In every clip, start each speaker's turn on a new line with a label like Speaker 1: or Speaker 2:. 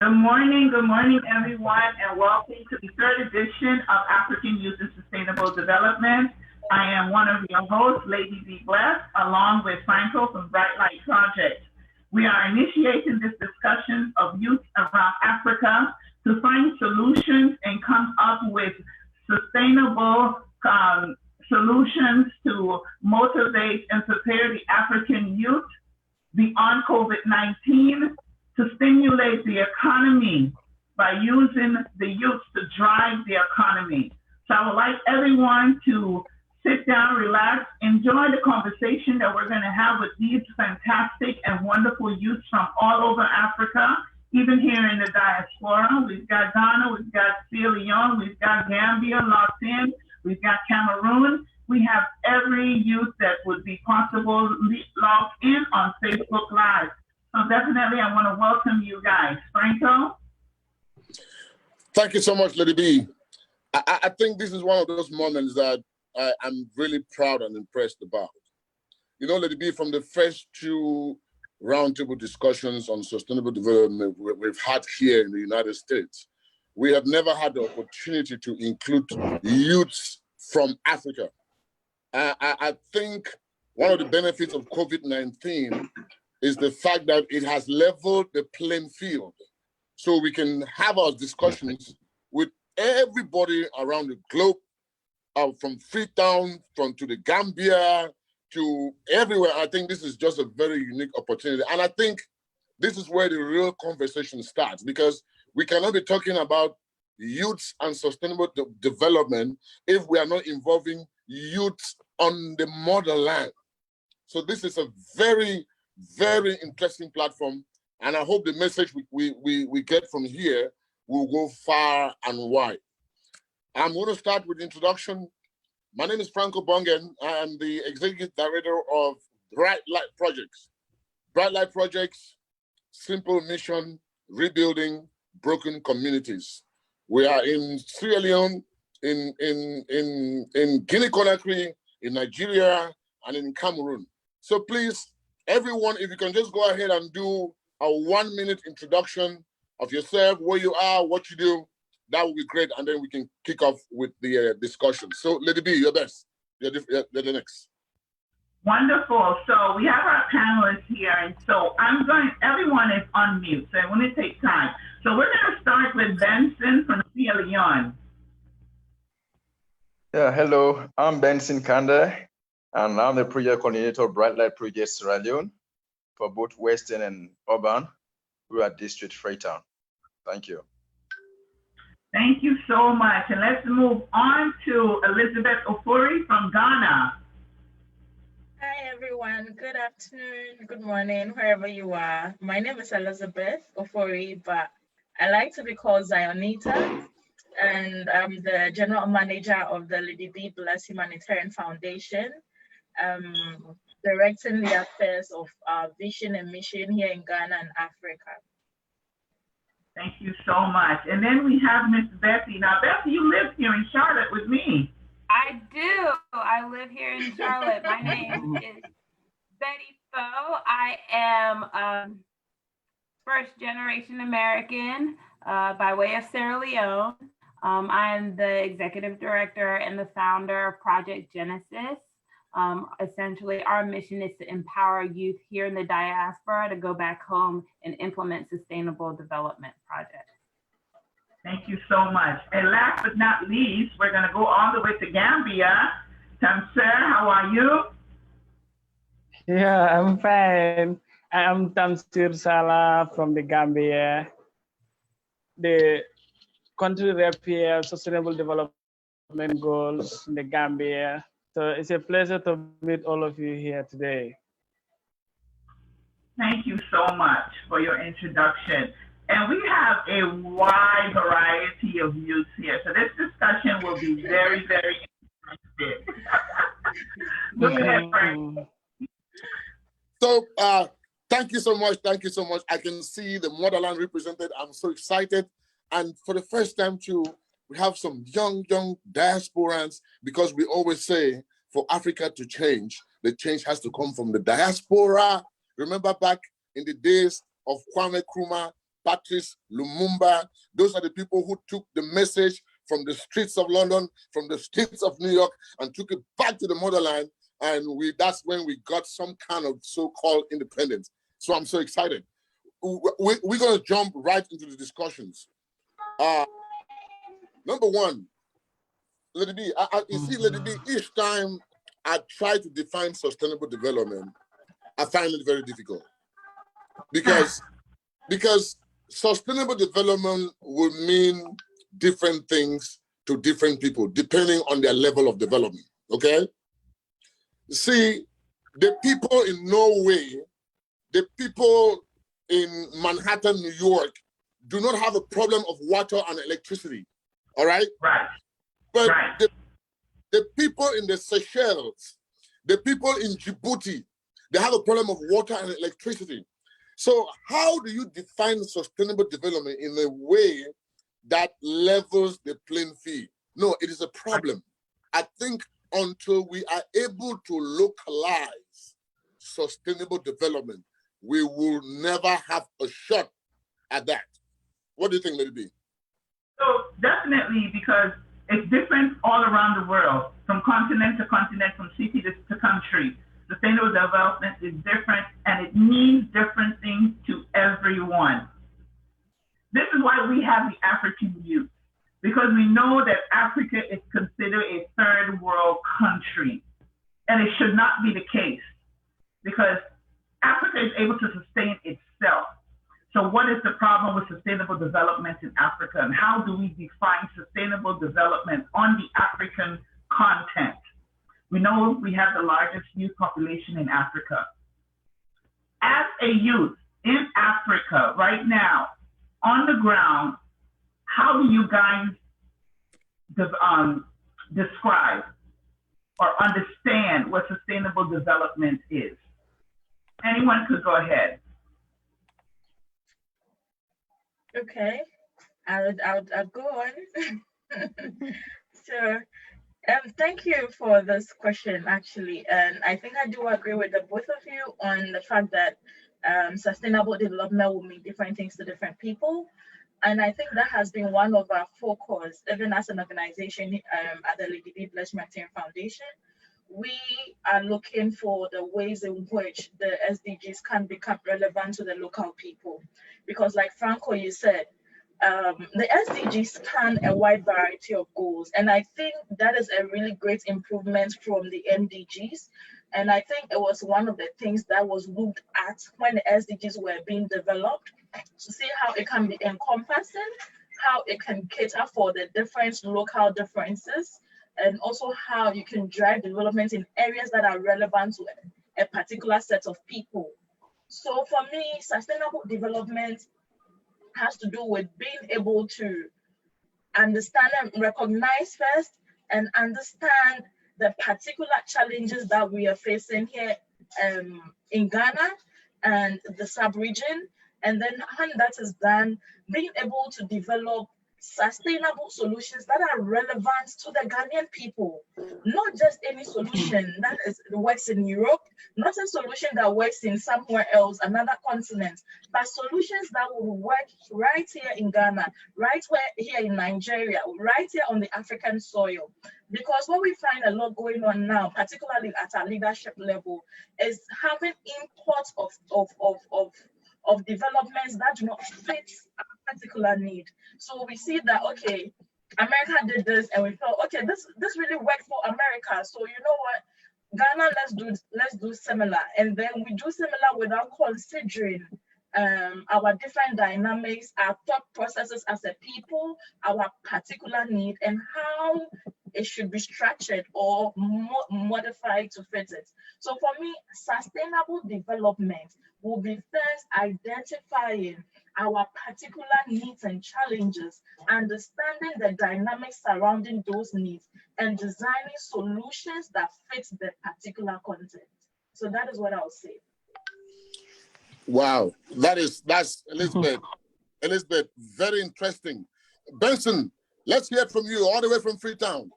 Speaker 1: Good morning, everyone, and welcome to the third edition of African Youth and Sustainable Development. I am one of your hosts, Lady B. Bless, along with Franco from Bright Light Project. We are initiating this discussion of youth around Africa to find solutions and come up with sustainable solutions to motivate and prepare the African youth beyond COVID-19 to stimulate the economy by using the youth to drive the economy. So I would like everyone to sit down, relax, enjoy the conversation that we're going to have with these fantastic and wonderful youths from all over Africa, even here in the diaspora. We've got Ghana, we've got Sierra Leone, we've got Gambia locked in, we've got Cameroon. We have every youth that would be possible logged in on Facebook Live. So definitely I want to welcome you guys. Franco?
Speaker 2: Thank you so much, Lady B. I think this is one of those moments that I'm really proud and impressed about. You know, Lady B, from the first two roundtable discussions on sustainable development we've had here in the United States, we have never had the opportunity to include youths from Africa. I think one of the benefits of COVID-19 is the fact that it has leveled the playing field. So we can have our discussions with everybody around the globe, from Freetown, to the Gambia, to everywhere. I think this is just a very unique opportunity. And I think this is where the real conversation starts, because we cannot be talking about youths and sustainable development if we are not involving youths on the motherland. So this is a very, very interesting platform, and I hope the message we get from here will go far and wide. I'm going to start with the introduction. My name is Franco Bonghan. I am the Executive Director of Bright Light Projects. Bright Light Projects, simple mission, rebuilding broken communities. We are in Sierra Leone, in Guinea-Conakry, in Nigeria, and in Cameroon. So please, everyone, if you can just go ahead and do a 1-minute introduction of yourself, where you are, what you do, that would be great. And then we can kick off with the discussion. So Lady B, you're best. You're the next.
Speaker 1: Wonderful. So we have our panelists here. And so everyone is on mute. So I want to take time. So we're going to start with Benson from Sierra Leone.
Speaker 3: Yeah, hello. I'm Benson Kanda, and I'm the project coordinator of Bright Light Project Sierra Leone for both Western and Urban. We are District Freetown. Thank you.
Speaker 1: Thank you so much. And let's move on to Elizabeth Ofori from Ghana.
Speaker 4: Hi, everyone. Good afternoon, good morning, wherever you are. My name is Elizabeth Ofori, but I like to be called Zionita, and I'm the General Manager of the Lady B. Bless Humanitarian Foundation, directing the affairs of our vision and mission here in Ghana and Africa.
Speaker 1: Thank you so much. And then we have Miss Bessie. Now, Bessie, you live here in Charlotte with me.
Speaker 5: I do. I live here in Charlotte. My name is Betty Foe. I am first generation American by way of Sierra Leone. I am the executive director and the founder of Project Genesis. Essentially, our mission is to empower youth here in the diaspora to go back home and implement sustainable development projects.
Speaker 1: Thank you so much. And last but not least, we're going to go all the way to Gambia. Tamsir, how are you?
Speaker 6: Yeah, I'm fine. I'm Tamsir Sallah from the Gambia. The country rep here, Sustainable Development Goals in the Gambia. So it's a pleasure to meet all of you here today.
Speaker 1: Thank you so much for your introduction. And we have a wide variety of youth here. So this discussion will be very, very interesting. Go ahead, Frank.
Speaker 2: So thank you so much. Thank you so much. I can see the motherland represented. I'm so excited. And for the first time too, we have some young diasporans, because we always say for Africa to change, the change has to come from the diaspora. Remember back in the days of Kwame Nkrumah, Patrice Lumumba. Those are the people who took the message from the streets of London, from the streets of New York, and took it back to the motherland. And that's when we got some kind of so-called independence. So I'm so excited. We're going to jump right into the discussions. Number one, Lady B, you see, Lady B, each time I try to define sustainable development, I find it very difficult. Because sustainable development will mean different things to different people, depending on their level of development, okay? See, the people in Norway, the people in Manhattan, New York, do not have a problem of water and electricity, all right?
Speaker 1: Right.
Speaker 2: But
Speaker 1: Right.
Speaker 2: the people in the Seychelles, the people in Djibouti, they have a problem of water and electricity. So how do you define sustainable development in a way that levels the playing field? No, it is a problem. I think until we are able to localize sustainable development, we will never have a shot at that. What do you think, Lady B?
Speaker 1: So definitely, because it's different all around the world, from continent to continent, from city to country. Sustainable development is different, and it means different things to everyone. This is why we have the African youth, because we know that Africa is considered a third world country, and it should not be the case, because Africa is able to sustain itself. So what is the problem with sustainable development in Africa, and how do we define sustainable development on the African continent? We know we have the largest youth population in Africa. As a youth in Africa right now, on the ground, how do you guys describe or understand what sustainable development is? Anyone could go ahead.
Speaker 4: Okay, I'll go on. So, thank you for this question, actually. And I think I do agree with the both of you on the fact that sustainable development will mean different things to different people. And I think that has been one of our focus, even as an organization at the Lady B Humanitarian Foundation. We are looking for the ways in which the SDGs can become relevant to the local people. Because like Franco, you said, the SDGs span a wide variety of goals. And I think that is a really great improvement from the MDGs. And I think it was one of the things that was looked at when the SDGs were being developed, to see how it can be encompassing, how it can cater for the different local differences, and also how you can drive development in areas that are relevant to a particular set of people. So for me, sustainable development has to do with being able to understand and recognize first and understand the particular challenges that we are facing here in Ghana and the sub-region. And then when that is done, being able to develop sustainable solutions that are relevant to the Ghanaian people, not just any solution that works in Europe, not a solution that works in somewhere else, another continent, but solutions that will work right here in Ghana, right here in Nigeria, right here on the African soil. Because what we find a lot going on now, particularly at our leadership level, is having imports of developments that do not fit a particular need. So we see that, okay, America did this and we thought, okay, this really worked for America. So you know what, Ghana, let's do similar. And then we do similar without considering our different dynamics, our thought processes as a people, our particular need, and how it should be structured or modified to fit it. So for me, sustainable development will be first identifying our particular needs and challenges, understanding the dynamics surrounding those needs, and designing solutions that fit the particular content. So that is what I'll say.
Speaker 2: Wow, that's Elizabeth. Elizabeth, very interesting. Benson, let's hear from you all the way from Freetown.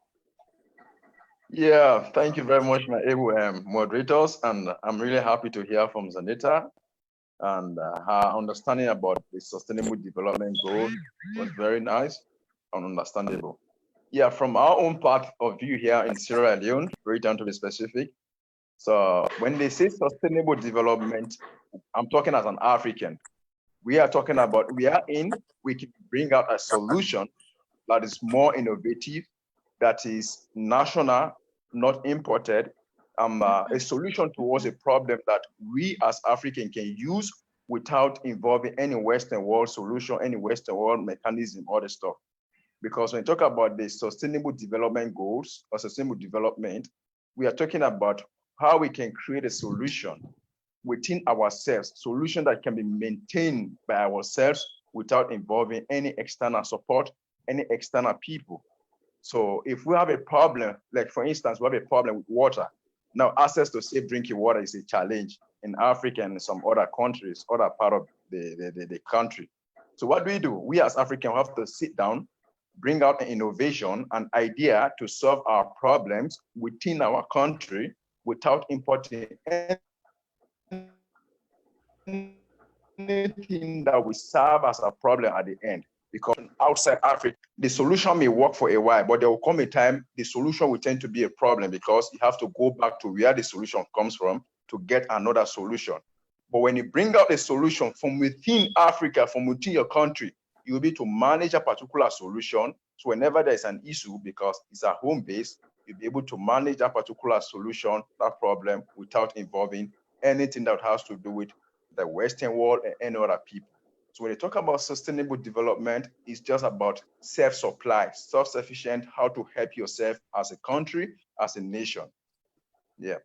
Speaker 3: Yeah, thank you very much, my able moderators, and I'm really happy to hear from Zanita. and her understanding about the Sustainable Development Goals was very nice and understandable. Yeah, from our own part of view here in Sierra Leone, very down to be specific. So when they say sustainable development, I'm talking as an African. We are talking about, we can bring out a solution that is more innovative, that is national, not imported, a solution towards a problem that we as African can use without involving any Western world solution, any Western world mechanism, all the stuff. Because when you talk about the Sustainable Development Goals or sustainable development, we are talking about how we can create a solution within ourselves, solution that can be maintained by ourselves without involving any external support, any external people. So if we have a problem, like for instance, we have a problem with water. Now, access to safe drinking water is a challenge in Africa and some other countries, other part of the country. So what do? We as Africans have to sit down, bring out an innovation, an idea to solve our problems within our country without importing anything that will serve as a problem at the end. Because outside Africa, the solution may work for a while, but there will come a time the solution will tend to be a problem because you have to go back to where the solution comes from to get another solution. But when you bring out a solution from within Africa, from within your country, you'll be able to manage a particular solution. So whenever there's an issue, because it's a home base, you'll be able to manage that particular solution, that problem, without involving anything that has to do with the Western world and any other people. So when you talk about sustainable development, it's just about self-supply, self-sufficient, how to help yourself as a country, as a nation. Yeah.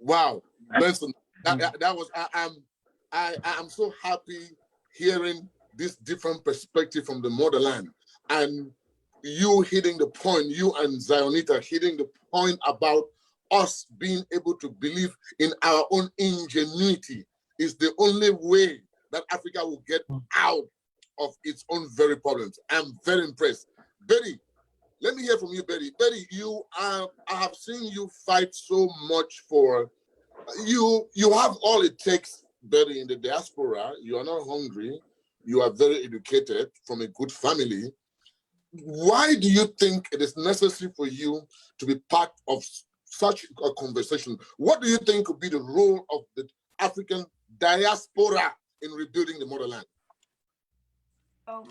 Speaker 2: Wow, Benson, that was, I'm so happy hearing this different perspective from the motherland, and you hitting the point, you and Zionita hitting the point about us being able to believe in our own ingenuity is the only way that Africa will get out of its own very problems. I'm very impressed. Betty, let me hear from you, Betty. Betty, I have seen you fight so much for, you have all it takes, Betty, in the diaspora. You are not hungry. You are very educated from a good family. Why do you think it is necessary for you to be part of such a conversation? What do you think would be the role of the African diaspora in rebuilding the motherland?
Speaker 5: So,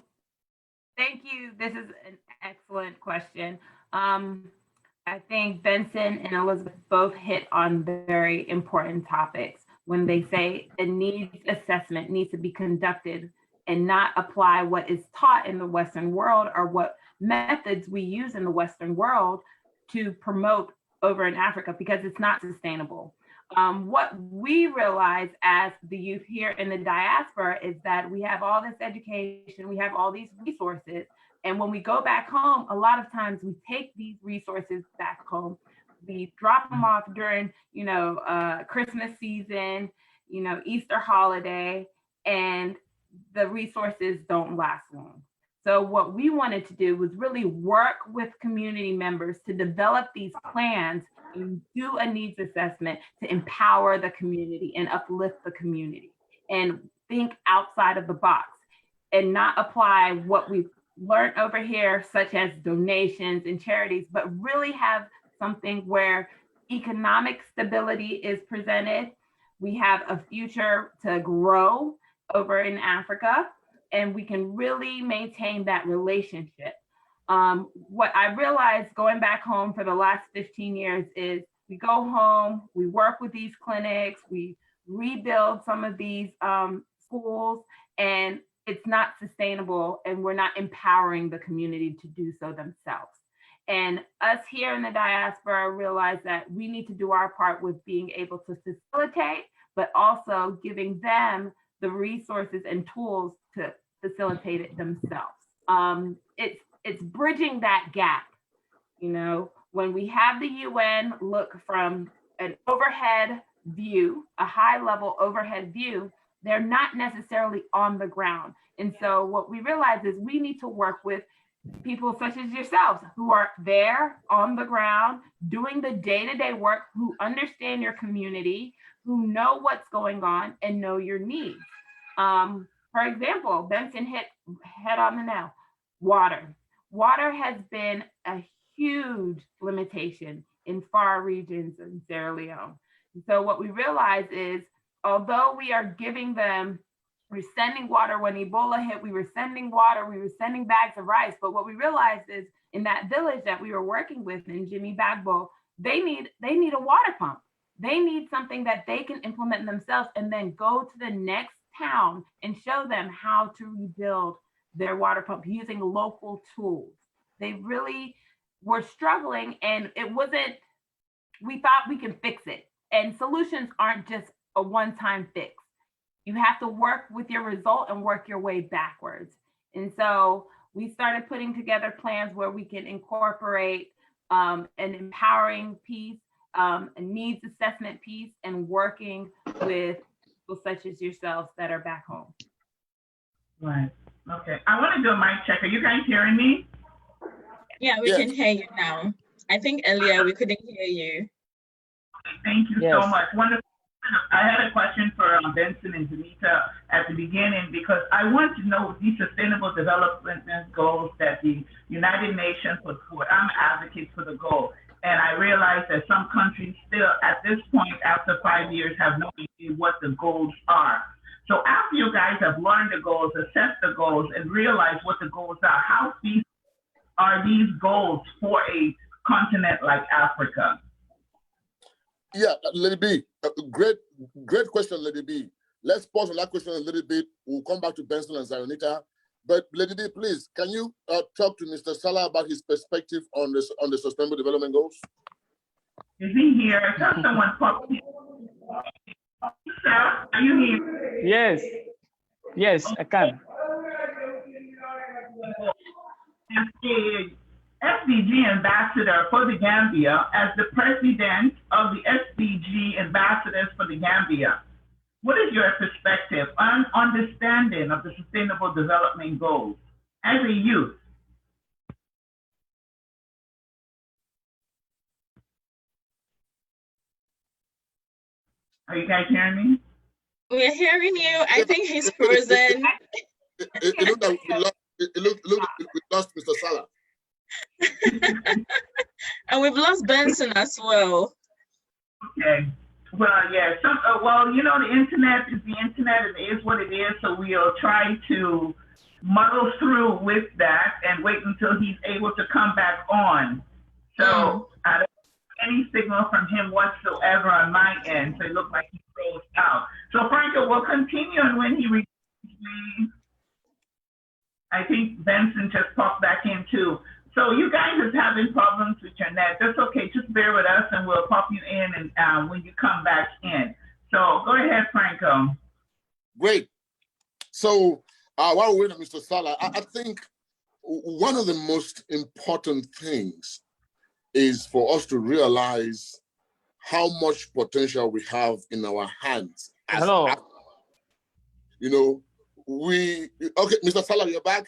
Speaker 5: thank you. This is an excellent question. I think Benson and Elizabeth both hit on very important topics when they say a needs assessment needs to be conducted and not apply what is taught in the Western world or what methods we use in the Western world to promote over in Africa, because it's not sustainable. What we realize as the youth here in the diaspora is that we have all this education, we have all these resources, and when we go back home, a lot of times we take these resources back home, we drop them off during, Christmas season, Easter holiday, and the resources don't last long. So what we wanted to do was really work with community members to develop these plans and do a needs assessment to empower the community and uplift the community and think outside of the box and not apply what we've learned over here, such as donations and charities, but really have something where economic stability is presented. We have a future to grow over in Africa, and we can really maintain that relationship. What I realized going back home for the last 15 years is we go home, we work with these clinics, we rebuild some of these schools, and it's not sustainable, and we're not empowering the community to do so themselves. And us here in the diaspora realize that we need to do our part with being able to facilitate, but also giving them the resources and tools to facilitate it themselves. It's bridging that gap. When we have the UN look from an overhead view, a high level overhead view, they're not necessarily on the ground. And so what we realize is we need to work with people such as yourselves who are there on the ground, doing the day-to-day work, who understand your community, who know what's going on and know your needs. For example, Benson hit head on the nail. Water. Water has been a huge limitation in far regions in Sierra Leone. So what we realize is, although we are giving them, we're sending water. When Ebola hit, we were sending water, we were sending bags of rice. But what we realized is, in that village that we were working with in Jimmy Bagbo, they need a water pump. They need something that they can implement themselves and then go to the next town and show them how to rebuild their water pump using local tools. They really were struggling, and it wasn't, we thought we could fix it. And solutions aren't just a one-time fix. You have to work with your result and work your way backwards. And so we started putting together plans where we can incorporate an empowering piece, a needs assessment piece, and working with people such as yourselves that are back home.
Speaker 1: Right. Okay. I want to do a mic check. Are you guys hearing me?
Speaker 4: Yeah, we can hear you now. I think earlier we couldn't hear you.
Speaker 1: Thank you so much. Wonderful. I had a question for Benson and Janita at the beginning, because I want to know these sustainable development goals that the United Nations put forward. I'm an advocate for the goal. And I realize that some countries still, at this point, after 5 years, have no idea what the goals are. So after you guys have learned the goals, assessed the goals, and realized what the goals are, how feasible are these goals for a continent like Africa?
Speaker 2: Yeah, Lady B, great question, Lady B. Let's pause on that question a little bit. We'll come back to Benson and Zaronita. But Lady B, please, can you talk to Mr. Sallah about his perspective on the Sustainable Development Goals?
Speaker 1: Is he here? I thought someone popped in. Sir, are you here?
Speaker 6: Yes, I can.
Speaker 1: As a SDG ambassador for the Gambia, as the president of the SDG ambassadors for the Gambia, what is your perspective on understanding of the Sustainable Development Goals as a youth? Are you guys hearing me?
Speaker 4: We're hearing you. I think he's frozen.
Speaker 2: It looked like we lost Mr. Sallah.
Speaker 4: And we've lost Benson as well.
Speaker 1: Okay. Well, yeah. Well, you know, the internet is the internet. It is what it is. So we'll try to muddle through with that and wait until he's able to come back on. So I don't have any signal from him whatsoever on my end. So it looked like he froze out. So Franco, we'll continue, and when he reaches me, I think Benson just popped back in too. So you guys are having problems with your net. That's okay. Just bear with us, and we'll pop you in and when you come back in. So go ahead, Franco.
Speaker 2: Great. So while we're waiting on Mr. Sallah, I think one of the most important things is for us to realize how much potential we have in our hands.
Speaker 6: Hello.
Speaker 2: You know, okay, Mr. Sallah, you're back?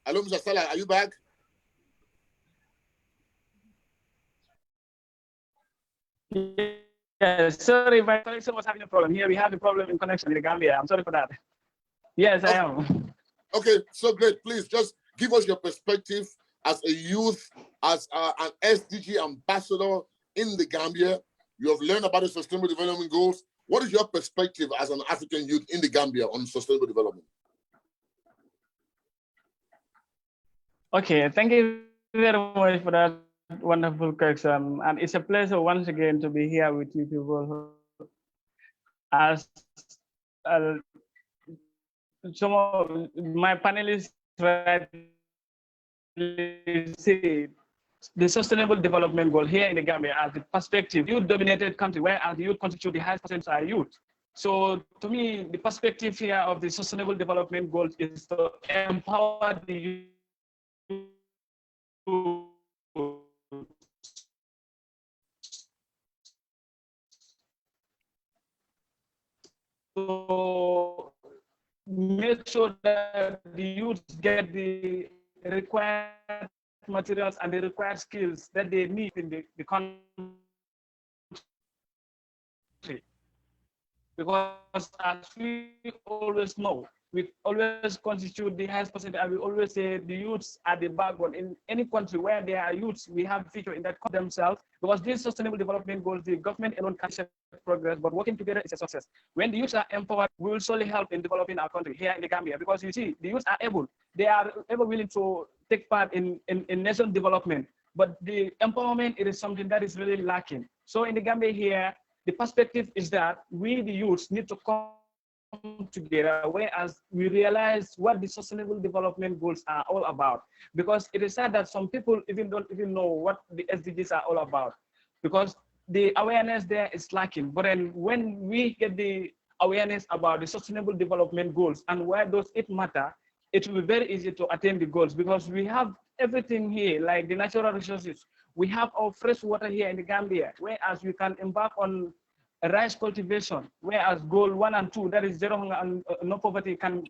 Speaker 2: Hello, Mr. Sallah, are you back?
Speaker 6: Yes, sorry, my connection was having a problem. Here we have a problem in connection in the Gambia. I'm sorry for that. Yes, I am.
Speaker 2: Okay, so great. Please just give us your perspective as a youth, as an SDG ambassador in the Gambia. You have learned about the Sustainable Development Goals. What is your perspective as an African youth in the Gambia on sustainable development?
Speaker 6: Okay, thank you very much for that wonderful question. And it's a pleasure once again to be here with you people. As some of my panelists said, the Sustainable Development Goal here in the Gambia as the perspective, youth-dominated country where the youth constitute the highest percentage are youth. So to me, the perspective here of the Sustainable Development Goals is to empower the youth to make sure that the youth get the required materials and the required skills that they need in the country. Because as we always know, we always constitute the highest percentage, and we always say the youths are the backbone. In any country where there are youths, we have feature in that themselves, because these sustainable development goals, the government alone can't set progress, but working together is a success. When the youths are empowered, we will surely help in developing our country here in the Gambia, because you see, the youths are able, they are ever willing to take part in nation development, but the empowerment, it is something that is really lacking. So in the Gambia here, the perspective is that we, the youths, need to come together, whereas we realize what the sustainable development goals are all about. Because it is sad that some people don't even know what the SDGs are all about, because the awareness there is lacking. But then when we get the awareness about the sustainable development goals and why those it matter, it will be very easy to attain the goals, because we have everything here, like the natural resources. We have our fresh water here in the Gambia, whereas we can embark on rice cultivation, whereas goal 1 and 2, that is zero hunger and no poverty, can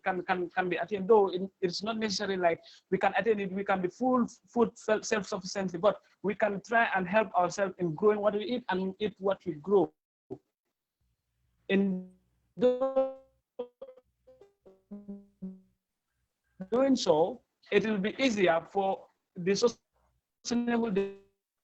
Speaker 6: be attained. Though it's not necessarily like we can attain it, we can be full food self-sufficiency, but we can try and help ourselves in growing what we eat and eat what we grow. In doing so, it will be easier for the sustainable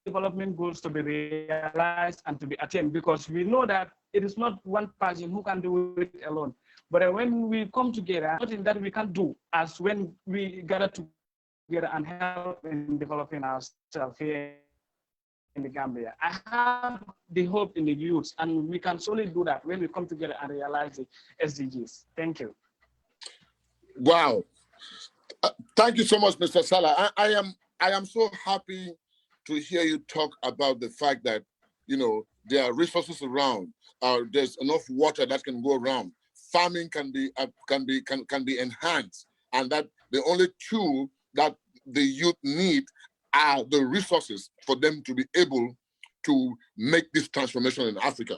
Speaker 6: development goals to be realized and to be attained, because we know that it is not one person who can do it alone. But when we come together, nothing that we can do as when we gather together and help in developing ourselves here in the Gambia. I have the hope in the youth, and we can solely do that when we come together and realize the SDGs. Thank you.
Speaker 2: Wow. Thank you so much, Mr. Sallah. I am so happy to hear you talk about the fact that, you know, there are resources around. There's enough water that can go around. Farming can be enhanced, and that the only tool that the youth need are the resources for them to be able to make this transformation in Africa.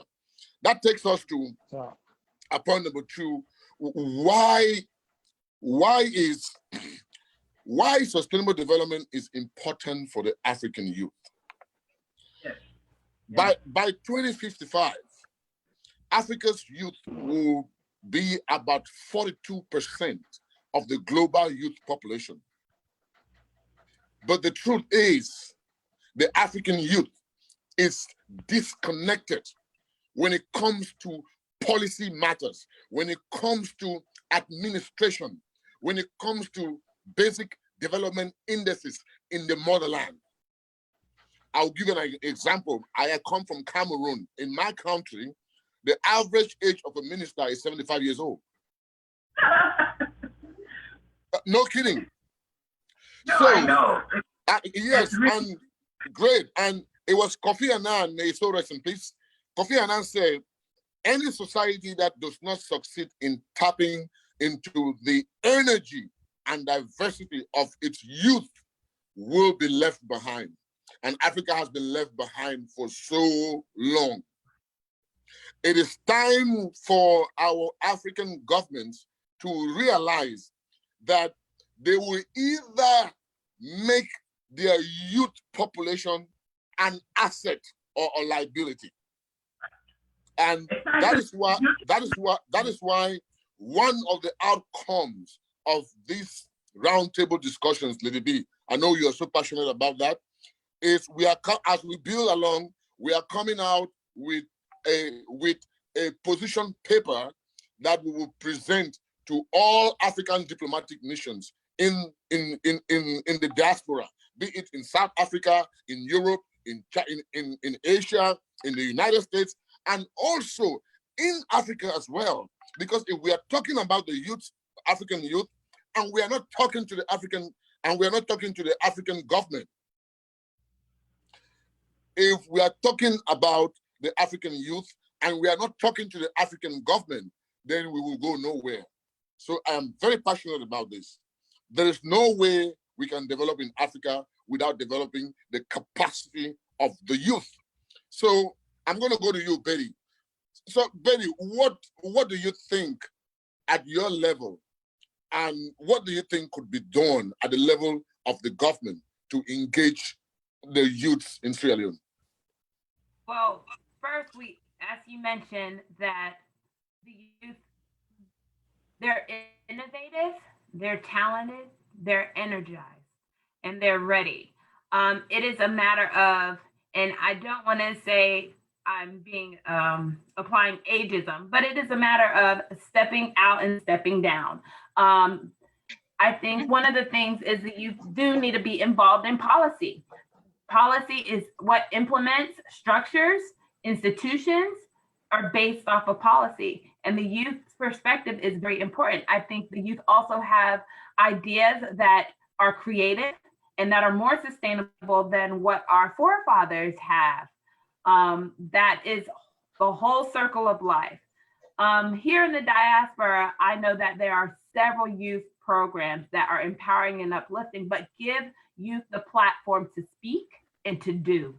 Speaker 2: That takes us to a point number 2. Why sustainable development is important for the African youth.
Speaker 1: Yes. Yes.
Speaker 2: By 2055, Africa's youth will be about 42% of the global youth population. But the truth is, the African youth is disconnected when it comes to policy matters, when it comes to administration, when it comes to basic development indices in the motherland. I'll give you an example. I come from Cameroon. In my country, the average age of a minister is 75 years old. No kidding.
Speaker 1: No,
Speaker 2: so,
Speaker 1: I know.
Speaker 2: Yes, and great. And it was Kofi Annan, may so rest in peace. Kofi Annan said, any society that does not succeed in tapping into the energy and diversity of its youth will be left behind. And Africa has been left behind for so long. It is time for our African governments to realize that they will either make their youth population an asset or a liability. And that is why one of the outcomes of these roundtable discussions, Lady B, I know you are so passionate about that, is as we build along, we are coming out with a position paper that we will present to all African diplomatic missions in the diaspora, be it in South Africa, in Europe, in Asia, in the United States, and also in Africa as well. Because if we are talking about the youth, African youth, and we are not talking to the African government, if we are talking about the African youth and we are not talking to the African government, then we will go nowhere. So I am very passionate about this. There is no way we can develop in Africa without developing the capacity of the youth. So I'm going to go to you, Betty. So Betty, what do you think at your level, and what do you think could be done at the level of the government to engage the youth in Sierra Leone?
Speaker 5: Well, first, as you mentioned, that the youth, they're innovative, they're talented, they're energized, and they're ready. It is a matter of, and I don't want to say I'm being applying ageism, but it is a matter of stepping out and stepping down. I think one of the things is that you do need to be involved in policy. Policy is what implements structures, institutions are based off of policy. And the youth's perspective is very important. I think the youth also have ideas that are creative and that are more sustainable than what our forefathers have. That is the whole circle of life. Here in the diaspora, I know that there are several youth programs that are empowering and uplifting, but give youth the platform to speak and to do.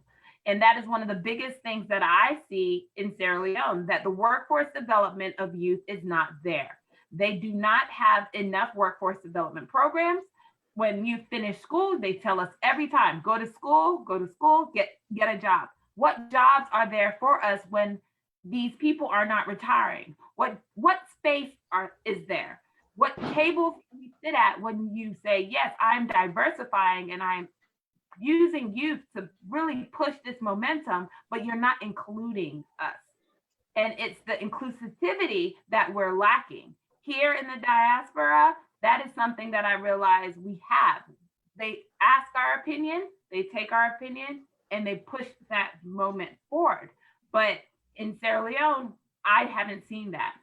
Speaker 5: And that is one of the biggest things that I see in Sierra Leone, that the workforce development of youth is not there. They do not have enough workforce development programs. When you finish school, they tell us every time, go to school, get a job. What jobs are there for us when these people are not retiring? What space is there? What tables can we sit at when you say, yes, I'm diversifying and I'm using youth to really push this momentum, but you're not including us. And it's the inclusivity that we're lacking. Here in the diaspora, that is something that I realize we have. They ask our opinion, they take our opinion, and they push that moment forward. But in Sierra Leone, I haven't seen that.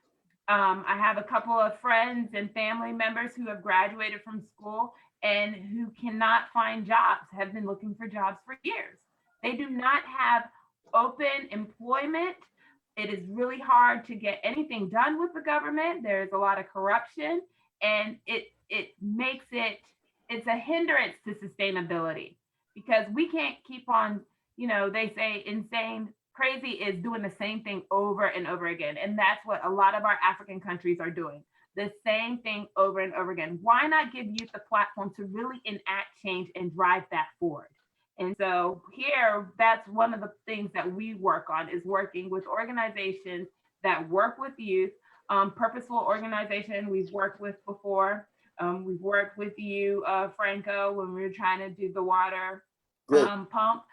Speaker 5: I have a couple of friends and family members who have graduated from school and who cannot find jobs, have been looking for jobs for years. They do not have open employment. It is really hard to get anything done with the government. There's a lot of corruption, and it's a hindrance to sustainability, because we can't keep on, they say insane, crazy is doing the same thing over and over again. And that's what a lot of our African countries are doing. The same thing over and over again. Why not give youth the platform to really enact change and drive that forward? And so here, that's one of the things that we work on, is working with organizations that work with youth, purposeful organization we've worked with before. We've worked with you, Franco, when we were trying to do the water pump.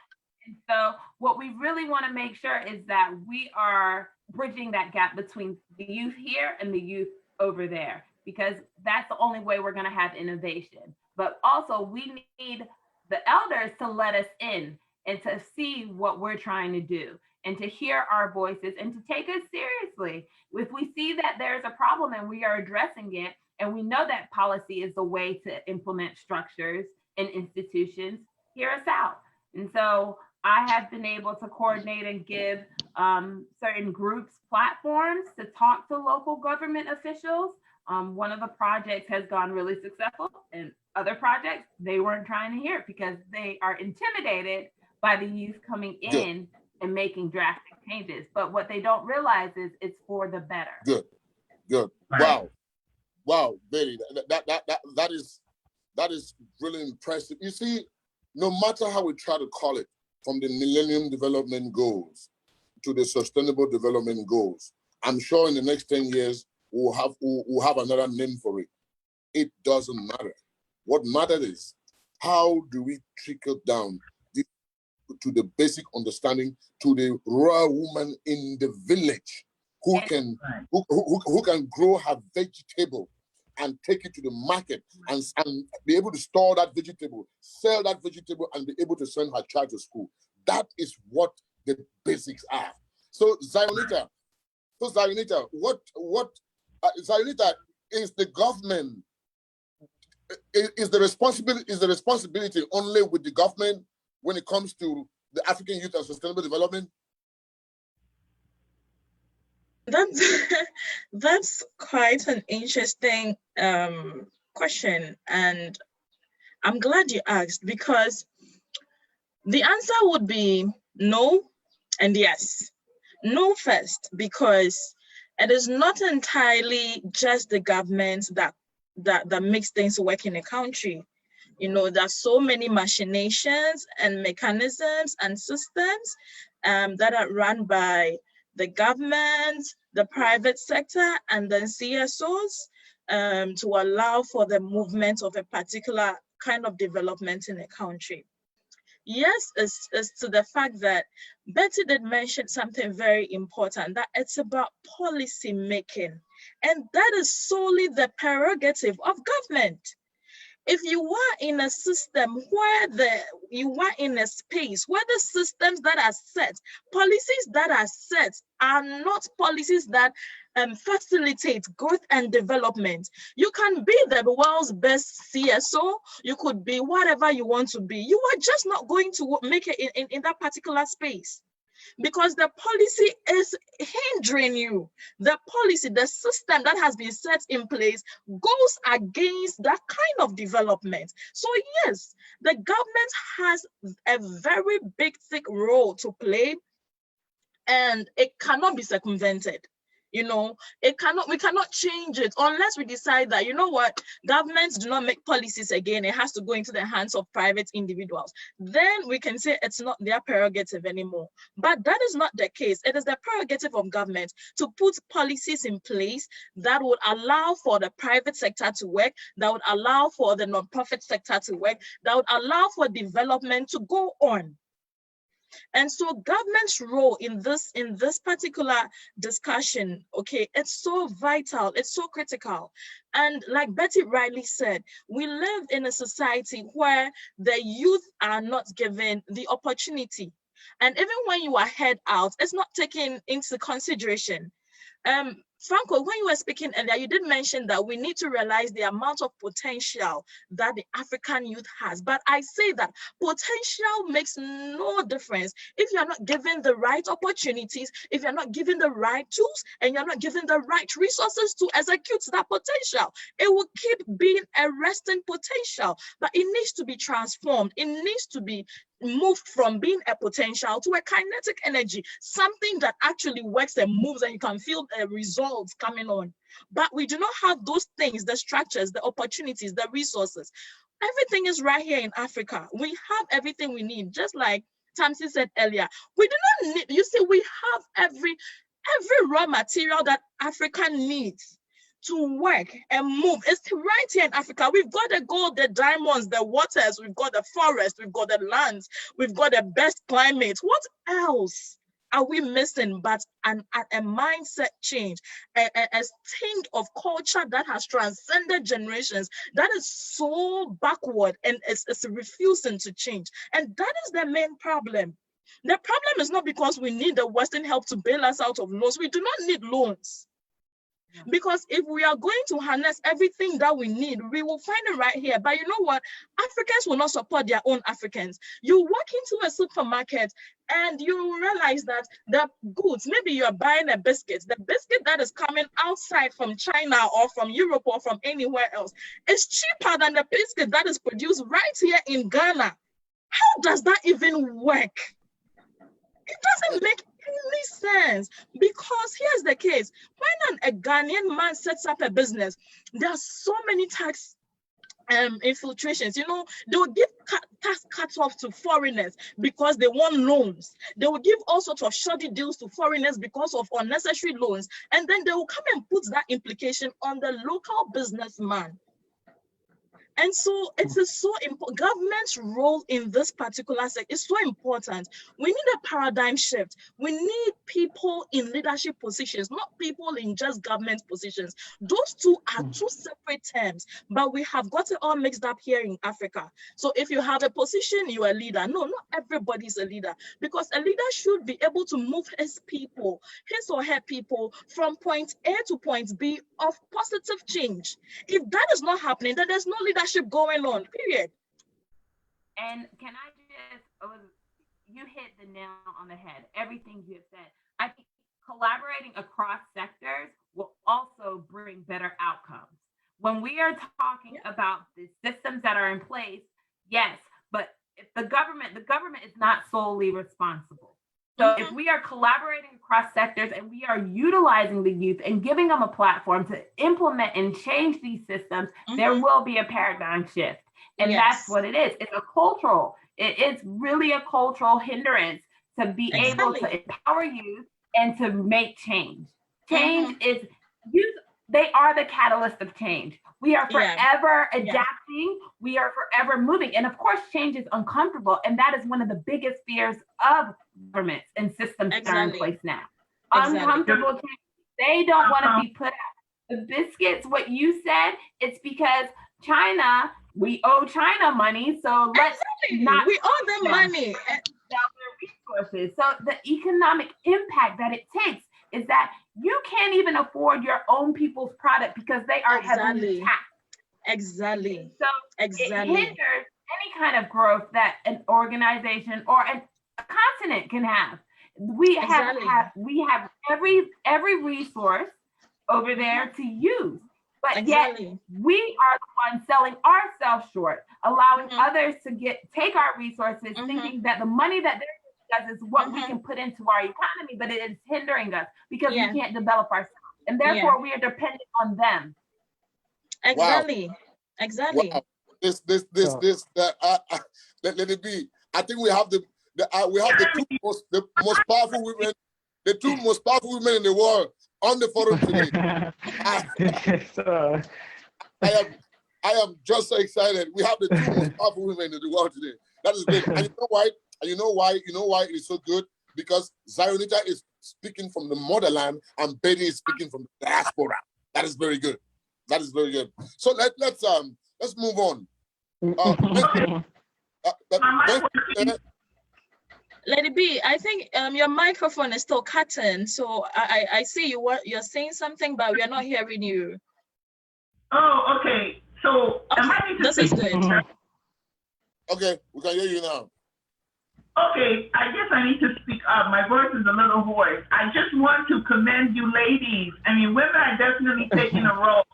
Speaker 5: And so what we really want to make sure is that we are bridging that gap between the youth here and the youth over there, because that's the only way we're going to have innovation. But also we need the elders to let us in and to see what we're trying to do and to hear our voices and to take us seriously. If we see that there's a problem and we are addressing it, and we know that policy is the way to implement structures and institutions, hear us out. And so I have been able to coordinate and give certain groups platforms to talk to local government officials. One of the projects has gone really successful, and other projects, they weren't trying to hear it because they are intimidated by the youth coming in and making drastic changes. But what they don't realize is it's for the better.
Speaker 2: Good. Wow, Betty, that is really impressive. You see, no matter how we try to call it, from the Millennium Development Goals to the Sustainable Development Goals, I'm sure in the next 10 years, we'll have another name for it. It doesn't matter. What matters is, how do we trickle down to the basic understanding to the rural woman in the village who can grow her vegetable and take it to the market and be able to store that vegetable, sell that vegetable, and be able to send her child to school. That is what the basics are. So Zionita, what Zionita, is the government, is the responsibility only with the government when it comes to the African youth and sustainable development?
Speaker 4: That's quite an interesting question, and I'm glad you asked, because the answer would be no and yes. No first, because it is not entirely just the government that makes things work in a country. You know, there's so many machinations and mechanisms and systems that are run by the government, the private sector, and then CSOs to allow for the movement of a particular kind of development in a country. Yes, it's to the fact that Betty did mention something very important, that it's about policy making. And that is solely the prerogative of government. If you are in a system where you are in a space where the systems that are set, policies that are set are not policies that facilitate growth and development, you can be the world's best CSO, you could be whatever you want to be, you are just not going to make it in that particular space. Because the policy is hindering you. The policy, the system that has been set in place goes against that kind of development. So yes, the government has a very big, thick role to play, and it cannot be circumvented. You know, we cannot change it unless we decide that, you know what, governments do not make policies again. It has to go into the hands of private individuals. Then we can say it's not their prerogative anymore. But that is not the case. It is the prerogative of government to put policies in place that would allow for the private sector to work, that would allow for the non-profit sector to work, that would allow for development to go on. And so government's role in this particular discussion, okay, it's so vital, it's so critical. And like Betty rightly said, we live in a society where the youth are not given the opportunity. And even when you are head out, it's not taken into consideration. Franco, when you were speaking earlier, you did mention that we need to realize the amount of potential that the African youth has. But I say that potential makes no difference if you're not given the right opportunities, if you're not given the right tools, and you're not given the right resources to execute that potential. It will keep being a resting potential, but it needs to be transformed. It needs to be moved from being a potential to a kinetic energy, something that actually works and moves and you can feel the results coming on. But we do not have those things, the structures, the opportunities, the resources. Everything is right here in Africa. We have everything we need, just like Tamsir said earlier. We do not need, you see, we have every raw material that Africa needs to work and move. It's right here in Africa. We've got the gold, the diamonds, the waters, we've got the forest, we've got the lands, we've got the best climate. What else are we missing but a mindset change, a thing of culture that has transcended generations, that is so backward and it's refusing to change? And that is the main problem. The problem is not because we need the Western help to bail us out of loans. We do not need loans. Because if we are going to harness everything that we need, we will find it right here. But you know what? Africans will not support their own Africans. You walk into a supermarket and you realize that the goods, maybe you're buying a biscuit, the biscuit that is coming outside from China or from Europe or from anywhere else is cheaper than the biscuit that is produced right here in Ghana. How does that even work? It doesn't make any sense, because here's the case. When a Ghanaian man sets up a business, there are so many tax infiltrations. You know, they will give tax cutoffs to foreigners because they want loans. They will give all sorts of shoddy deals to foreigners because of unnecessary loans, and then they will come and put that implication on the local businessman. And so it is so important. Government's role in this particular sector is so important. We need a paradigm shift. We need people in leadership positions, not people in just government positions. Those two are two separate terms, but we have got it all mixed up here in Africa. So if you have a position, you're a leader. No, not everybody's a leader, because a leader should be able to move his people, his or her people, from point A to point B of positive change. If that is not happening, then there's no leadership going on, period.
Speaker 5: And can I just, you hit the nail on the head, everything you have said. I think collaborating across sectors will also bring better outcomes. When we are talking about the systems that are in place, yes, but if the government is not solely responsible. So if we are collaborating across sectors and we are utilizing the youth and giving them a platform to implement and change these systems, there will be a paradigm shift. And that's what it is. It's a cultural, it's really a cultural hindrance to be able to empower youth and to make change. Change is, youth, they are the catalyst of change. We are forever adapting. We are forever moving. And of course, change is uncomfortable. And that is one of the biggest fears of governments and systems that are in place now. Uncomfortable change. They don't want to be put out. The biscuits, what you said, it's because China, we owe China money. So let's not.
Speaker 4: We owe them money.
Speaker 5: Their resources. So the economic impact that it takes is that you can't even afford your own people's product because they are heavily taxed.
Speaker 4: Exactly.
Speaker 5: So it hinders any kind of growth that an organization or a continent can have. We have every resource over there to use, but yet we are the ones selling ourselves short, allowing others to take our resources, thinking that the money that they're giving us is what we can put into our economy, but it is hindering us because we can't develop ourselves, and therefore we are dependent on them.
Speaker 4: Exactly.
Speaker 2: Wow. This let it be. I think we have the most powerful women, the two most powerful women in the world on the forum today. I am just so excited. We have the two most powerful women in the world today. That is great. And you know why it's so good? Because Zionita is speaking from the motherland and Betty is speaking from the diaspora. That is very good. That is very good. So let's move on.
Speaker 4: Lady B, I think your microphone is still cutting. So I see you're saying something, but we are not hearing you.
Speaker 1: Oh, okay. So
Speaker 4: this is good.
Speaker 2: Okay, we can hear you now.
Speaker 1: Okay, I guess I need to speak up. My voice is a little hoarse. I just want to commend you ladies. I mean, women are definitely taking a role.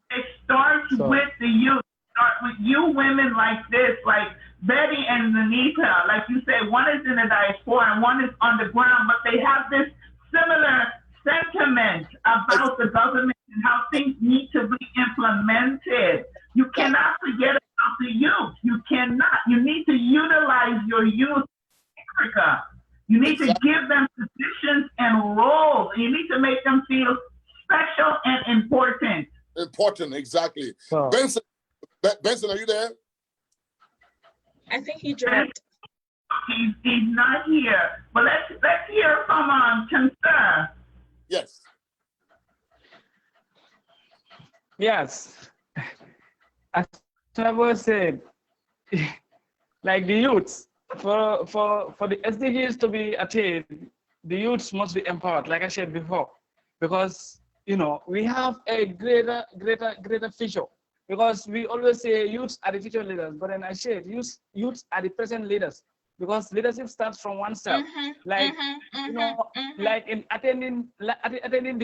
Speaker 1: It starts with the youth. Start with you women like this, like Betty and Anita. Like you say, one is in the diaspora and one is on the ground, but they have this similar sentiment about the government and how things need to be implemented. You cannot forget about the youth. You cannot. You need to utilize your youth in Africa. You need to give them positions and roles. You need to make them feel special and important.
Speaker 2: Important, exactly. Benson, are you there?
Speaker 4: I think he dropped.
Speaker 1: He's not here. But let's hear from Tamsir.
Speaker 2: Yes.
Speaker 6: Yes. As I was saying, like the youths, for the SDGs to be attained, the youths must be empowered, like I said before, because we have a greater future. Because we always say youths are the future leaders, but then I said youths are the present leaders. Because leadership starts from oneself. Like in attending the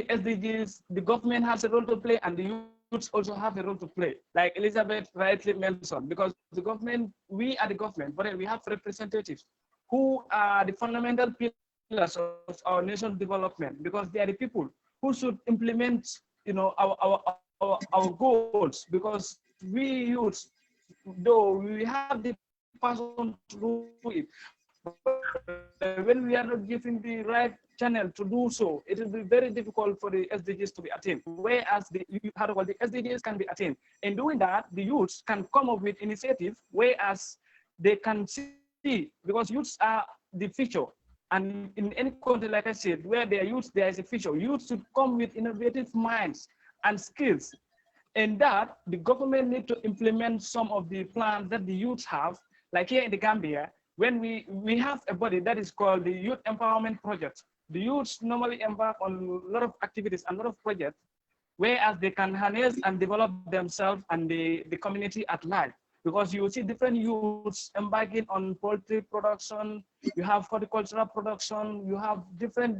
Speaker 6: SDGs, the government has a role to play, and the youths also have a role to play. Like Elizabeth rightly mentioned, because the government, we are the government, but then we have representatives who are the fundamental pillars of our nation's development, because they are the people who should implement, our goals, because we youths, though we have the person to do it, but when we are not given the right channel to do so, it will be very difficult for the SDGs to be attained. Whereas the SDGs can be attained. In doing that, the youths can come up with initiatives, whereas they can see, because youths are the future. And in any country, like I said, where there are youths, there is a future. Youths should come with innovative minds and skills. And that the government need to implement some of the plans that the youths have, like here in the Gambia, when we have a body that is called the Youth Empowerment Project. The youths normally embark on a lot of activities and a lot of projects, whereas they can harness and develop themselves and the community at large. Because you see different youths embarking on poultry production, you have horticultural production, you have different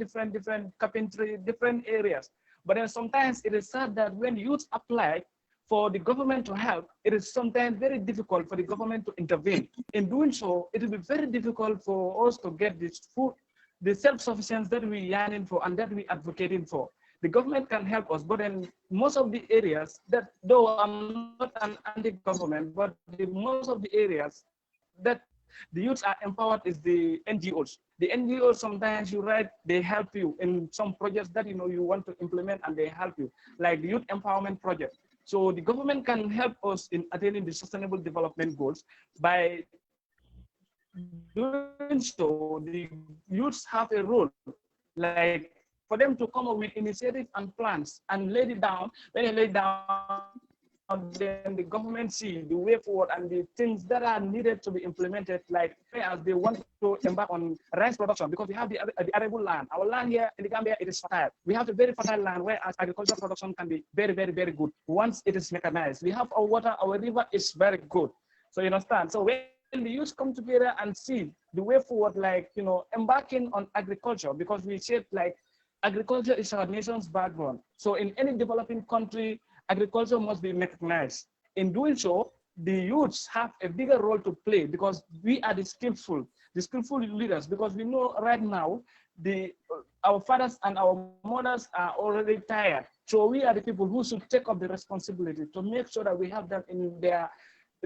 Speaker 6: carpentry, different areas. But then sometimes it is sad that when youth apply for the government to help, it is sometimes very difficult for the government to intervene. In doing so, it will be very difficult for us to get this food, the self-sufficiency that we are yearning for and that we are advocating for. the government can help us, but in most of the areas that, though I'm not an anti-government, but most of the areas that the youths are empowered is the NGOs. The NGOs, sometimes you write, they help you in some projects that you want to implement, and they help you, like the Youth Empowerment Project. So the government can help us in attaining the Sustainable Development Goals. By doing so, the youths have a role, like for them to come up with initiatives and plans and lay it down. When they lay down, then the government see the way forward and the things that are needed to be implemented, like as they want to embark on rice production, because we have the arable land. Our land here in the Gambia, it is fertile. We have a very fertile land where agricultural production can be very, very, very good once it is mechanized. We have our water, our river is very good. So you understand. So when the youth come together and see the way forward, like, embarking on agriculture, because we said like agriculture is our nation's backbone. So in any developing country, agriculture must be mechanized. In doing so, the youths have a bigger role to play, because we are the skillful leaders, because we know right now our fathers and our mothers are already tired. So we are the people who should take up the responsibility to make sure that we have them in their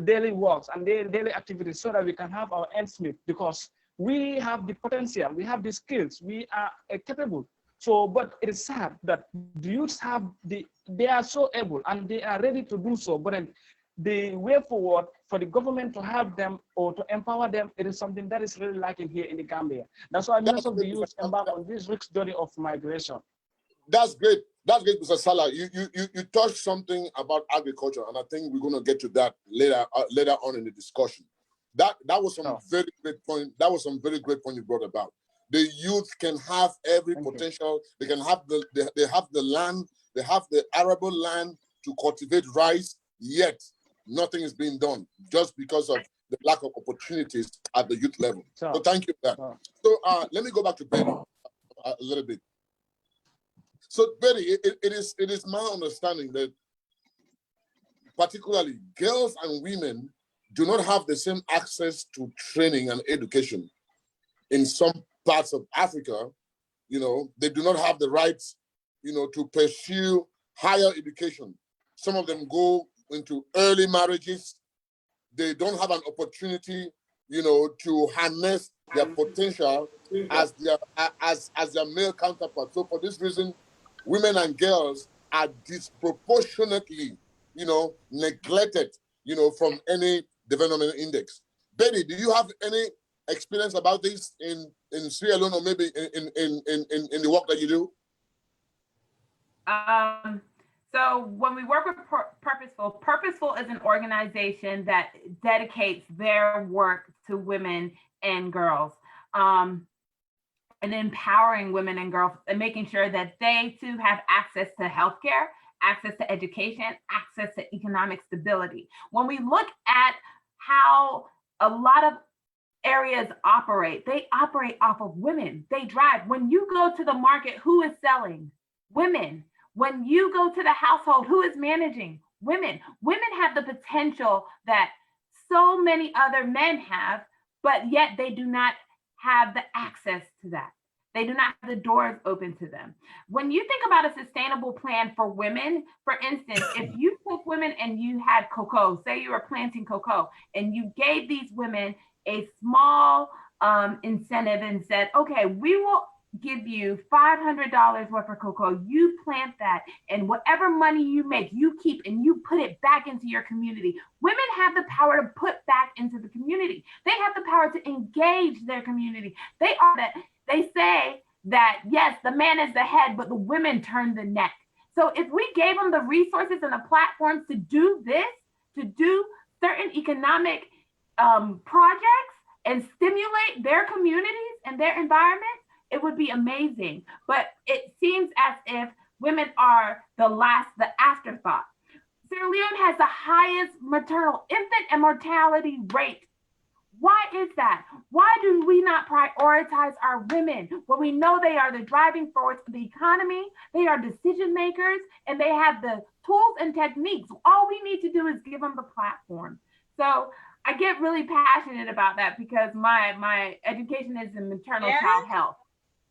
Speaker 6: daily works and their daily activities, so that we can have our ends meet, because we have the potential, we have the skills, we are capable. So, but it is sad that the youths they are so able and they are ready to do so, but then the way forward for the government to help them or to empower them, it is something that is really lacking here in the Gambia. That's why most of the youth embark on this rich journey of migration.
Speaker 2: That's great. That's great, Mr. Sallah. You touched something about agriculture, and I think we're going to get to that later on in the discussion. That was some very great point. That was some very great point you brought about. The youth can have every potential. They can have they have the land, they have the arable land to cultivate rice, yet nothing is being done just because of the lack of opportunities at the youth level. So thank you for that. So let me go back to Betty a little bit. So Betty, it is my understanding that particularly girls and women do not have the same access to training and education. In some parts of Africa, they do not have the rights, to pursue higher education. Some of them go into early marriages. They don't have an opportunity, to harness their potential as their male counterparts. So for this reason, women and girls are disproportionately, neglected, from any development index. Betty, do you have any experience about this in Sierra Leone, or maybe in the work that you do?
Speaker 5: So when we work with Purposeful is an organization that dedicates their work to women and girls, and empowering women and girls, and making sure that they too have access to healthcare, access to education, access to economic stability. When we look at how a lot of areas operate, they operate off of women. They drive. When you go to the market, who is selling? Women. When you go to the household, who is managing? Women. Women have the potential that so many other men have, but yet they do not have the access to that. They do not have the doors open to them. When you think about a sustainable plan for women, for instance, if you took women and you had cocoa, say you were planting cocoa, and you gave these women a small incentive and said, okay, we will give you $500 worth of cocoa, you plant that, and whatever money you make, you keep and you put it back into your community. Women have the power to put back into the community. They have the power to engage their community. They say that, yes, the man is the head, but the women turn the neck. So if we gave them the resources and the platforms to do this, to do certain economic projects and stimulate their communities and their environment, it would be amazing. But it seems as if women are the afterthought. Sierra Leone has the highest maternal infant and mortality rate. Why is that? Why do we not prioritize our women when we know they are the driving force of the economy, they are decision makers, and they have the tools and techniques? All we need to do is give them the platform. So I get really passionate about that because my education is in maternal child health.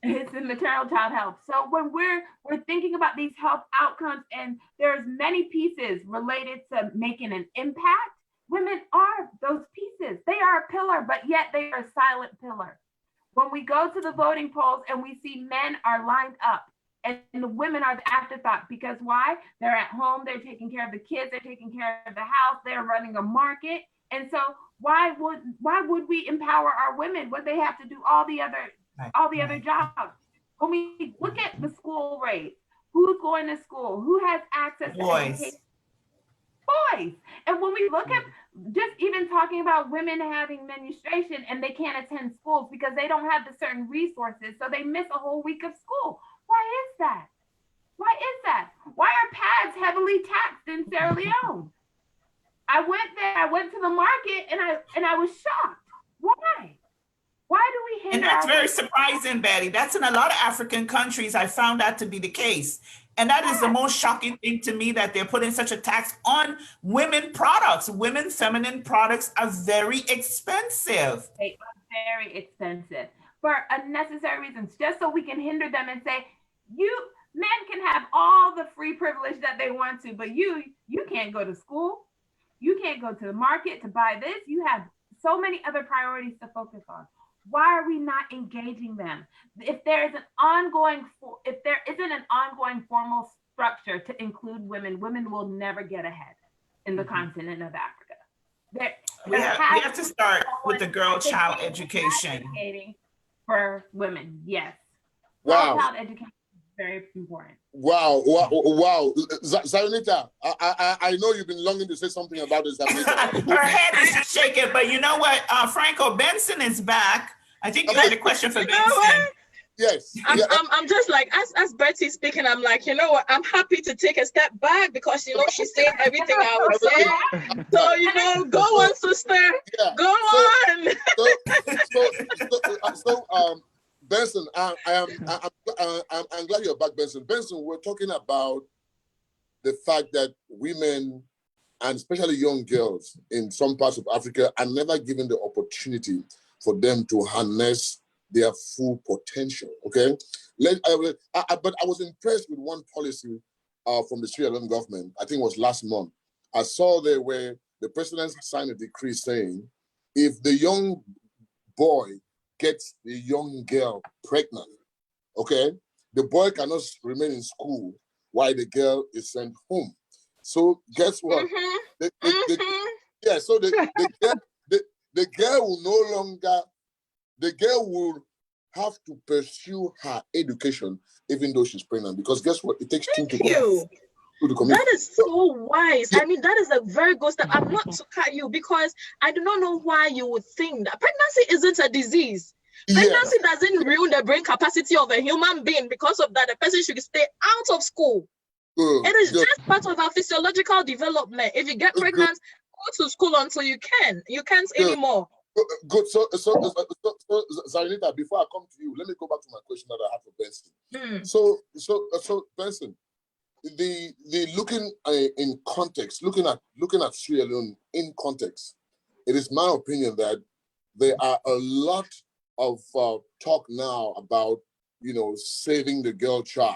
Speaker 5: It's in maternal child health. So when we're thinking about these health outcomes, and there's many pieces related to making an impact, women are those pieces. They are a pillar, but yet they are a silent pillar. When we go to the voting polls and we see men are lined up and the women are the afterthought, because why? They're at home, they're taking care of the kids, they're taking care of the house, they're running a market. And so why would we empower our women when they have to do all the other jobs? When we look at the school rate, who's going to school, who has access to education? Boys. And when we look at just even talking about women having menstruation and they can't attend schools because they don't have the certain resources, so they miss a whole week of school. Why is that? Why is that? Why are pads heavily taxed in Sierra Leone? I went there, I went to the market, and I was shocked. Why? Why do we hinder?
Speaker 7: And that's very surprising, Betty. That's in a lot of African countries. I found that to be the case. And that is the most shocking thing to me, that they're putting such a tax on women products. Women feminine products are very expensive.
Speaker 5: They are very expensive for unnecessary reasons, just so we can hinder them and say, men can have all the free privilege that they want to, but you can't go to school. You can't go to the market to buy this. You have so many other priorities to focus on. Why are we not engaging them? If there isn't an ongoing formal structure to include women, women will never get ahead in the continent of Africa.
Speaker 7: We have to start with the girl-child education.
Speaker 5: For women, yes.
Speaker 2: Wow.
Speaker 5: Girl-child education is very important.
Speaker 2: Wow. Zarinita, I know you've been longing to say something about this.
Speaker 7: Her head is just shaking, but you know what? Franco Benson is back. I think you had a question for Benson.
Speaker 2: Yes.
Speaker 8: I'm just like, as Bertie's speaking, I'm like, you know what? I'm happy to take a step back because, you know, she's saying everything I would say. So, you know, go on, sister. Yeah. Go on.
Speaker 2: So, Benson, I'm glad you're back, Benson. Benson, we're talking about the fact that women, and especially young girls in some parts of Africa, are never given the opportunity for them to harness their full potential. Okay, but I was impressed with one policy from the Sierra Leone government. I think it was last month. I saw there where the president signed a decree saying, if the young boy gets the young girl pregnant, okay, the boy cannot remain in school while the girl is sent home. So guess what? So the girl will no longer, the girl will have to pursue her education even though she's pregnant, because guess what? It takes two to the community.
Speaker 8: That is so wise. I mean, that is a very good step. I'm not to cut you because I do not know why you would think that pregnancy isn't a disease. Pregnancy doesn't ruin the brain capacity of a human being. Because of that, the person should stay out of school. It is just part of our physiological development. If you get pregnant, go to school until you can. You can't anymore.
Speaker 2: Good. So Zarinita, before I come to you, let me go back to my question that I have for Benson. So Benson, the looking in context, looking at Sierra Leone in context, it is my opinion that there are a lot of talk now about, you know, saving the girl child.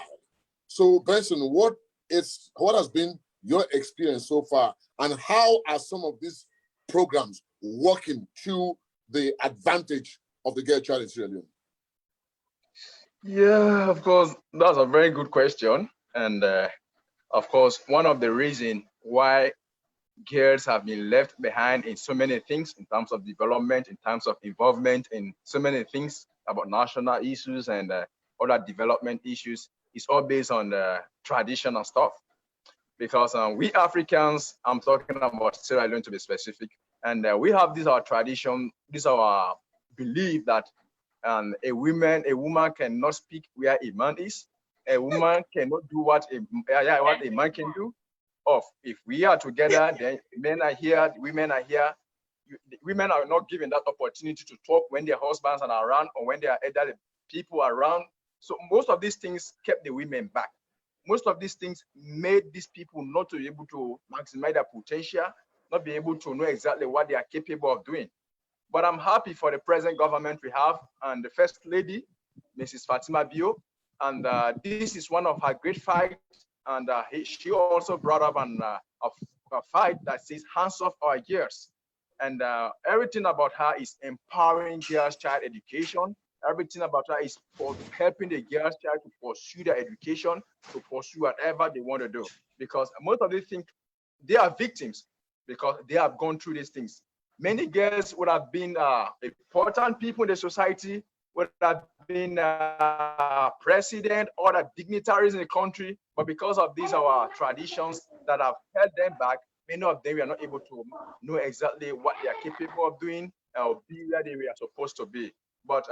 Speaker 2: So Benson, what has been your experience so far, and how are some of these programs working to the advantage of the girl child in Sierra Leone?
Speaker 3: Yeah, of course, that's a very good question. And of course, one of the reasons why girls have been left behind in so many things, in terms of development, in terms of involvement in so many things about national issues and other development issues, is all based on the traditional stuff. Because we Africans, I'm talking about Sierra Leone to be specific, and we have this our tradition, this our belief that a woman cannot speak where a man is. A woman cannot do what a man can do. If we are together, then men are here, women are here. Women are not given that opportunity to talk when their husbands are around or when there are elderly people around. So most of these things kept the women back. Most of these things made these people not to be able to maximize their potential, not be able to know exactly what they are capable of doing. But I'm happy for the present government we have and the First Lady Mrs. Fatima Bio, and this is one of her great fights. And she also brought up a fight that says hands off our girls. And everything about her is empowering girls' child education. Everything about her is for helping the girls' child to pursue their education, to pursue whatever they want to do. Because most of them think they are victims because they have gone through these things. Many girls would have been important people in the society, would have been president, other dignitaries in the country, but because of these our traditions that have held them back, many of them are not able to know exactly what they are capable of doing or be where they are supposed to be. But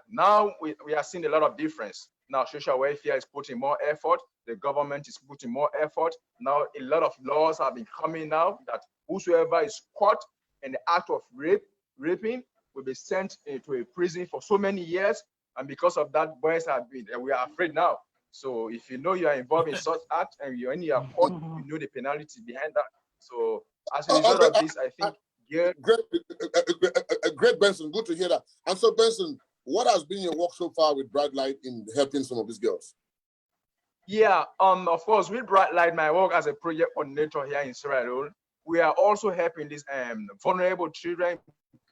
Speaker 3: now we are seeing a lot of difference. Now social welfare is putting more effort. The government is putting more effort. Now a lot of laws have been coming now that whosoever is caught in the act of raping will be sent into a prison for so many years. And because of that, boys we are afraid now. So if you know you are involved in such act and you are caught, you know the penalty behind that. So as a result of this, I think
Speaker 2: great, Benson. Good to hear that. And so, Benson, what has been your work so far with Bright Light in helping some of these girls?
Speaker 3: Yeah, of course, with Bright Light, my work as a project coordinator here in Sierra Leone, we are also helping these vulnerable children,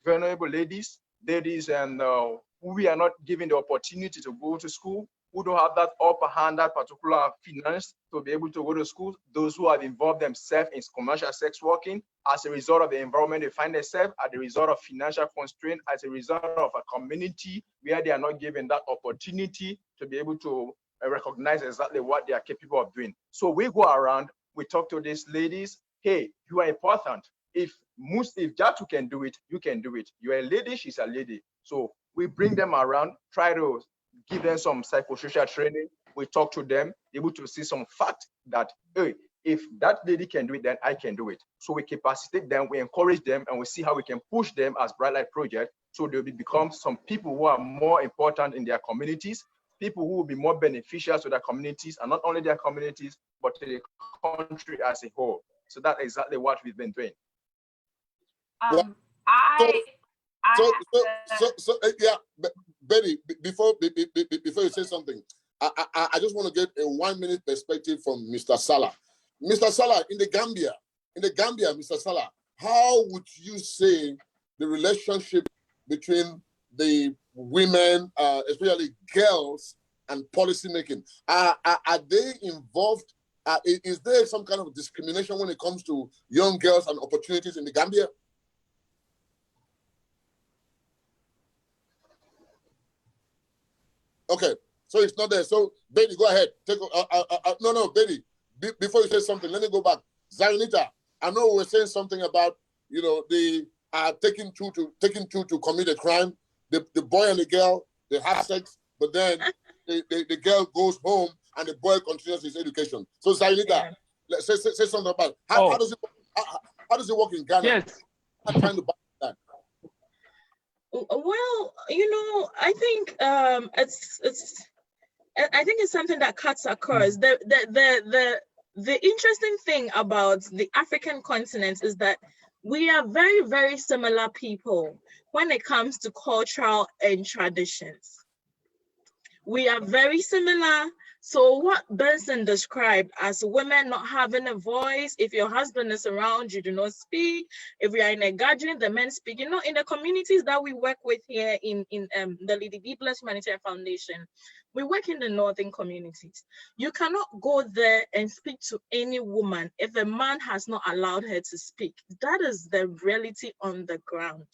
Speaker 3: vulnerable ladies, and who we are not giving the opportunity to go to school, who don't have that upper hand, that particular finance to be able to go to school, those who have involved themselves in commercial sex working as a result of the environment they find themselves, as a result of financial constraint, as a result of a community where they are not given that opportunity to be able to recognize exactly what they are capable of doing. So we go around, we talk to these ladies, hey, you are important. If Jatu can do it, you can do it. You're a lady, she's a lady. So we bring them around, try to give them some psychosocial training. We talk to them, able to see some fact that, hey, if that lady can do it, then I can do it. So we capacitate them, we encourage them, and we see how we can push them as Bright Light Project so they'll become some people who are more important in their communities, people who will be more beneficial to their communities, and not only their communities, but to the country as a whole. So that's exactly what we've been doing.
Speaker 2: Yeah, Betty, before you say something, I just want to get a 1 minute perspective from Mr. Sallah. Mr. Sallah, in the Gambia, Mr. Sallah, how would you say the relationship between the women, especially girls, and policymaking? Are they involved? Is there some kind of discrimination when it comes to young girls and opportunities in the Gambia? Okay, so it's not there. So, Betty, go ahead. No, Betty, before you say something, let me go back. Zionita, I know we were saying something about, the taking two to commit a crime. The boy and the girl, they have sex, but then the girl goes home and the boy continues his education. So, Zionita, let's say something about how does it work in Ghana?
Speaker 6: Yes.
Speaker 2: I'm trying to balance that.
Speaker 8: Well, I think it's something that cuts across. The interesting thing about the African continent is that we are very, very similar people when it comes to cultural and traditions. We are very similar. So what Benson described as women not having a voice, if your husband is around, you do not speak. If you are in a gathering, the men speak. In the communities that we work with here in the Lady B Bless Humanitarian Foundation, we work in the northern communities. You cannot go there and speak to any woman if a man has not allowed her to speak. That is the reality on the ground.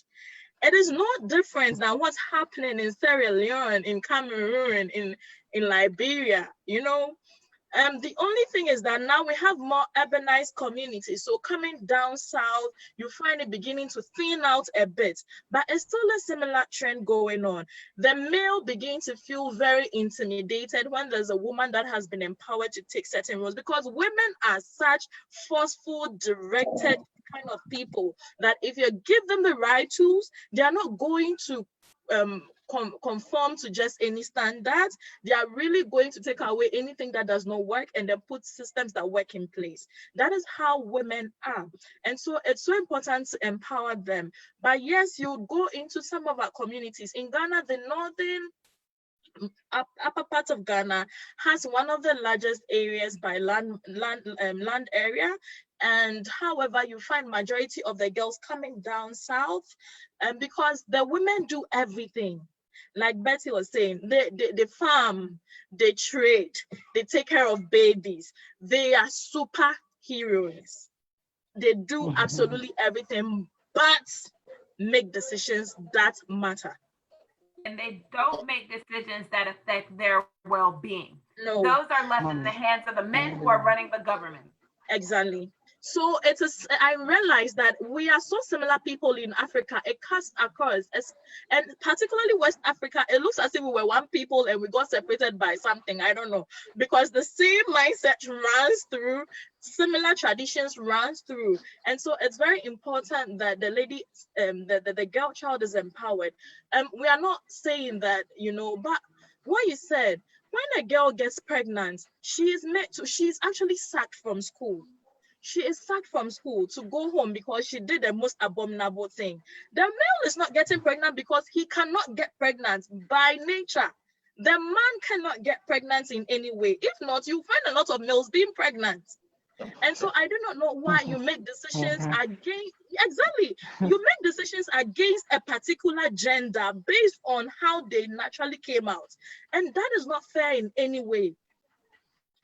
Speaker 8: It is not different than what's happening in Sierra Leone, in Cameroon, in Liberia, The only thing is that now we have more urbanized communities. So coming down south, you find it beginning to thin out a bit, but it's still a similar trend going on. The male begins to feel very intimidated when there's a woman that has been empowered to take certain roles, because women are such forceful, directed kind of people that if you give them the right tools, they are not going to conform to just any standards. They are really going to take away anything that does not work and then put systems that work in place. That is how women are. And so it's so important to empower them. But yes, you go into some of our communities. In Ghana, the northern upper part of Ghana has one of the largest areas by land area. And however, you find majority of the girls coming down south, and because the women do everything. Like Betty was saying, they farm, they trade, they take care of babies. They are superheroes. They do absolutely everything, but make decisions that matter.
Speaker 5: And they don't make decisions that affect their well-being.
Speaker 8: No.
Speaker 5: Those are left in the hands of the men who are running the government.
Speaker 8: Exactly. So I realized that we are so similar people in Africa. It cuts across, and particularly West Africa. It looks as if we were one people and we got separated by something. I don't know, because the same mindset runs through, similar traditions runs through, and so it's very important that the lady, the girl child is empowered. We are not saying that, but what you said. When a girl gets pregnant, she's actually sacked from school. She is sacked from school to go home because she did the most abominable thing. The male is not getting pregnant because he cannot get pregnant by nature. The man cannot get pregnant in any way. If not, you find a lot of males being pregnant. And so I do not know why you make decisions against, exactly, you make decisions against a particular gender based on how they naturally came out. And that is not fair in any way.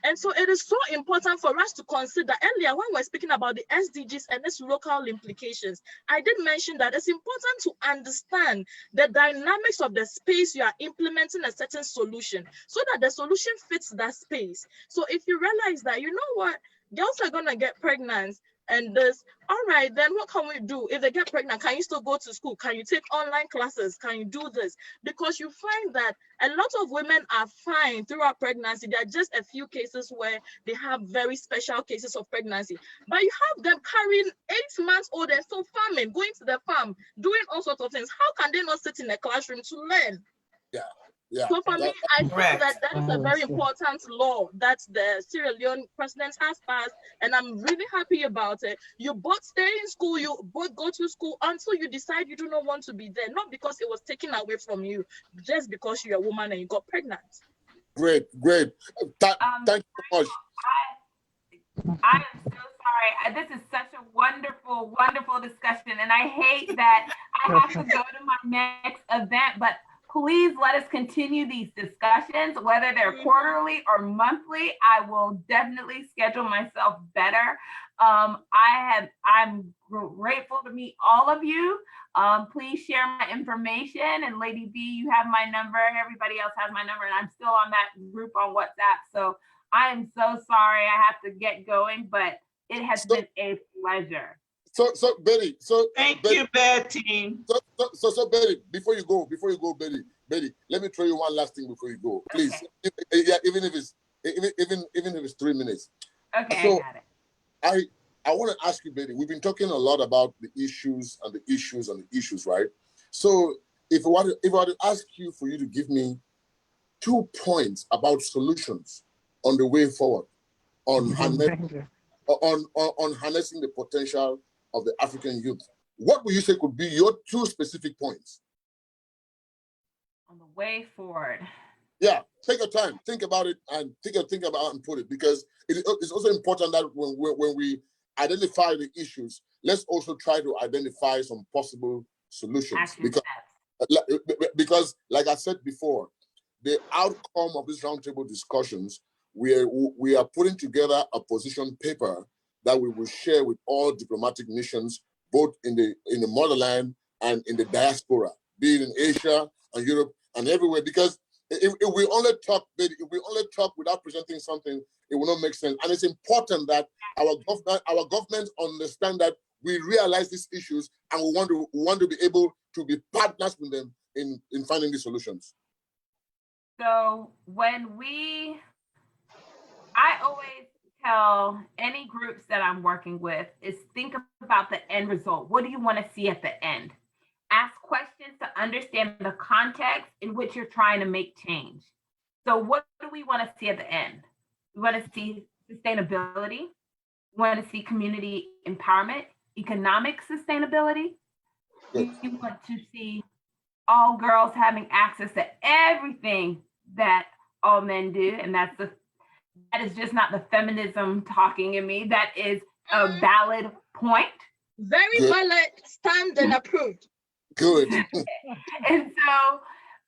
Speaker 8: And so it is so important for us to consider. Earlier, when we're speaking about the SDGs and its local implications, I did mention that it's important to understand the dynamics of the space you are implementing a certain solution so that the solution fits that space. So if you realize that, you know what, girls are going to get pregnant and this, all right, then what can we do? If they get pregnant, can you still go to school? Can you take online classes? Can you do this? Because you find that a lot of women are fine throughout pregnancy. There are just a few cases where they have very special cases of pregnancy. But you have them carrying 8 months old and still farming, going to the farm, doing all sorts of things. How can they not sit in a classroom to learn?
Speaker 2: Yeah.
Speaker 8: So for me, I feel that is a very important law that the Sierra Leone president has passed, and I'm really happy about it. You both stay in school, you both go to school until you decide you do not want to be there, not because it was taken away from you, just because you're a woman and you got pregnant.
Speaker 2: Great. Thank you so much.
Speaker 5: I am so sorry. This is such a wonderful, wonderful discussion, and I hate that I have to go to my next event, but please let us continue these discussions, whether they're quarterly or monthly. I will definitely schedule myself better. I'm grateful to meet all of you. Please share my information, and Lady B, you have my number. Everybody else has my number, and I'm still on that group on WhatsApp. So I am so sorry I have to get going, but it has been a pleasure.
Speaker 2: So Betty,
Speaker 7: thank you, Betty.
Speaker 2: So Betty, before you go, Betty, let me throw you one last thing before you go, please. Okay. Even if it's 3 minutes.
Speaker 5: Okay,
Speaker 2: so,
Speaker 5: I got it.
Speaker 2: I want to ask you, Betty. We've been talking a lot about the issues, right? So if I were to ask you for you to give me 2 points about solutions on the way forward on harnessing the potential of the African youth, what would you say could be your 2 specific points?
Speaker 5: On the way forward.
Speaker 2: Yeah, take your time, think about it, and think about it and put it, because it's also important that when we identify the issues, let's also try to identify some possible solutions. Because, like I said before, the outcome of these roundtable discussions, we are putting together a position paper that we will share with all diplomatic missions, both in the motherland and in the diaspora, be it in Asia and Europe and everywhere. Because if we only talk without presenting something, it will not make sense. And it's important that our government understand that we realize these issues and we want to be able to be partners with them in finding these solutions.
Speaker 5: So I always tell any groups that I'm working with is think about the end result. What do you want to see at the end? Ask questions to understand the context in which you're trying to make change. So what do we want to see at the end? We want to see sustainability. We want to see community empowerment, economic sustainability. We want to see all girls having access to everything that all men do, and that is just not the feminism talking in me. That is a valid point.
Speaker 8: Very valid, stamped and approved.
Speaker 2: Good.
Speaker 5: And so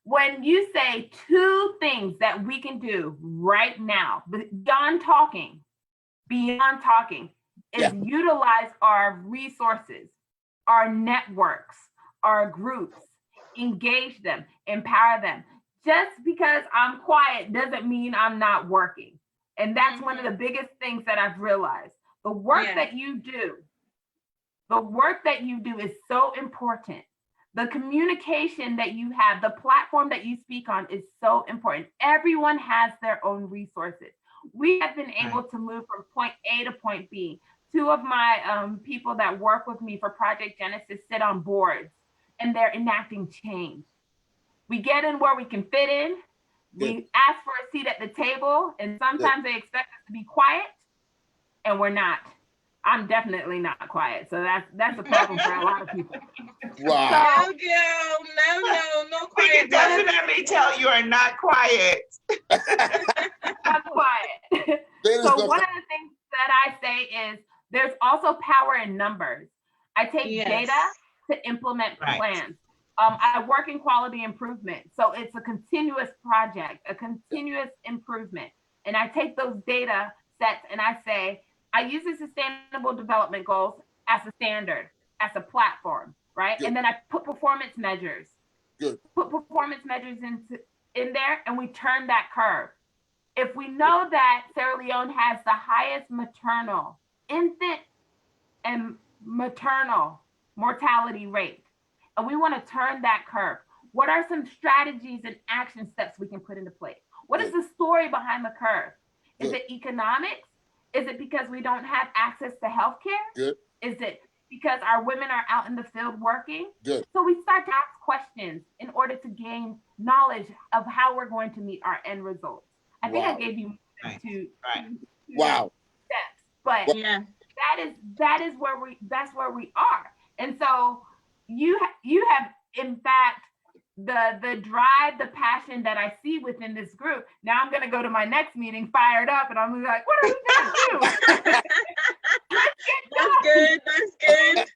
Speaker 5: when you say 2 things that we can do right now, beyond talking, is utilize our resources, our networks, our groups, engage them, empower them. Just because I'm quiet doesn't mean I'm not working. And that's one of the biggest things that I've realized. The work that you do is so important. The communication that you have, the platform that you speak on is so important. Everyone has their own resources. We have been able to move from point A to point B. 2 of my people that work with me for Project Genesis sit on boards, and they're enacting change. We get in where we can fit in. We ask for a seat at the table, and sometimes they expect us to be quiet, and we're not. I'm definitely not quiet, so that's a problem for a lot of people.
Speaker 2: Wow.
Speaker 8: No, girl, no
Speaker 7: We
Speaker 8: quiet.
Speaker 7: can definitely tell you are not quiet.
Speaker 5: Not quiet. So one of the things that I say is there's also power in numbers. I take data to implement plans. I work in quality improvement. So it's a continuous project, a continuous improvement. And I take those data sets and I say, I use the Sustainable Development Goals as a standard, as a platform, right? And then I put performance measures. Put performance measures in there, and we turn that curve. If we know that Sierra Leone has the highest maternal, infant and maternal mortality rate, and we want to turn that curve, what are some strategies and action steps we can put into place? What is the story behind the curve? Is it economics? Is it because we don't have access to healthcare? Is it because our women are out in the field working? So we start to ask questions in order to gain knowledge of how we're going to meet our end results. I think I gave you two steps, but that is where we are. And so you have in fact the drive, the passion that I see within this group. Now I'm gonna go to my next meeting fired up, and I'm like, what are we gonna do?
Speaker 8: That's good.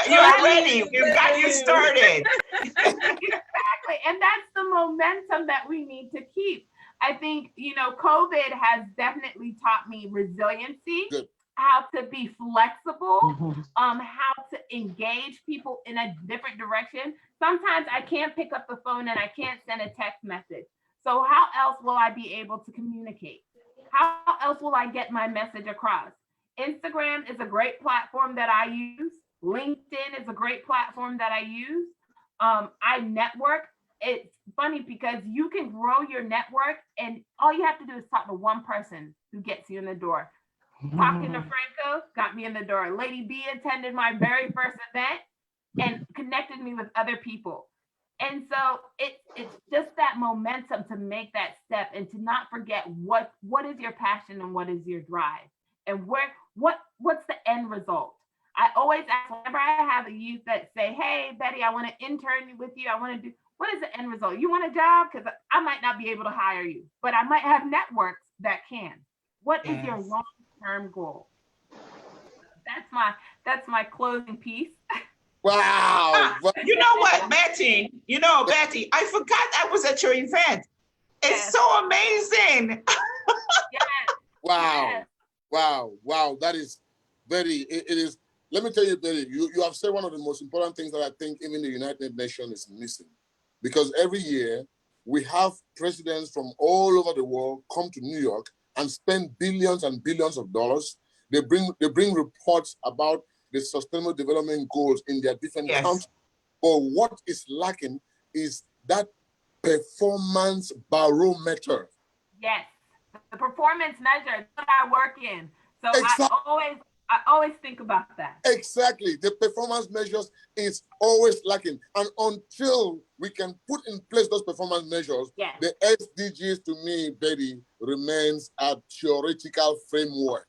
Speaker 7: You're ready. We've got you started.
Speaker 5: Exactly, and that's the momentum that we need to keep. I think, COVID has definitely taught me resiliency, how to be flexible, how to engage people in a different direction. Sometimes I can't pick up the phone and I can't send a text message. So how else will I be able to communicate? How else will I get my message across? Instagram is a great platform that I use. LinkedIn is a great platform that I use. I network. It's funny because you can grow your network and all you have to do is talk to one person who gets you in the door. Talking to Franco got me in the door. Lady B attended my very first event and connected me with other people. And so it's just that momentum to make that step and to not forget what is your passion and what is your drive and what's the end result. I always ask, whenever I have a youth that say, hey, Betty, I want to intern with you. I want to do, what is the end result? You want a job? Because I might not be able to hire you, but I might have networks that can. What is your long-term goal? That's my closing piece.
Speaker 2: Wow.
Speaker 7: You know what, Betty? Betty, I forgot I was at your event. It's so amazing.
Speaker 2: Wow. That is Betty. It is. Let me tell you, Betty, you have said one of the most important things that I think even the United Nations is missing. Because every year we have presidents from all over the world come to New York and spend billions and billions of dollars. They bring reports about the Sustainable Development Goals in their different countries. But what is lacking is that performance barometer.
Speaker 5: Yes, the performance measure that I work in. So I always think about that.
Speaker 2: Exactly. The performance measures is always lacking. And until we can put in place those performance measures, the SDGs to me, Betty, remains a theoretical framework.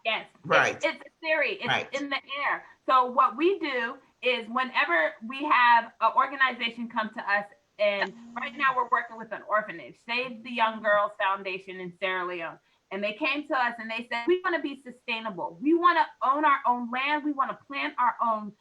Speaker 5: Yes,
Speaker 7: right.
Speaker 5: It's a theory. It's in the air. So what we do is whenever we have an organization come to us And right now we're working with an orphanage, Save the Young Girls Foundation in Sierra Leone. And they came to us and they said, we want to be sustainable. We want to own our own land. We want to plant our own,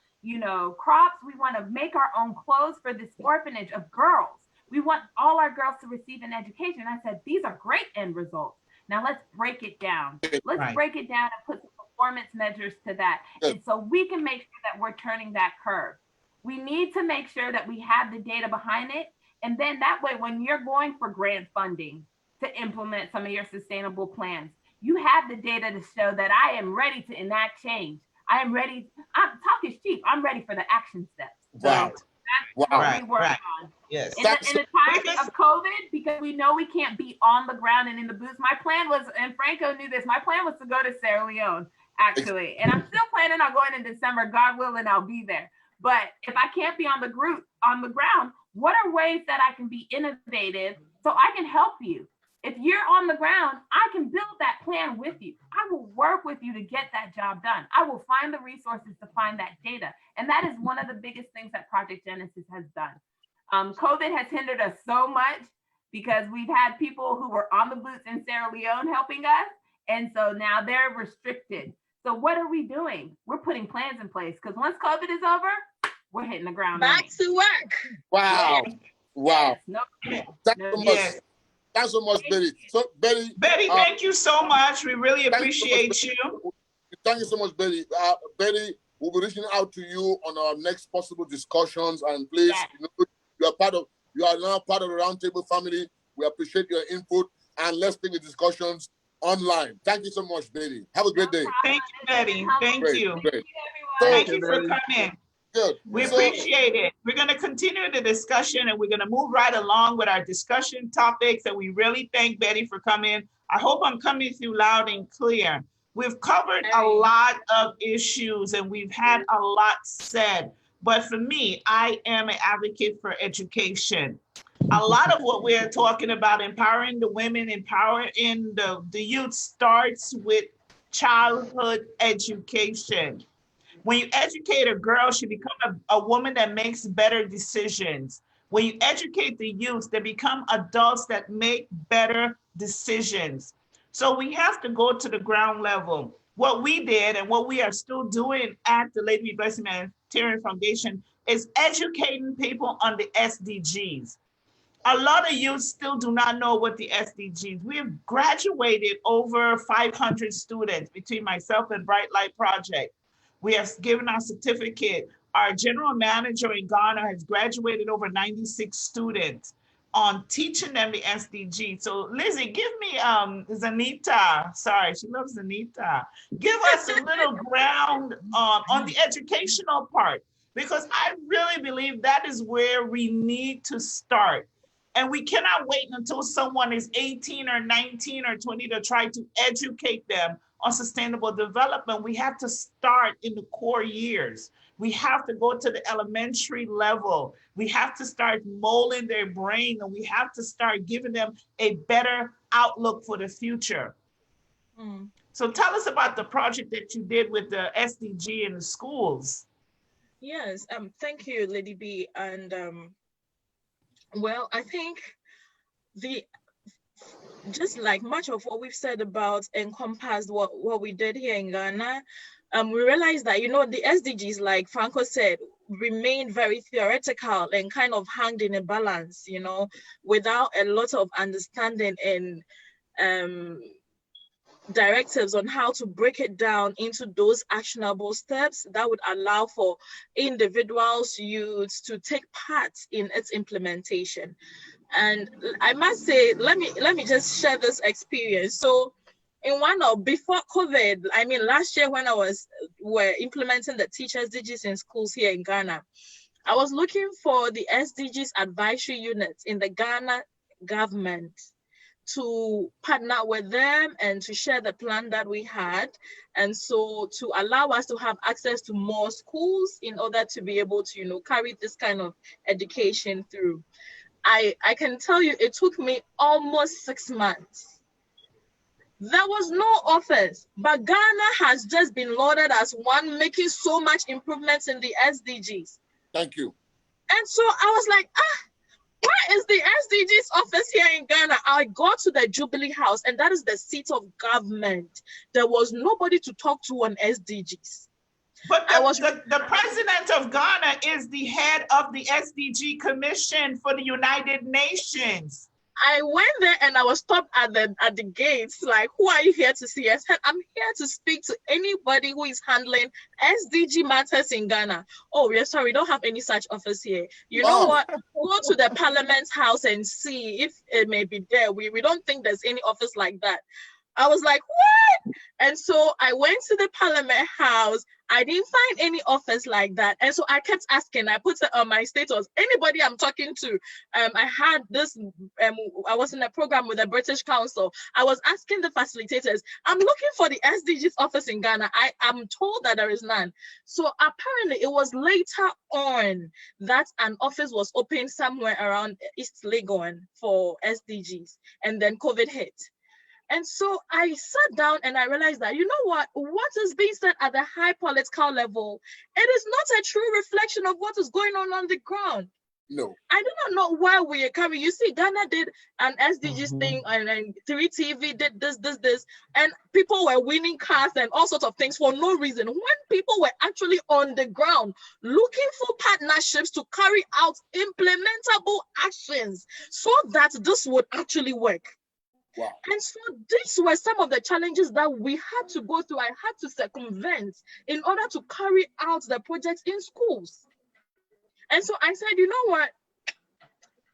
Speaker 5: crops. We want to make our own clothes for this orphanage of girls. We want all our girls to receive an education. I said, these are great end results. Now let's break it down. Let's break it down and put some performance measures to that. And so we can make sure that we're turning that curve. We need to make sure that we have the data behind it. And then that way, when you're going for grant funding to implement some of your sustainable plans, you have the data to show that I am ready to enact change. I am ready. Talk is cheap. I'm ready for the action steps. So that's what we work on.
Speaker 7: Yes.
Speaker 5: In the time of COVID, because we know we can't be on the ground and in the booths, my plan was, and Franco knew this, my plan was to go to Sierra Leone, actually. And I'm still planning on going in December, God willing, I'll be there. But if I can't be on the ground, what are ways that I can be innovative so I can help you? If you're on the ground, I can build that plan with you. I will work with you to get that job done. I will find the resources to find that data. And that is one of the biggest things that Project Genesis has done. COVID has hindered us so much because we've had people who were on the boots in Sierra Leone helping us. And so now they're restricted. So what are we doing? We're putting plans in place because once COVID is over, we're hitting the ground.
Speaker 8: Back to work.
Speaker 2: Wow.
Speaker 5: Yes.
Speaker 2: Wow.
Speaker 5: Yes.
Speaker 2: Thanks so much, Betty. So, Betty,
Speaker 7: thank you so much. We really appreciate you.
Speaker 2: Thank you so much, Betty. Betty, we'll be reaching out to you on our next possible discussions. And please, you are now part of the Roundtable family. We appreciate your input, and let's take the discussions online. Thank you so much, Betty. Have a great day.
Speaker 7: Thank you, Betty. Thank you.
Speaker 2: Great.
Speaker 7: Thank you for coming.
Speaker 2: Good.
Speaker 7: We appreciate it. We're going to continue the discussion and we're going to move right along with our discussion topics. And we really thank Betty for coming. I hope I'm coming through loud and clear. We've covered a lot of issues and we've had a lot said. But for me, I am an advocate for education. A lot of what we're talking about, empowering the women, empowering the youth, starts with childhood education. When you educate a girl, she becomes a woman that makes better decisions. When you educate the youth, they become adults that make better decisions. So we have to go to the ground level. What we did and what we are still doing at the Lady Be Blessed Humanitarian Foundation is educating people on the SDGs. A lot of youth still do not know what the SDGs. We have graduated over 500 students between myself and Bright Light Project. We have given our certificate. Our general manager in Ghana has graduated over 96 students on teaching them the SDG. So Lizzie, give me Zanita. Sorry, she loves Zanita. Give us a little ground on the educational part, because I really believe that is where we need to start. And we cannot wait until someone is 18 or 19 or 20 to try to educate them on sustainable development. We have to start in the core years. We have to go to the elementary level. We have to start molding their brain, and we have to start giving them a better outlook for the future. So tell us about the project that you did with the SDG in the schools.
Speaker 8: Yes, thank you, Lady B. And well, I think just like much of what we've said about encompassed what we did here in Ghana, we realized that, the SDGs, like Franco said, remain very theoretical and kind of hanged in a balance, without a lot of understanding and directives on how to break it down into those actionable steps that would allow for individuals, youths to take part in its implementation. And I must say, let me just share this experience. So before COVID, last year when we're implementing the Teach SDGs in schools here in Ghana, I was looking for the SDGs advisory units in the Ghana government to partner with them and to share the plan that we had. And so to allow us to have access to more schools in order to be able to, carry this kind of education through. I can tell you, it took me almost 6 months. There was no office, but Ghana has just been lauded as one making so much improvements in the SDGs.
Speaker 2: Thank you.
Speaker 8: And so I was like, where is the SDGs office here in Ghana? I got to the Jubilee House, and that is the seat of government. There was nobody to talk to on SDGs.
Speaker 7: But the president of Ghana is the head of the SDG Commission for the United Nations.
Speaker 8: I went there and I was stopped at the gates, like, who are you here to see? I said, I'm here to speak to anybody who is handling SDG matters in Ghana. Oh, we're sorry, we don't have any such office here. You know what? Go to the Parliament House and see if it may be there. We don't think there's any office like that. I was like, what? And so I went to the Parliament House. I didn't find any office like that. And so I kept asking. I put it on my status, anybody I'm talking to. I had this, I was in a program with the British Council. I was asking the facilitators, I'm looking for the SDGs office in Ghana. I am told that there is none. So apparently it was later on that an office was opened somewhere around East Legon for SDGs. And then COVID hit. And so I sat down and I realized that, you know what is being said at the high political level, it is not a true reflection of what is going on the ground.
Speaker 2: No.
Speaker 8: I do not know why we are coming. You see, Ghana did an SDGs thing and 3TV did this, and people were winning cars and all sorts of things for no reason. When people were actually on the ground looking for partnerships to carry out implementable actions so that this would actually work.
Speaker 2: Wow.
Speaker 8: And so these were some of the challenges that we had to go through. I had to circumvent in order to carry out the projects in schools. And so I said, you know what?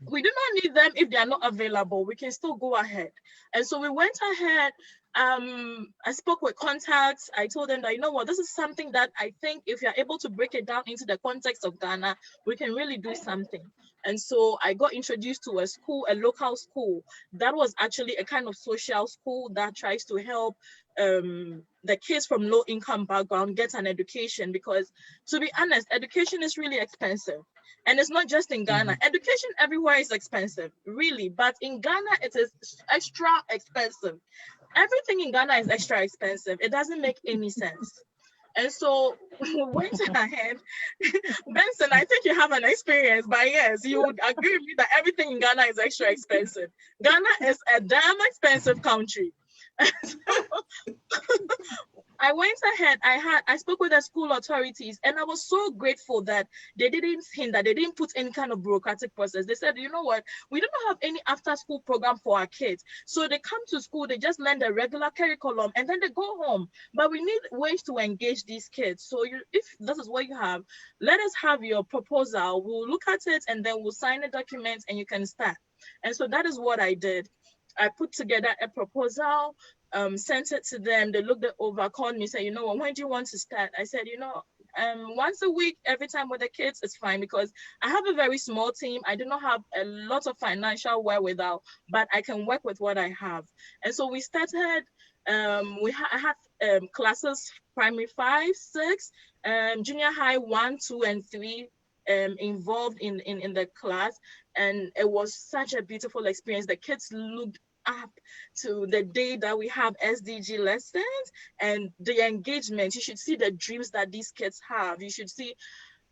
Speaker 8: We do not need them if they are not available. We can still go ahead. And so we went ahead. I spoke with contacts. I told them that, you know what, this is something that I think if you're able to break it down into the context of Ghana, we can really do something. And so I got introduced to a school, a local school, that was actually a kind of social school that tries to help the kids from low income background get an education, because to be honest, education is really expensive. And it's not just in Ghana. Education everywhere is expensive, really. But in Ghana, it is extra expensive. Everything in Ghana is extra expensive. It doesn't make any sense. And so we went ahead. Benson, I think you have an experience, but yes, you would agree with me that everything in Ghana is extra expensive. Ghana is a damn expensive country. I went ahead, I spoke with the school authorities, and I was so grateful that they didn't hinder, they didn't put any kind of bureaucratic process. They said, you know what, we don't have any after school program for our kids. So they come to school, they just learn the regular curriculum, and then they go home. But we need ways to engage these kids. So if this is what you have, let us have your proposal. We'll look at it, and then we'll sign the documents, and you can start. And so that is what I did. I put together a proposal, sent it to them. They looked it over, called me, said, you know what, when do you want to start? I said, you know, once a week, every time with the kids, it's fine, because I have a very small team. I do not have a lot of financial wherewithal, but I can work with what I have. And so we started, I had classes, primary 5, 6, junior high 1, 2, and 3, involved in the class. And it was such a beautiful experience. The kids looked up to the day that we have SDG lessons and the engagement. You should see the dreams that these kids have. You should see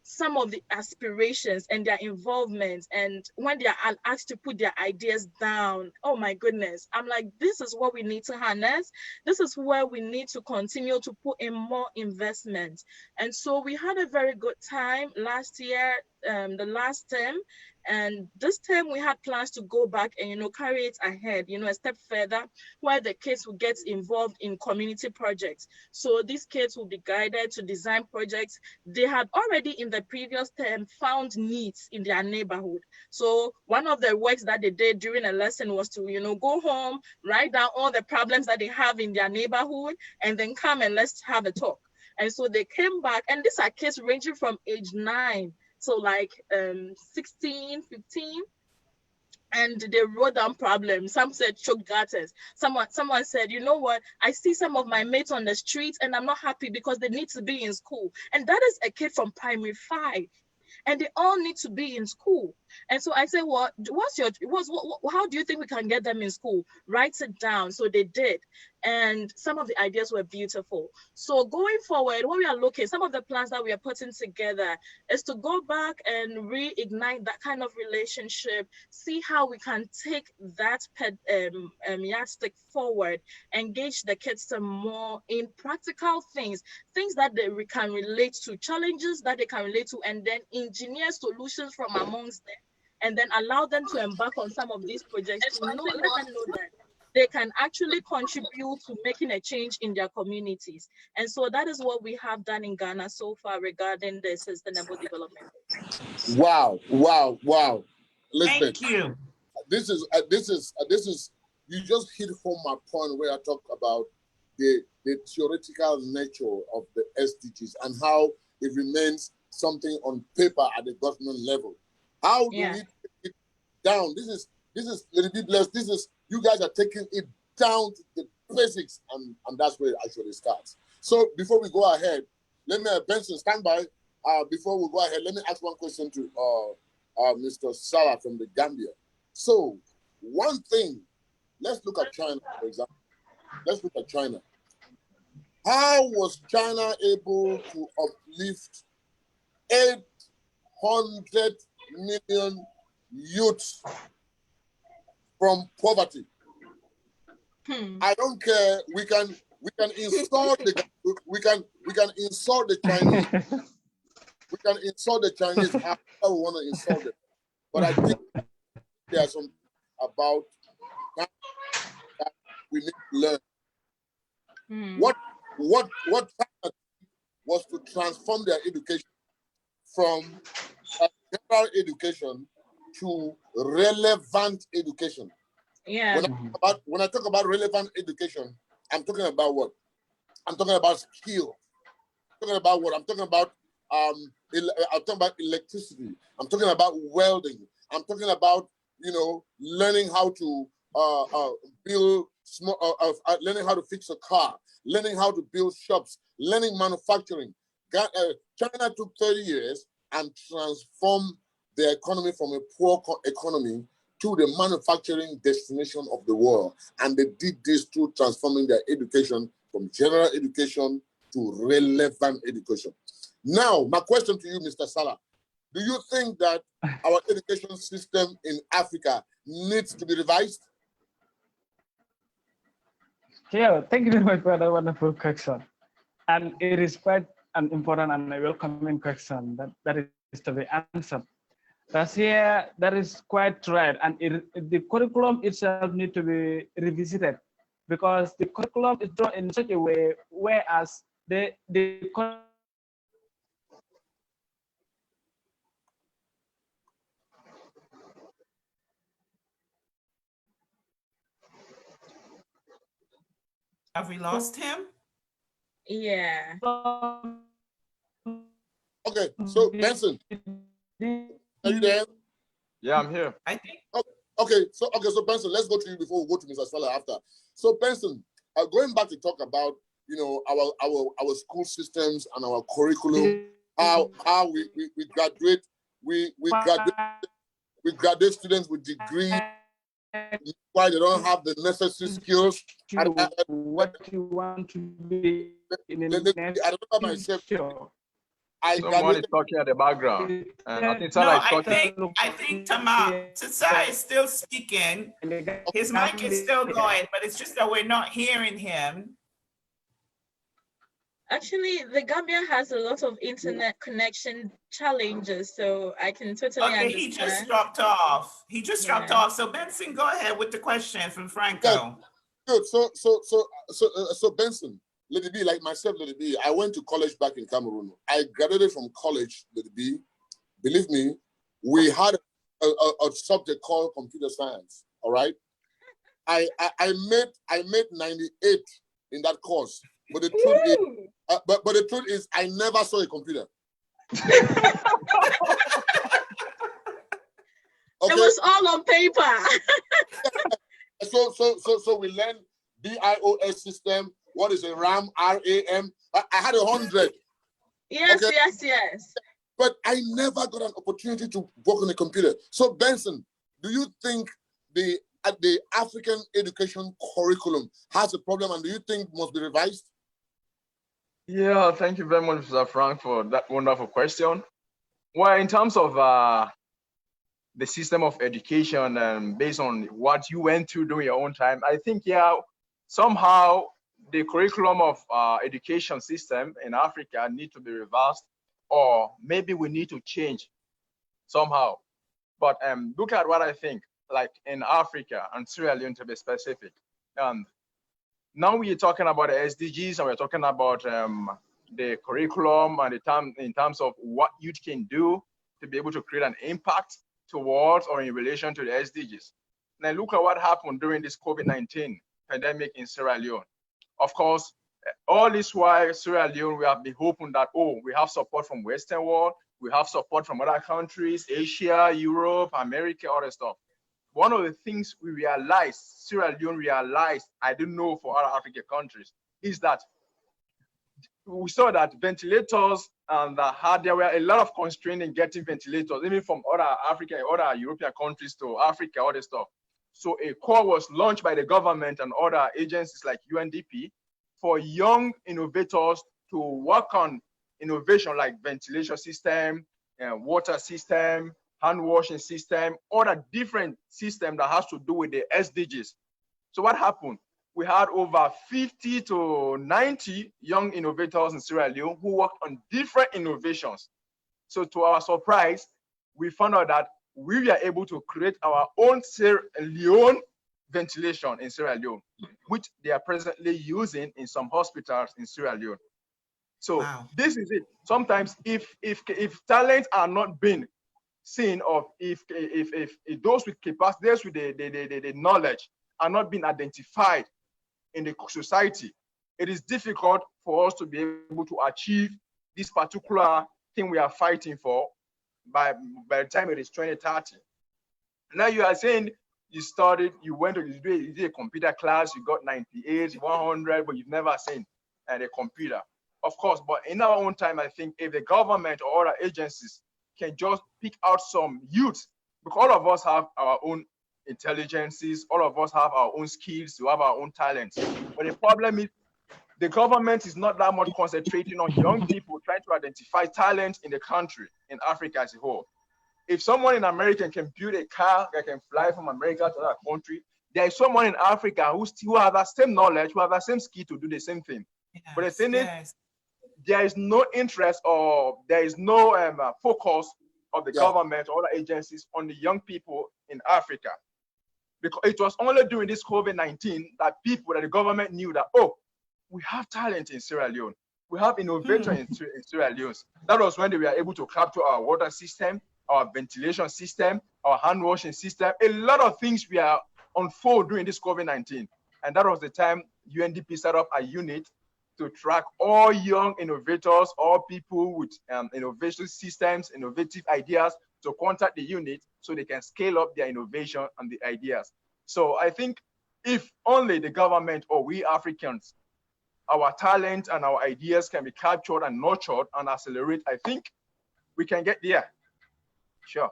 Speaker 8: some of the aspirations and their involvement. And when they are asked to put their ideas down, oh my goodness, I'm like, this is what we need to harness. This is where we need to continue to put in more investment. And so we had a very good time last year, the last term. And this time we had plans to go back and, you know, carry it ahead, you know, a step further, where the kids will get involved in community projects. So these kids will be guided to design projects. They had already in the previous term found needs in their neighborhood. So one of the works that they did during a lesson was to, you know, go home, write down all the problems that they have in their neighborhood, and then come and let's have a talk. And so they came back, and these are kids ranging from age 9 so like 16, 15, and they wrote down problems. Some said choke gutters. Someone said, you know what, I see some of my mates on the streets and I'm not happy because they need to be in school. And that is a kid from primary 5. And they all need to be in school. And so I said, well, how do you think we can get them in school? Write it down. So they did. And some of the ideas were beautiful. So going forward, what we are looking, some of the plans that we are putting together is to go back and reignite that kind of relationship, see how we can take that yardstick forward, engage the kids some more in practical things that we can relate to, challenges that they can relate to, and then engineer solutions from amongst them, and then allow them to embark on some of these projects to let them know that they can actually contribute to making a change in their communities. And so that is what we have done in Ghana so far regarding the sustainable development.
Speaker 2: Wow, wow, wow. Listen,
Speaker 7: Thank you.
Speaker 2: This is you just hit home my point where I talk about the theoretical nature of the SDGs and how it remains something on paper at the government level. How do we take it down? This is let it be blessed. This is, you guys are taking it down to the basics, and that's where it actually starts. So before we go ahead, let me, Benson, stand by. Before we go ahead, let me ask one question to Mr. Sallah from the Gambia. So one thing, let's look at China, for example. Let's look at China. How was China able to uplift 800 million youths from poverty? I don't care. We can insult the Chinese. We can insult the Chinese however we want to insult them. But I think there's something about that we need to learn. What China was to transform their education from general education to relevant education.
Speaker 8: Yeah.
Speaker 2: When I talk about relevant education, I'm talking about what? I'm talking about skill. I'm talking about what? I'm talking about electricity. I'm talking about welding. I'm talking about, learning how to build small, learning how to fix a car, learning how to build shops, learning manufacturing. China took 30 years and transformed the economy from a poor economy to the manufacturing destination of the world. And they did this through transforming their education from general education to relevant education. Now, my question to you, Mr. Sallah, do you think that our education system in Africa needs to be revised?
Speaker 6: Yeah, thank you very much for that wonderful question. And it is quite an important and a welcoming question that is to be answered. That's here, that is quite right. And the curriculum itself needs to be revisited because the curriculum is drawn in such a way, whereas the
Speaker 7: Have we lost him?
Speaker 8: Yeah.
Speaker 2: Okay, so Benson, are you there?
Speaker 3: Yeah, I'm here.
Speaker 7: I think.
Speaker 2: Okay, so Benson, let's go to you before we go to Mr. Sallah after. So Benson, going back to talk about our school systems and our curriculum, how we graduate students with degrees, why they don't have the necessary skills.
Speaker 6: What you want to be in the next
Speaker 2: I don't know myself.
Speaker 3: Someone is talking at the background. And I think Sallah is talking.
Speaker 7: I think Tamsir is still speaking. His mic is still going, but it's just that we're not hearing him.
Speaker 8: Actually, the Gambia has a lot of internet connection challenges, so I can totally understand.
Speaker 7: He just dropped off. Dropped off. So Benson, go ahead with the question from Franco.
Speaker 2: Good. So Benson, Lady B, like myself, Lady B, I went to college back in Cameroon. I graduated from college, Lady B. Believe me, we had a subject called computer science. All right. I made 98 in that course. But the truth is, but the truth is, I never saw a computer.
Speaker 8: Okay. It was all on paper.
Speaker 2: So we learned BIOS system. What is a RAM? RAM? I had 100.
Speaker 8: Yes, okay? Yes.
Speaker 2: But I never got an opportunity to work on a computer. So Benson, do you think the at the African education curriculum has a problem, and do you think must be revised?
Speaker 3: Yeah, thank you very much, Mr. Frank, for that wonderful question. Well, in terms of the system of education and based on what you went through during your own time, I think, yeah, somehow the curriculum of education system in Africa need to be reversed, or maybe we need to change somehow. But look at what I think, like in Africa and Sierra Leone to be specific. Now we're talking about the SDGs and we're talking about the curriculum and in terms of what youth can do to be able to create an impact towards or in relation to the SDGs. Now look at what happened during this COVID-19 pandemic in Sierra Leone. Of course, all this while Sierra Leone, we have been hoping that, oh, we have support from Western world, we have support from other countries, Asia, Europe, America, all that stuff. One of the things we realized, Sierra Leone realized, I don't know for other African countries, is that we saw that ventilators and there were a lot of constraints in getting ventilators, even from other African, other European countries to Africa, all this stuff. So a call was launched by the government and other agencies like UNDP for young innovators to work on innovation like ventilation system, water system, hand washing system, other different systems that has to do with the SDGs. So what happened? We had over 50 to 90 young innovators in Sierra Leone who worked on different innovations. So to our surprise, we found out that we were able to create our own Sierra Leone ventilation in Sierra Leone, which they are presently using in some hospitals in Sierra Leone. So wow. This is it. Sometimes if talents are not being seen, or if those with capacity, those with the knowledge are not being identified in the society, it is difficult for us to be able to achieve this particular thing we are fighting for by the time it is 2030. Now you are saying you studied, you went to you did a computer class, you got 98, 100, but you've never seen a computer. Of course, but in our own time, I think if the government or other agencies can just pick out some youth, because all of us have our own intelligences, all of us have our own skills, we have our own talents. But the problem is the government is not that much concentrating on young people trying to identify talent in the country, in Africa as a whole. If someone in America can build a car that can fly from America to another country, there is someone in Africa who still has that same knowledge, who has that same skill to do the same thing. Yes, but the thing is, there is no interest or there is no focus of the government or other agencies on the young people in Africa. Because it was only during this COVID-19 that the government knew that, oh, we have talent in Sierra Leone. We have innovators in Sierra Leone. That was when they were able to capture our water system, our ventilation system, our hand washing system. A lot of things were unfold during this COVID-19. And that was the time UNDP set up a unit to track all young innovators, all people with innovation systems, innovative ideas, to contact the unit so they can scale up their innovation and the ideas. So I think if only the government or we Africans, our talent and our ideas can be captured and nurtured and accelerate, I think we can get there. Sure.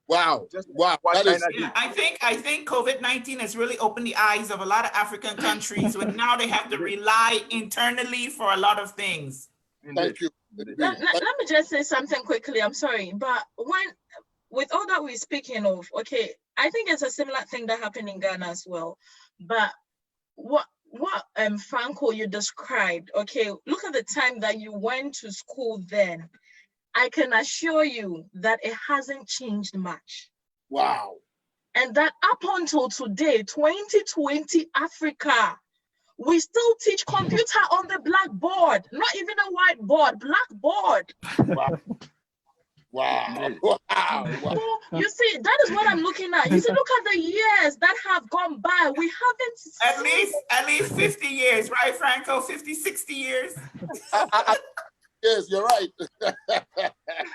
Speaker 2: Wow. Wow.
Speaker 7: I think COVID-19 has really opened the eyes of a lot of African countries when now they have to rely internally for a lot of things.
Speaker 2: Thank you.
Speaker 8: Let me just say something quickly. I'm sorry, but with all that we're speaking of, okay, I think it's a similar thing that happened in Ghana as well. But what Franco you described, okay, look at the time that you went to school then. I can assure you that it hasn't changed much.
Speaker 2: Wow.
Speaker 8: And that up until today, 2020 Africa, we still teach computer on the blackboard, not even a whiteboard, blackboard.
Speaker 2: Wow. Wow. Wow.
Speaker 8: So, you see, that is what I'm looking at. You see, look at the years that have gone by. We haven't
Speaker 7: at least 50 years, right, Franco? 50, 60 years.
Speaker 2: Yes, you're right.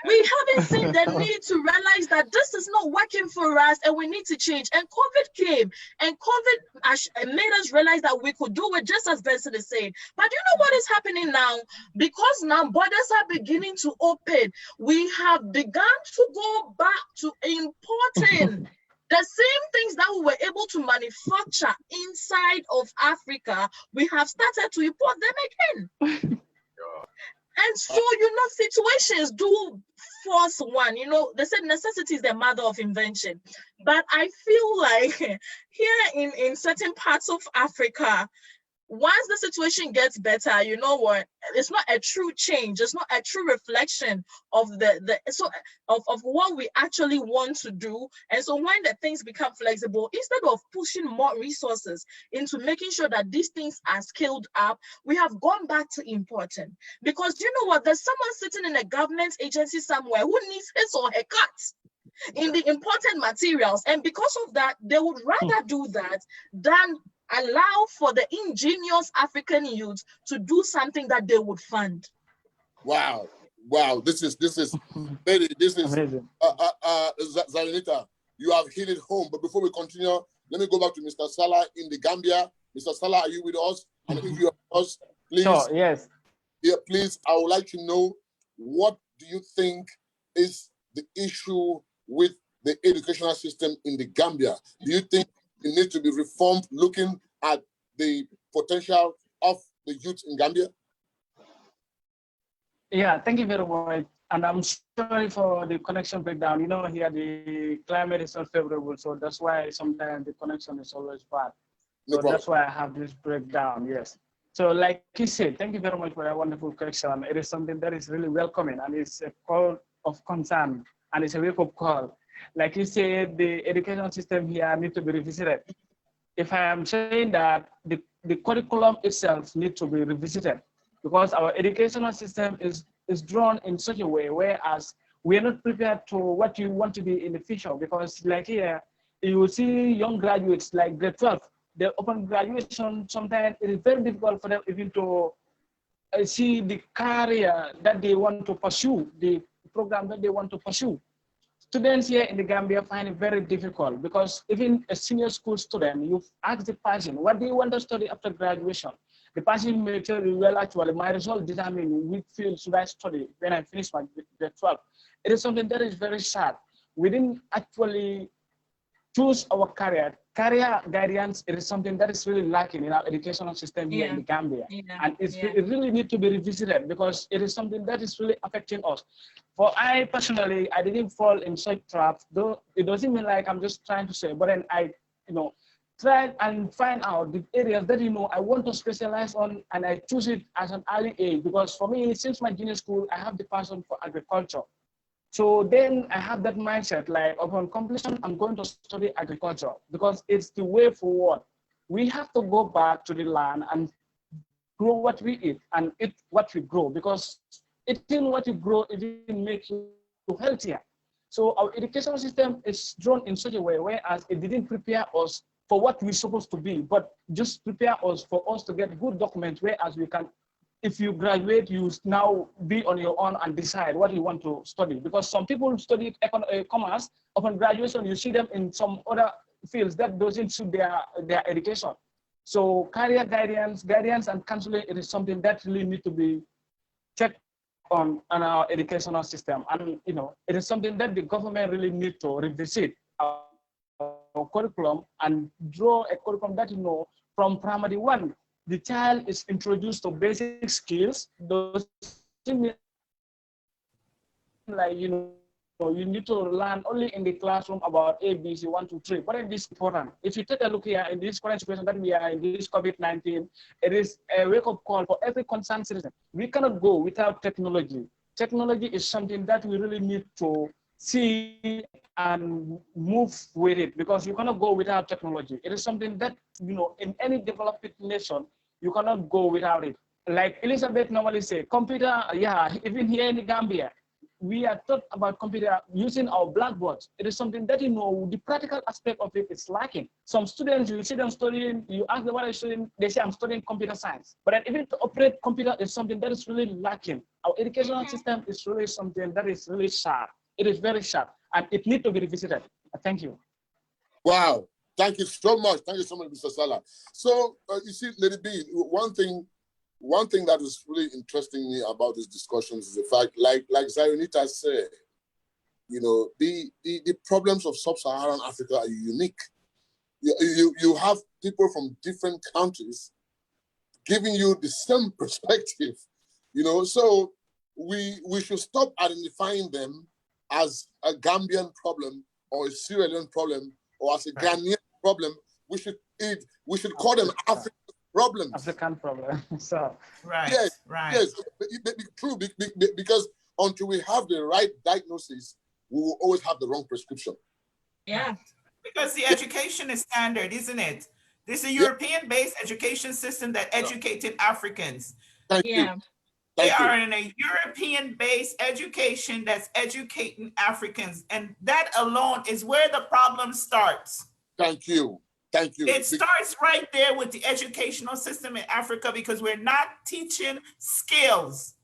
Speaker 8: We haven't seen the need to realize that this is not working for us and we need to change. And COVID came and COVID made us realize that we could do it just as Benson is saying. But you know what is happening now? Because now borders are beginning to open, we have begun to go back to importing The same things that we were able to manufacture inside of Africa, we have started to import them again. And so, situations do force one. They said necessity is the mother of invention. But I feel like here in certain parts of Africa, once the situation gets better, you know what? It's not a true change. It's not a true reflection of of what we actually want to do. And so when the things become flexible, instead of pushing more resources into making sure that these things are scaled up, we have gone back to importing. Because you know what? There's someone sitting in a government agency somewhere who needs his or her cut in the imported materials. And because of that, they would rather do that than allow for the ingenious African youth to do something that they would fund.
Speaker 2: Wow. This is amazing. Zarinita, you have hit it home. But before we continue, let me go back to Mr. Sallah in the Gambia. Mr. Sallah, are you with us? And if you are with us, please.
Speaker 6: Sure, yes.
Speaker 2: Yeah, please. I would like to know, what do you think is the issue with the educational system in the Gambia? Do you think it needs to be reformed, looking at the potential of the youth in Gambia?
Speaker 6: Yeah, thank you very much. And I'm sorry for the connection breakdown. Here the climate is not favorable, so that's why sometimes the connection is always bad. So that's why I have this breakdown, yes. So like you said, thank you very much for a wonderful question. It is something that is really welcoming, and it's a call of concern, and it's a wake-up call. Like you said, the education system here needs to be revisited. If I am saying that the curriculum itself needs to be revisited, because our educational system is drawn in such a way, whereas we are not prepared to what you want to be in the future. Because like here, you will see young graduates like grade 12, they open graduation, sometimes it is very difficult for them even to see the career that they want to pursue, the program that they want to pursue. Students here in the Gambia find it very difficult, because even a senior school student, you ask the person, what do you want to study after graduation? The person may tell you, well, actually, my result determines which field should I study when I finish my grade 12. It is something that is very sad. We didn't actually choose our career. Career guidance, it is something that is really lacking in our educational system here in the Gambia. And it really needs to be revisited, because it is something that is really affecting us. For I personally, I didn't fall in such traps, though it doesn't mean like I'm just trying to say, but then I, try and find out the areas that, I want to specialize on, and I choose it as an early age, because for me, since my junior school, I have the passion for agriculture. So then I have that mindset, like upon completion, I'm going to study agriculture, because it's the way forward. We have to go back to the land and grow what we eat and eat what we grow, because eating what you grow, it will make you healthier. So our educational system is drawn in such a way, whereas it didn't prepare us for what we're supposed to be, but just prepare us for us to get good documents, whereas we can, if you graduate, you now be on your own and decide what you want to study. Because some people study commerce, upon graduation, you see them in some other fields that doesn't suit their education. So career guidance and counseling, it is something that really need to be checked on our educational system. And it is something that the government really need to revisit our curriculum and draw a curriculum that, from primary one, the child is introduced to basic skills. Those like, you need to learn only in the classroom about A, B, C, 1, 2, 3. But it is important. If you take a look here in this current situation that we are in, this COVID-19, it is a wake-up call for every concerned citizen. We cannot go without technology. Technology is something that we really need to see and move with it, because you cannot go without technology. It is something that, in any developed nation, you cannot go without it. Like Elizabeth normally say, computer, even here in the Gambia, we are taught about computer using our blackboards. It is something that, the practical aspect of it is lacking. Some students, you see them studying, you ask them what they're studying, they say, I'm studying computer science. But even to operate computer is something that is really lacking. Our educational system is really something that is really sharp. It is very sharp, and it needs to be revisited. Thank you.
Speaker 2: Wow. Thank you so much. Thank you so much, Mr. Sallah. So, you see, Lady B, one thing that is really interesting me about these discussions is the fact, like Zarinita said, You know, the problems of sub-Saharan Africa are unique. You have people from different countries giving you the same perspective, you know, so we should stop identifying them as a Gambian problem or a Sierra Leone problem or as a Ghanaian problem. We should call them African problems.
Speaker 6: African problem. So
Speaker 2: Yes, true, because until we have the right diagnosis, we will always have the wrong prescription.
Speaker 8: Yeah.
Speaker 7: Because the education is standard, isn't it? This is a European-based education system that educated Africans.
Speaker 2: Thank you.
Speaker 7: They are in a European-based education that's educating Africans. And that alone is where the problem starts.
Speaker 2: Thank you. Thank you.
Speaker 7: It starts right there with the educational system in Africa because we're not teaching skills.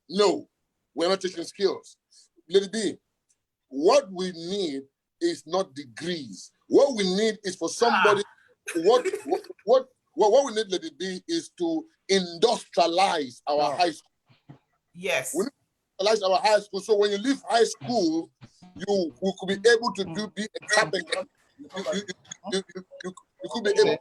Speaker 2: No, we're not teaching skills. Let it be. What we need is not degrees. What we need is for somebody, what we need, let it be, is to industrialize our high school.
Speaker 7: Yes.
Speaker 2: We need to industrialize our high school. So when you leave high school, you could be able to be a carpenter. You could be able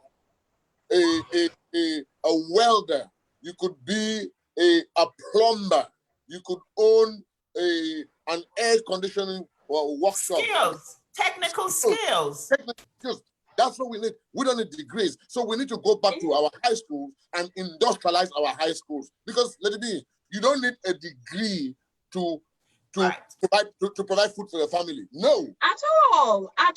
Speaker 2: a welder. You could be a plumber. You could own an air conditioning or workshop.
Speaker 7: Skills, technical skills.
Speaker 2: Technical skills. That's what we need. We don't need degrees. So we need to go back to our high schools and industrialize our high schools. Because let it be, you don't need a degree to provide food for your family. No.
Speaker 8: At all. Our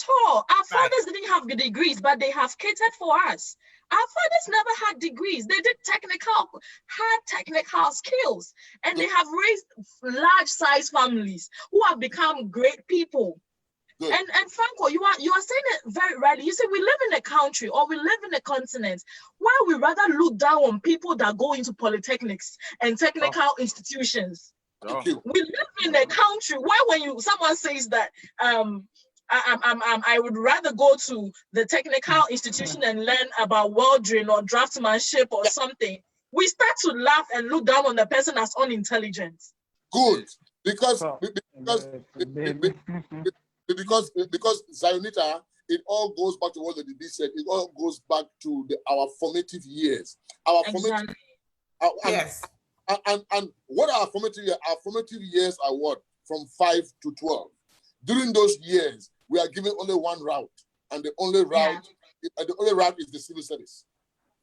Speaker 8: fathers didn't have the degrees, but they have catered for us. Our fathers never had degrees. They did hard technical skills, and they have raised large size families who have become great people.
Speaker 2: Good.
Speaker 8: And Franco, you are saying it very rightly. You say we live in a country or we live in a continent where we rather look down on people that go into polytechnics and technical institutions.
Speaker 2: Thank you.
Speaker 8: We live in a country where when someone says that I would rather go to the technical institution and learn about welding or draftsmanship or something, we start to laugh and look down on the person as unintelligent.
Speaker 2: Good. Because Zionita, it all goes back to what the DB said. It all goes back to our formative years.
Speaker 7: Yes.
Speaker 2: And what are our formative years? Our formative years are what? From 5 to 12. During those years, we are given only one route, and the only route is the civil service.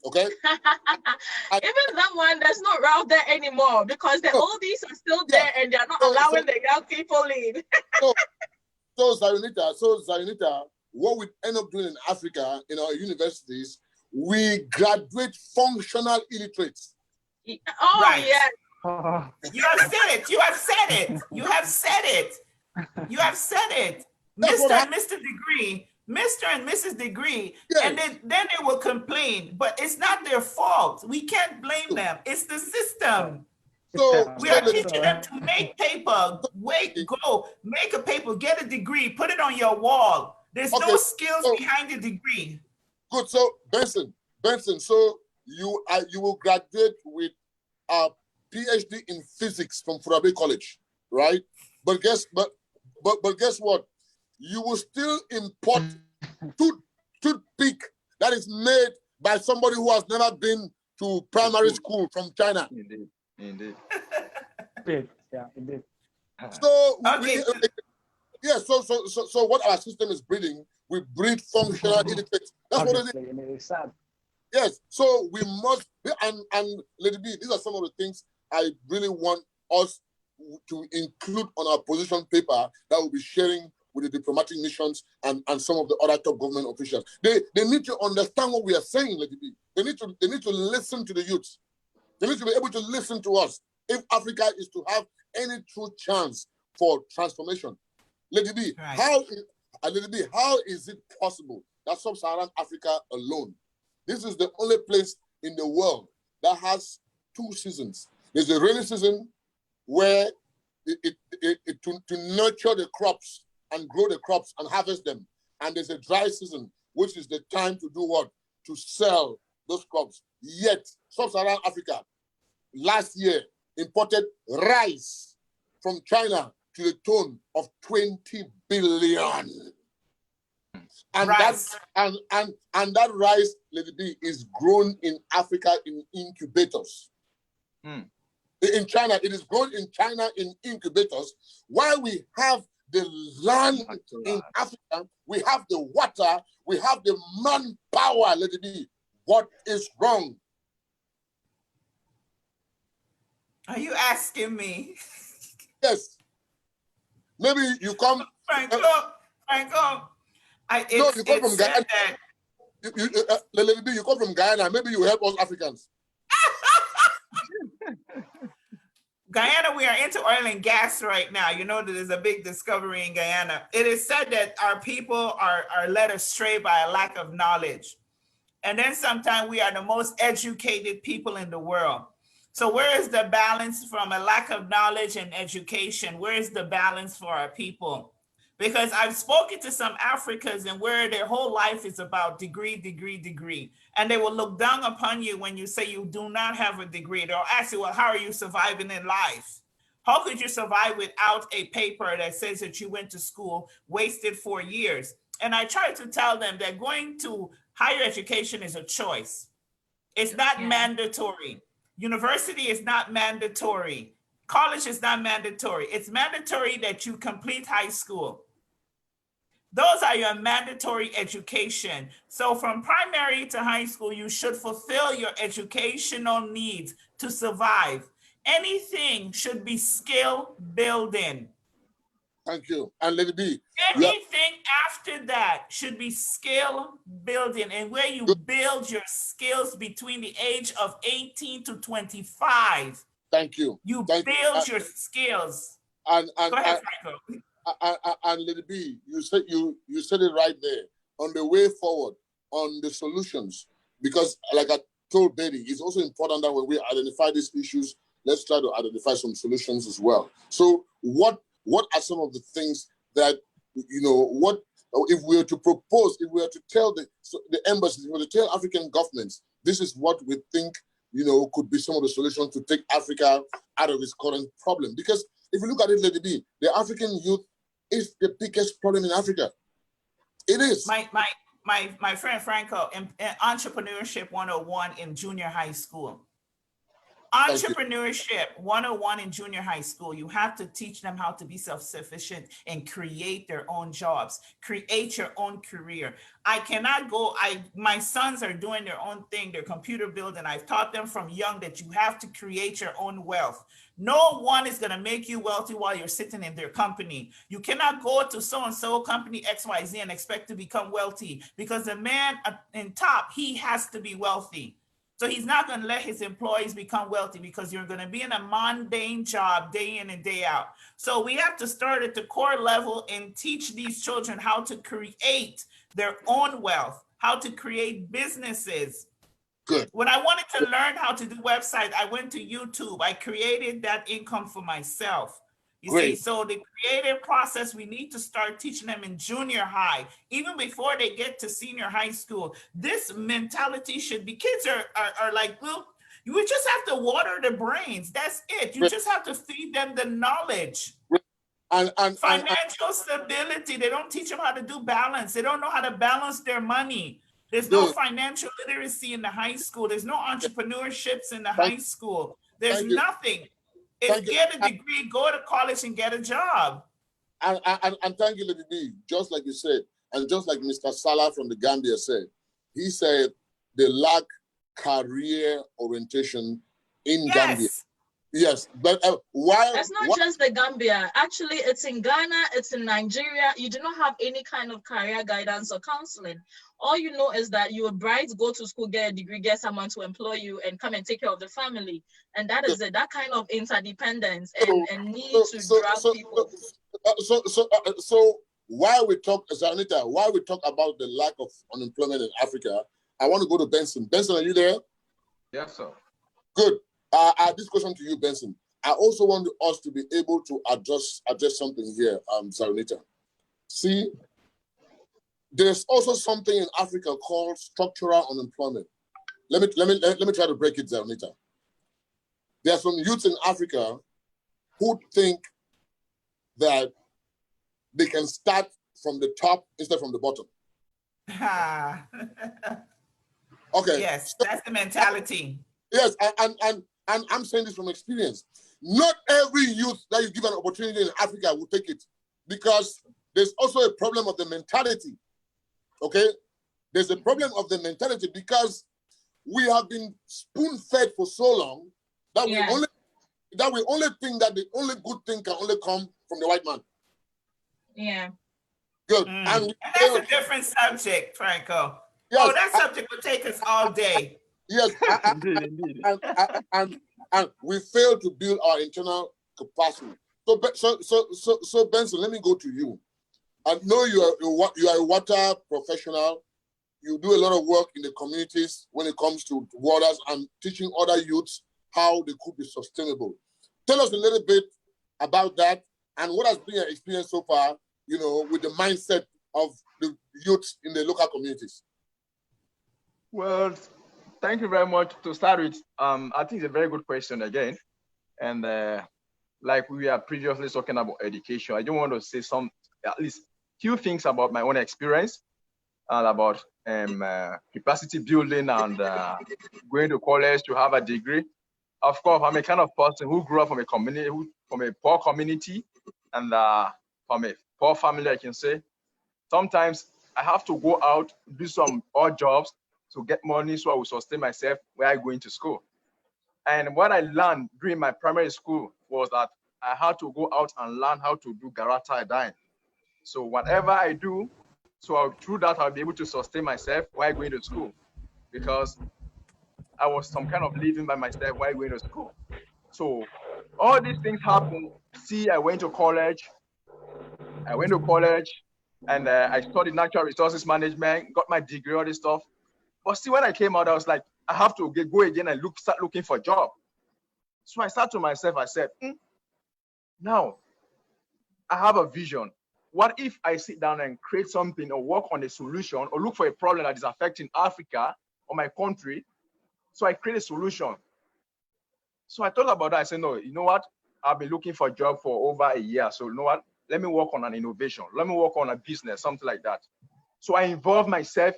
Speaker 2: Okay?
Speaker 8: Even that one, there's no route there anymore because the oldies are still there and they're not allowing the young people in.
Speaker 2: So Zionita, what we end up doing in Africa, in our universities, we graduate functional illiterates.
Speaker 8: Oh,
Speaker 7: right.
Speaker 8: yeah.
Speaker 7: You have said it. You have said it. You have said it. You have said it. Mr. and Mr. Degree, Mr. and Mrs. Degree, and then they will complain, but it's not their fault. We can't blame them. It's the system.
Speaker 2: So
Speaker 7: we are teaching them to make paper, make a paper, get a degree, put it on your wall. There's no skills behind the degree.
Speaker 2: Good. So Benson, so you will graduate with a PhD in physics from Furabe College, right? But guess what? You will still import toothpick that is made by somebody who has never been to primary school from China.
Speaker 3: Indeed.
Speaker 6: Yeah, indeed.
Speaker 2: So so what our system is breeding, we breed functional illiterates. That's what it is.
Speaker 6: It's sad.
Speaker 2: Yes, so we must, and let it be, these are some of the things I really want us to include on our position paper that we'll be sharing with the diplomatic missions and some of the other top government officials. They need to understand what we are saying, let it be. They need to listen to the youth. They need to be able to listen to us if Africa is to have any true chance for transformation. Let it be.
Speaker 7: Right.
Speaker 2: How is it possible that sub-Saharan Africa alone, this is the only place in the world that has 2 seasons. There's a rainy season where to nurture the crops and grow the crops and harvest them. And there's a dry season, which is the time to do what? To sell those crops. Yet, sub-Saharan Africa last year imported rice from China to the tune of 20 billion. And
Speaker 7: Rice.
Speaker 2: and that rice, Lady B, is grown in Africa in incubators. In China, it is grown in China in incubators. While we have the land in Africa, we have the water, we have the manpower, Lady B. What is wrong?
Speaker 7: Are you asking me?
Speaker 2: Yes. Maybe you come.
Speaker 7: Franco.
Speaker 2: No, you come from Guyana. Lady B, you come from Guyana. Maybe you help us Africans.
Speaker 7: Guyana, we are into oil and gas right now. You know that there's a big discovery in Guyana. It is said that our people are led astray by a lack of knowledge. And then sometimes we are the most educated people in the world. So where is the balance from a lack of knowledge and education? Where is the balance for our people? Because I've spoken to some Africans and where their whole life is about degree. And they will look down upon you when you say you do not have a degree. They'll ask you, well, how are you surviving in life? How could you survive without a paper that says that you went to school, wasted 4 years? And I try to tell them that going to higher education is a choice. It's not mandatory. University is not mandatory. College is not mandatory. It's mandatory that you complete high school. Those are your mandatory education. So from primary to high school, you should fulfill your educational needs to survive. Anything should be skill building.
Speaker 2: Thank you. And Lady B.
Speaker 7: Anything after that should be skill building, and where you build your skills between the age of 18 to 25.
Speaker 2: Thank you.
Speaker 7: You build your skills. Go ahead, Franco.
Speaker 2: And Lady B, you said it right there on the way forward, on the solutions, because like I told Betty, it's also important that when we identify these issues, let's try to identify some solutions as well. So what are some of the things that, what if we were to propose, if we were to tell the embassies, if we were to tell African governments, this is what we think, could be some of the solutions to take Africa out of its current problem. Because if you look at it, Lady B, the African youth is the biggest problem in Africa. It is.
Speaker 7: My friend Franco, in Entrepreneurship 101 in junior high school. Entrepreneurship 101 in junior high school, you have to teach them how to be self-sufficient and create their own jobs, create your own career. I cannot go, my sons are doing their own thing, they're computer building. I've taught them from young that you have to create your own wealth. No one is gonna make you wealthy while you're sitting in their company. You cannot go to so-and-so company XYZ and expect to become wealthy, because the man in top, he has to be wealthy. So he's not going to let his employees become wealthy, because you're going to be in a mundane job day in and day out. So we have to start at the core level and teach these children how to create their own wealth, how to create businesses.
Speaker 2: Good.
Speaker 7: When I wanted to learn how to do websites, I went to YouTube. I created that income for myself. You see, so the creative process, we need to start teaching them in junior high, even before they get to senior high school. This mentality should be, kids are like, well, you would just have to water the brains. That's it. You just have to feed them the knowledge. And financial stability. They don't teach them how to do balance. They don't know how to balance their money. There's no financial literacy in the high school. There's no entrepreneurships in the high school. There's nothing. It's get a degree, go to college and get a job.
Speaker 2: And thank you, Lady B. Just like you said, and just like Mr. Sallah from the Gambia said, he said they lack career orientation in Gambia. Yes, but why?
Speaker 8: It's not just the Gambia. Actually, it's in Ghana, it's in Nigeria. You do not have any kind of career guidance or counseling. All you know is that you are bright, go to school, get a degree, get someone to employ you, and come and take care of the family. And that is it. That kind of interdependence and need to drag people.
Speaker 2: So while we talk, Zanita, while we talk about the lack of unemployment in Africa, I want to go to Benson. Benson, are you there?
Speaker 3: Yes, sir.
Speaker 2: Good. I have this question to you, Benson. I also want us to be able to address something here, Zanita. See, there's also something in Africa called structural unemployment. Let me try to break it, Zanita. There are some youths in Africa who think that they can start from the top instead from the bottom. Okay.
Speaker 7: Yes, that's the mentality.
Speaker 2: Yes, and I'm saying this from experience. Not every youth that you give an opportunity in Africa will take it, because there's also a problem of the mentality. Okay, there's a problem of the mentality because we have been spoon-fed for so long that we only think that the only good thing can only come from the white man.
Speaker 8: Yeah.
Speaker 2: Good.
Speaker 7: And that's a different subject, Franco.
Speaker 2: Yes,
Speaker 7: that subject would take us all day.
Speaker 2: Yes, indeed. And we fail to build our internal capacity. So Benson, let me go to you. I know you are a water professional. You do a lot of work in the communities when it comes to waters and teaching other youths how they could be sustainable. Tell us a little bit about that and what has been your experience so far, with the mindset of the youths in the local communities.
Speaker 3: Well, thank you very much. To start with, I think it's a very good question again. And like we were previously talking about education, I just want to say at least few things about my own experience and about capacity building and going to college to have a degree. Of course, I'm a kind of person who grew up from a community, from a poor community, and from a poor family, I can say. Sometimes I have to go out, do some odd jobs to get money so I will sustain myself while I'm going to school. And what I learned during my primary school was that I had to go out and learn how to do garata dyeing. So whatever I do, through that, I'll be able to sustain myself while going to school, because I was some kind of living by myself while going to school. So all these things happen. See, I went to college and I studied natural resources management, got my degree, all this stuff. But see, when I came out, I was like, I have to go again and start looking for a job. So I said to myself, I said, now I have a vision. What if I sit down and create something or work on a solution or look for a problem that is affecting Africa or my country? So I create a solution. So I thought about that. I said, no, you know what? I've been looking for a job for over a year. So you know what? Let me work on an innovation. Let me work on a business, something like that. So I involved myself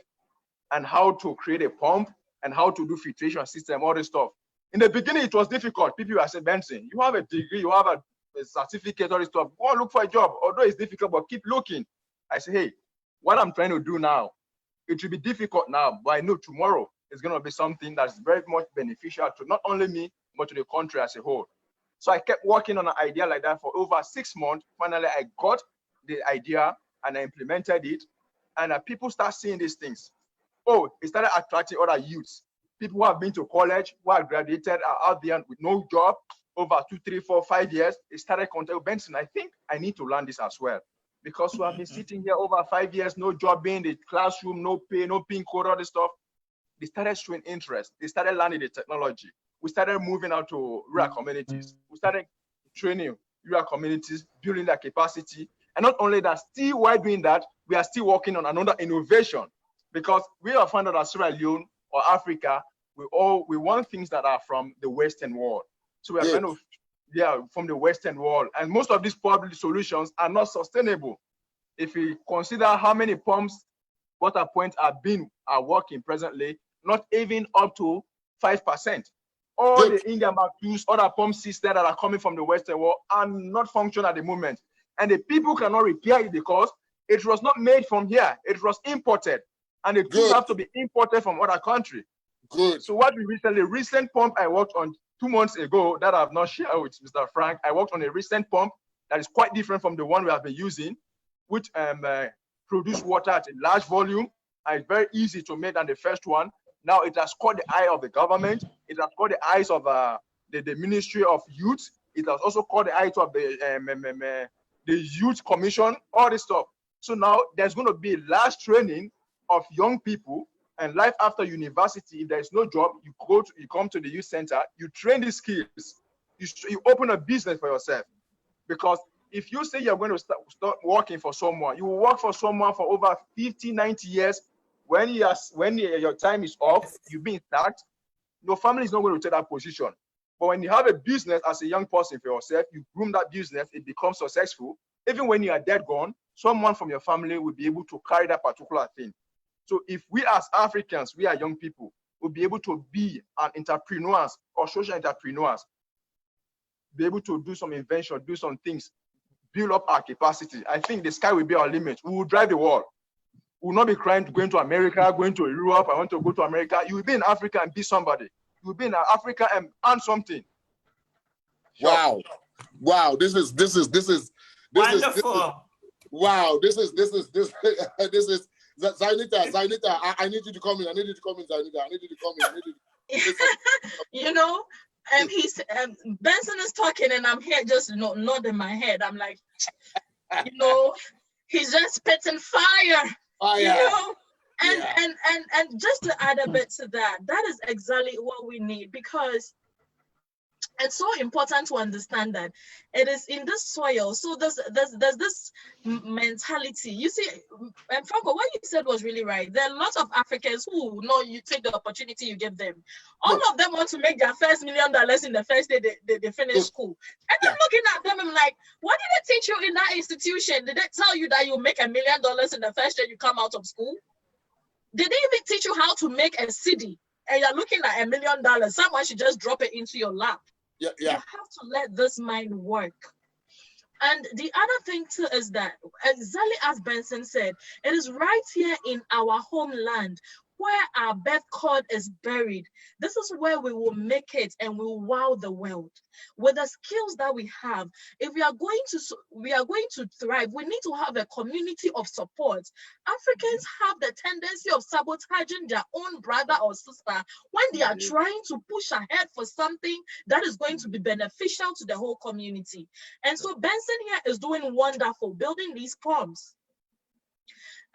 Speaker 3: and how to create a pump and how to do filtration system, all this stuff. In the beginning, it was difficult. People were saying, Benson, you have a degree, you have a certificate, all this stuff. Go and look for a job. Although it's difficult, but keep looking. I say, hey, what I'm trying to do now, it will be difficult now, but I know tomorrow is going to be something that's very much beneficial to not only me, but to the country as a whole. So I kept working on an idea like that for over 6 months. Finally, I got the idea and I implemented it. And people start seeing these things. Oh, it started attracting other youths. People who have been to college, who have graduated, are out there with no job over 2, 3, 4, 5 years. They started contacting Benson. I think I need to learn this as well. Because we have been sitting here over 5 years, no job in the classroom, no pay, no PIN code, all this stuff. They started showing interest. They started learning the technology. We started moving out to rural communities. We started training rural communities, building their capacity. And not only that, still while doing that, we are still working on another innovation, because we have found out that Sierra Leone or Africa, we want things that are from the Western world. So we are kind of, from the Western world. And most of these public solutions are not sustainable. If we consider how many pumps, water points are working presently, not even up to 5%. All the Indian tools, other pump systems that are coming from the Western world are not functional at the moment. And the people cannot repair it because it was not made from here. It was imported. And the tools have to be imported from other countries.
Speaker 2: Good.
Speaker 3: So what recent pump I worked on 2 months ago that I've not shared with Mr. Frank, I worked on a recent pump that is quite different from the one we have been using, which produce water at a large volume and it's very easy to make than the first one. Now it has caught the eye of the government. It has caught the eyes of the Ministry of Youth. It has also caught the eyes of the Youth Commission, all this stuff. So now there's going to be a large training of young people, and life after university, if there is no job, you come to the youth center, you train these skills, you open a business for yourself. Because if you say you're going to start working for someone, you will work for someone for over 50, 90 years. When your time is off, you've been sacked, your family is not going to take that position. But when you have a business as a young person for yourself, you groom that business, it becomes successful. Even when you are dead gone, someone from your family will be able to carry that particular thing. So if we as Africans, we are young people, will be able to be an entrepreneurs or social entrepreneurs, be able to do some invention, do some things, build up our capacity. I think the sky will be our limit. We will drive the world. We will not be crying to going to America, going to Europe. I want to go to America. You will be in Africa and be somebody. You will be in Africa and earn something. Sure.
Speaker 2: Wow. Wow. This is
Speaker 7: wonderful.
Speaker 2: Wow. This is Zainita, I need you to come in. I need you to come in, Zainita. I need you to come in.
Speaker 8: You know, he's Benson is talking and I'm here just nodding my head. I'm like, you know, he's just spitting fire. Oh, yeah. You know? And just to add a bit to that, that is exactly what we need, because it's so important to understand that it is in this soil. So there's this mentality. You see, and Franco, what you said was really right. There are lots of Africans who know you take the opportunity you give them. All of them want to make their first $1 million in the first day they finish school. And I'm looking at them, I'm like, what did they teach you in that institution? Did they tell you that you make $1 million in the first day you come out of school? Did they even teach you how to make a city? And you're looking at $1 million. Someone should just drop it into your lap. You have to let this mind work. And the other thing too is that, exactly as Benson said, it is right here in our homeland where our birth cord is buried. This is where we will make it and we will wow the world. With the skills that we have, if we are going to thrive, we need to have a community of support. Africans have the tendency of sabotaging their own brother or sister when they are trying to push ahead for something that is going to be beneficial to the whole community. And so Benson here is doing wonderful, building these farms.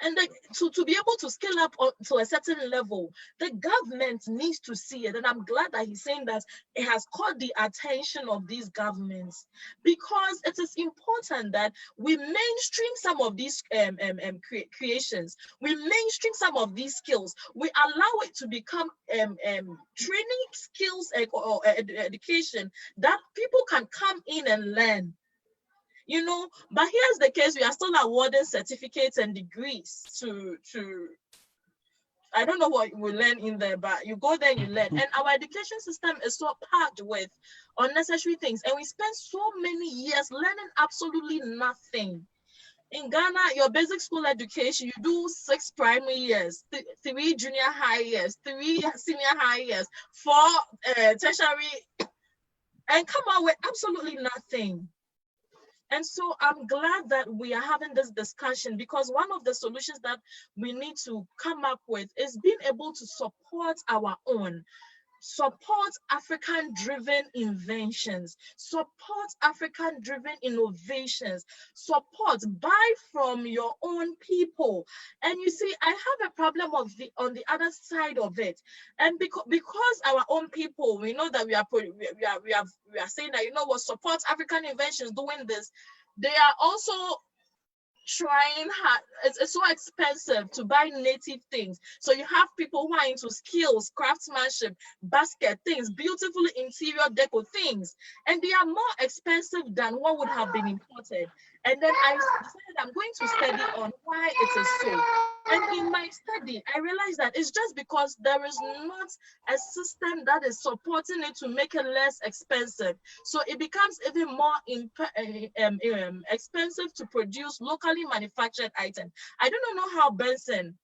Speaker 8: And to be able to scale up to a certain level, the government needs to see it. And I'm glad that he's saying that it has caught the attention of these governments, because it is important that we mainstream some of these creations. We mainstream some of these skills. We allow it to become training skills or education that people can come in and learn. You know, but here's the case: we are still awarding certificates and degrees to I don't know what we learn in there, but you go there and you learn. And our education system is so packed with unnecessary things, and we spend so many years learning absolutely nothing. In Ghana, your basic school education, you do 6 primary years, 3 junior high years, 3 senior high years, 4 tertiary, and come out with absolutely nothing. And so I'm glad that we are having this discussion, because one of the solutions that we need to come up with is being able to support our own, support African-driven inventions, support African-driven innovations, support, buy from your own people. And you see, I have a problem on the other side of it. And because our own people, we know that we are saying that, you know what, support African inventions doing this, they are also trying hard. It's so expensive to buy native things. So you have people who are into skills, craftsmanship, basket things, beautiful interior deco things, and they are more expensive than what would have been imported. And then I decided I'm going to study on why it is so. And in my study, I realized that it's just because there is not a system that is supporting it to make it less expensive. So it becomes even more expensive to produce locally manufactured items. I don't know how, Benson,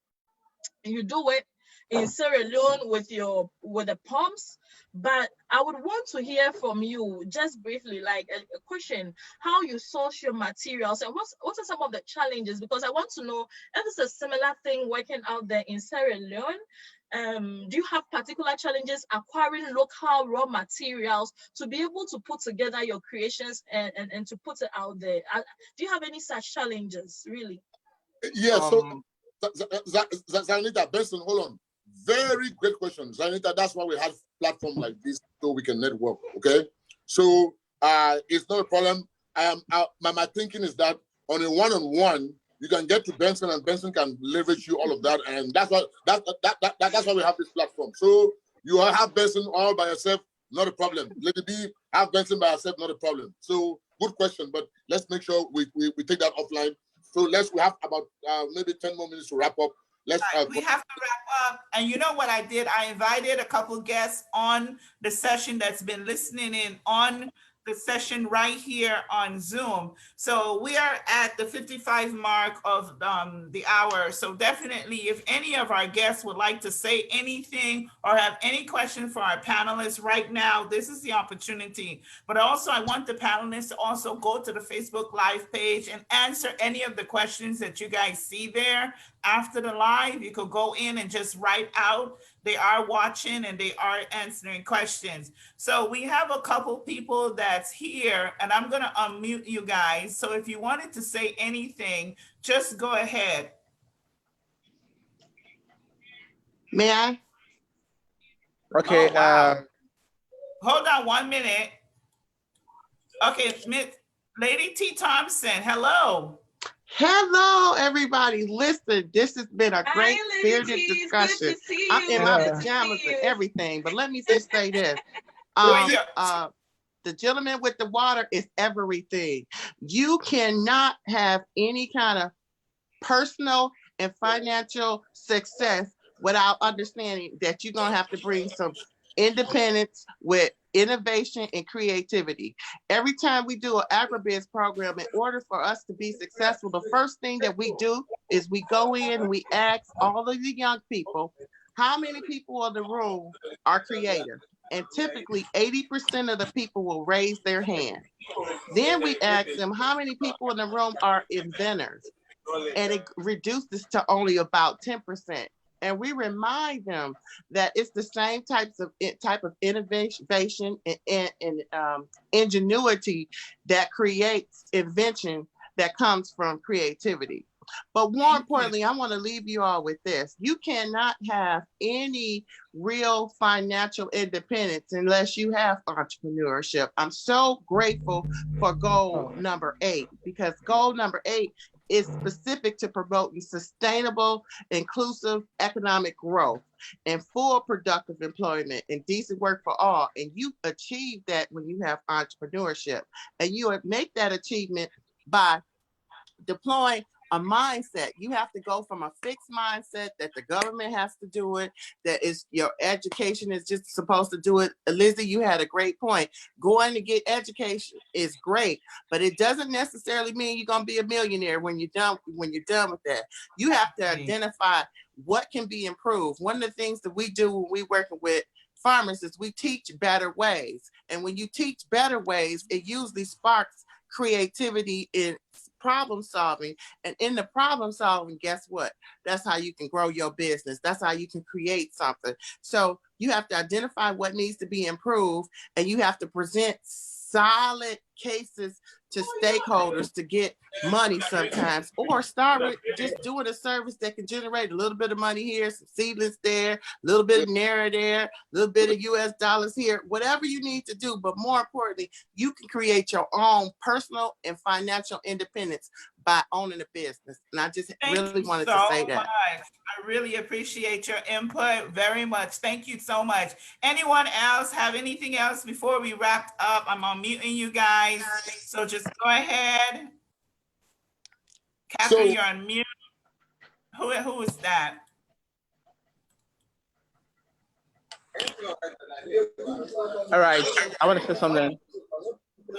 Speaker 8: you do it in Sierra Leone with the pumps, but I would want to hear from you just briefly, like a question, how you source your materials and what are some of the challenges, because I want to know if it's a similar thing working out there in Sierra Leone. Do you have particular challenges acquiring local raw materials to be able to put together your creations and to put it out there? Do you have any such challenges, really?
Speaker 2: Yeah, so Zanita, Benson, hold on. Very great question, Zanita. That's why we have platform like this, so we can network. Okay, so it's not a problem. My thinking is that on a one-on-one, you can get to Benson, and Benson can leverage you all of that, and that's why we have this platform. So you have Benson all by yourself. Not a problem. Lady B, have Benson by herself, not a problem. So good question, but let's make sure we take that offline. So we have about maybe 10 more minutes to wrap up.
Speaker 7: We have to wrap up. And you know what I did? I invited a couple guests on the session that's been listening in on the session right here on Zoom. So we are at the 55 mark of the hour. So definitely, if any of our guests would like to say anything or have any question for our panelists right now, this is the opportunity. But also I want the panelists to also go to the Facebook Live page and answer any of the questions that you guys see there. After the live, you could go in and just write out. They are watching and they are answering questions. So we have a couple people that's here, and I'm gonna unmute you guys. So if you wanted to say anything, just go ahead.
Speaker 9: May I?
Speaker 7: Okay. Oh, wow. Hold on 1 minute. Okay, Lady T. Thompson, hello.
Speaker 9: Hello, everybody. Listen, this has been a great spirited discussion. I'm in my pajamas and everything, but let me just say this. The gentleman with the water is everything. You cannot have any kind of personal and financial success without understanding that you're going to have to bring some independence with innovation and creativity. Every time we do an agribiz program, in order for us to be successful, the first thing that we do is we go in and we ask all of the young people, how many people in the room are creative? And typically 80% of the people will raise their hand. Then we ask them, how many people in the room are inventors? And it reduces to only about 10%. And we remind them that it's the same type of innovation and ingenuity that creates invention that comes from creativity. But more importantly, I want to leave you all with this. You cannot have any real financial independence unless you have entrepreneurship. I'm so grateful for goal number 8, because goal number 8 is specific to promoting sustainable, inclusive economic growth and full productive employment and decent work for all. And you achieve that when you have entrepreneurship. And you make that achievement by deploying a mindset. You have to go from a fixed mindset that the government has to do it, that is your education is just supposed to do it. Lizzie, you had a great point. Going to get education is great, but it doesn't necessarily mean you're gonna be a millionaire when you're done with that. You have to identify what can be improved. One of the things that we do when we working with farmers is we teach better ways. And when you teach better ways, it usually sparks creativity in problem solving. And in the problem solving, guess what? That's how you can grow your business. That's how you can create something. So you have to identify what needs to be improved, and you have to present solid cases to stakeholders to get money sometimes, or start with just doing a service that can generate a little bit of money here, some seedlings there, a little bit of Naira there, a little bit of US dollars here, whatever you need to do. But more importantly, you can create your own personal and financial independence by owning a business. And I just really wanted to say that.
Speaker 7: I really appreciate your input very much. Thank you so much. Anyone else have anything else before we wrap up? I'm unmuting you guys. So just go ahead. Catherine, you're on mute. Who is that?
Speaker 10: All right, I want to say something.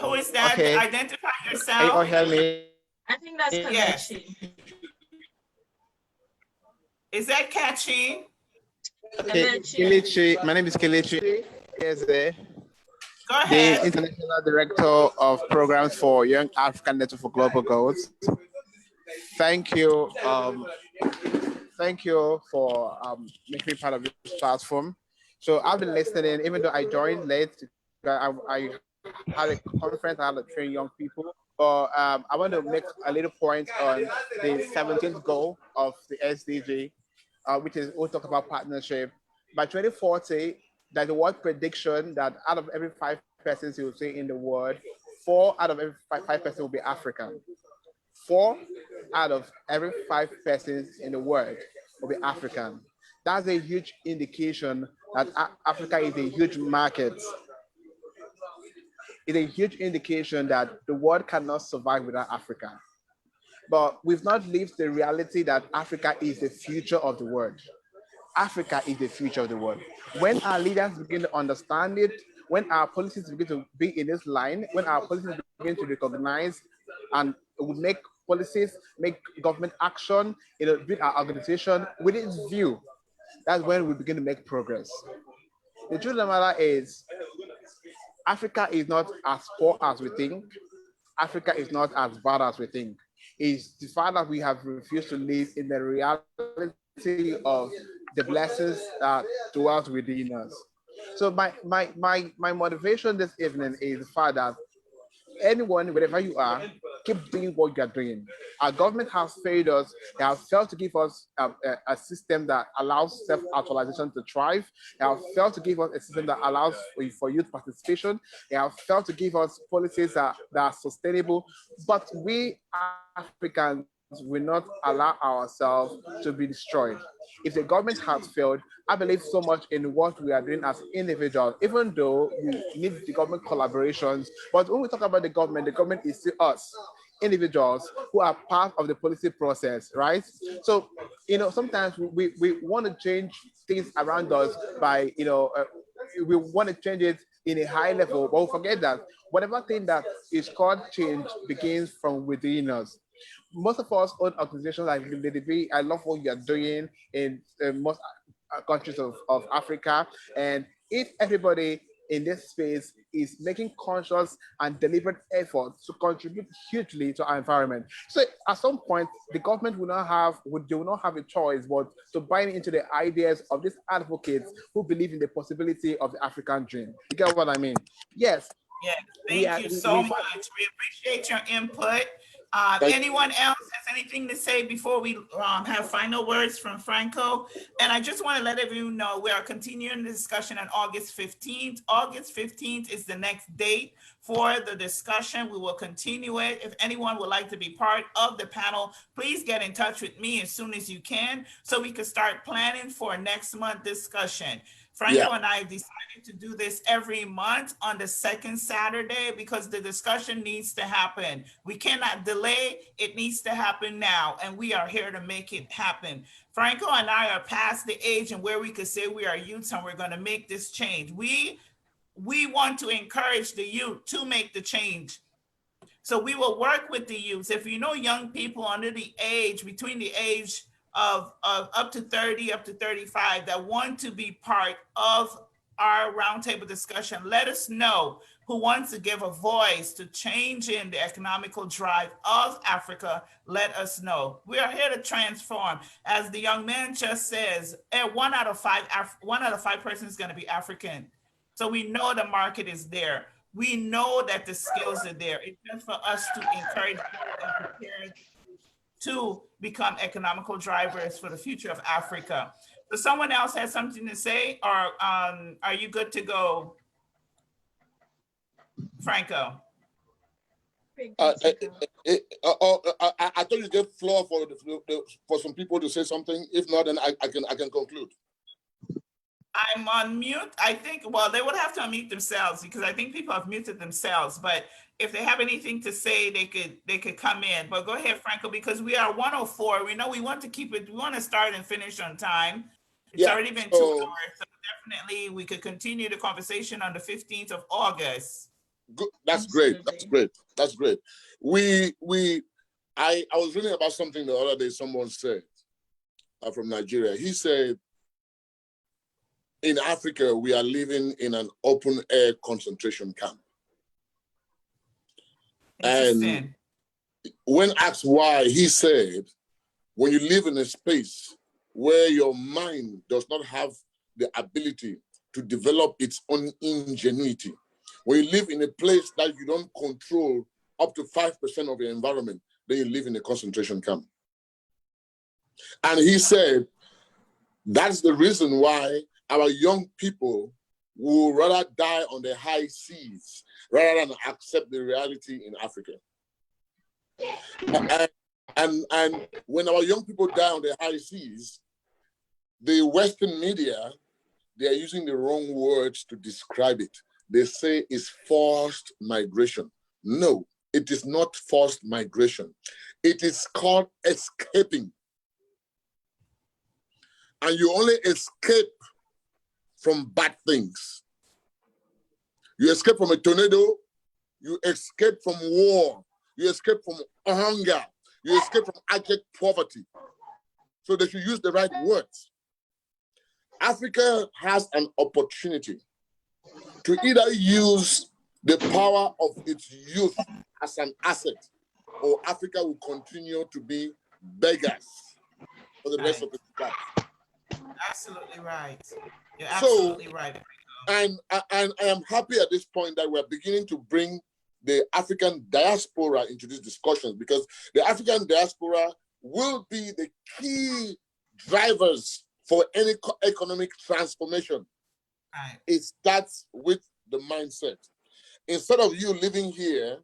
Speaker 7: Who is that?
Speaker 10: Okay.
Speaker 7: Identify yourself.
Speaker 10: Can you all hear me?
Speaker 4: I think that's
Speaker 7: yes.
Speaker 4: Kalechi.
Speaker 7: Is that Kachi?
Speaker 10: Okay, Kelechi. My name is Kelechi. Yes,
Speaker 7: go ahead.
Speaker 10: The International Director of Programs for Young African Network for Global Goals. Thank you. Thank you for making me part of this platform. So I've been listening, even though I joined late. I had a conference, I had to train young people. But I want to make a little point on the 17th goal of the SDG, which is we'll talk about partnership. By 2040, there's a world prediction that out of every 5 persons you will see in the world, 4 out of every 5 persons will be African. 4 out of every 5 persons in the world will be African. That's a huge indication that Africa is a huge market is a huge indication that the world cannot survive without Africa. But we've not lived the reality that Africa is the future of the world. Africa is the future of the world. When our leaders begin to understand it, when our policies begin to be in this line, when our policies begin to recognize and make policies, make government action, build our organization with its view, that's when we begin to make progress. The truth of the matter is, Africa is not as poor as we think. Africa is not as bad as we think. It's the fact that we have refused to live in the reality of the blessings that dwells within us. So my motivation this evening is the fact that anyone, wherever you are, keep doing what you are doing. Our government has failed us. They have failed to give us a system that allows self-actualization to thrive. They have failed to give us a system that allows for youth participation. They have failed to give us policies that are sustainable. But we Africans will not allow ourselves to be destroyed. If the government has failed, I believe so much in what we are doing as individuals, even though we need the government collaborations. But when we talk about the government is still us, individuals who are part of the policy process, right? So, sometimes we want to change things around us by, we want to change it in a high level, but we forget that whatever thing that is called change begins from within us. Most of us own organizations like Lady, I love what you're doing in most countries of Africa. And if everybody in this space is making conscious and deliberate efforts to contribute hugely to our environment. So at some point, the government will not have a choice but to buy into the ideas of these advocates who believe in the possibility of the African dream. You get what I mean? Yes.
Speaker 7: Yeah, thank you so much. We appreciate your input. Anyone else has anything to say before we have final words from Franco? And I just want to let everyone know we are continuing the discussion on August 15th. August 15th is the next date for the discussion. We will continue it. If anyone would like to be part of the panel, please get in touch with me as soon as you can so we can start planning for next month discussion. Franco and I decided to do this every month on the second Saturday because the discussion needs to happen. We cannot delay. It needs to happen now, and we are here to make it happen. Franco and I are past the age and where we could say we are youths and we're going to make this change. We want to encourage the youth to make the change. So we will work with the youths. If you know young people under the age, between the age of up to 30, up to 35 that want to be part of our roundtable discussion, let us know who wants to give a voice to changing the economical drive of Africa. Let us know. We are here to transform. As the young man just says, one out of five persons is going to be African. So we know the market is there. We know that the skills are there. It's just for us to encourage and prepare to become economical drivers for the future of Africa. Does someone else have something to say, or are you good to go, Franco?
Speaker 2: I thought you gave floor for some people to say something. If not, then I can conclude.
Speaker 7: I'm on mute. I think, well, they would have to unmute themselves because I think people have muted themselves. But if they have anything to say, they could come in. But go ahead, Franco, because we are 104. We know we want to keep it. We want to start and finish on time. It's already been 2 hours, so definitely we could continue the conversation on the 15th of August.
Speaker 2: Good. That's great. That's great. That's great. I was reading about something the other day. Someone said from Nigeria. He said, in Africa, we are living in an open air concentration camp. And when asked why, he said, when you live in a space where your mind does not have the ability to develop its own ingenuity, when you live in a place that you don't control up to 5% of your environment, then you live in a concentration camp. And he said, that's the reason why our young people will rather die on the high seas rather than accept the reality in Africa. And when our young people die on the high seas, the Western media, they are using the wrong words to describe it. they say is forced migration. No, it is not forced migration. It is called escaping. And you only escape from bad things. You escape from a tornado, you escape from war, you escape from hunger, you escape from abject poverty. So they should use the right words. Africa has an opportunity to either use the power of its youth as an asset, or Africa will continue to be beggars for the rest of its life.
Speaker 7: Absolutely right. You're absolutely right.
Speaker 2: And I am happy at this point that we're beginning to bring the African diaspora into these discussions, because the African diaspora will be the key drivers for any economic transformation.
Speaker 7: Right.
Speaker 2: It starts with the mindset. Instead of you living here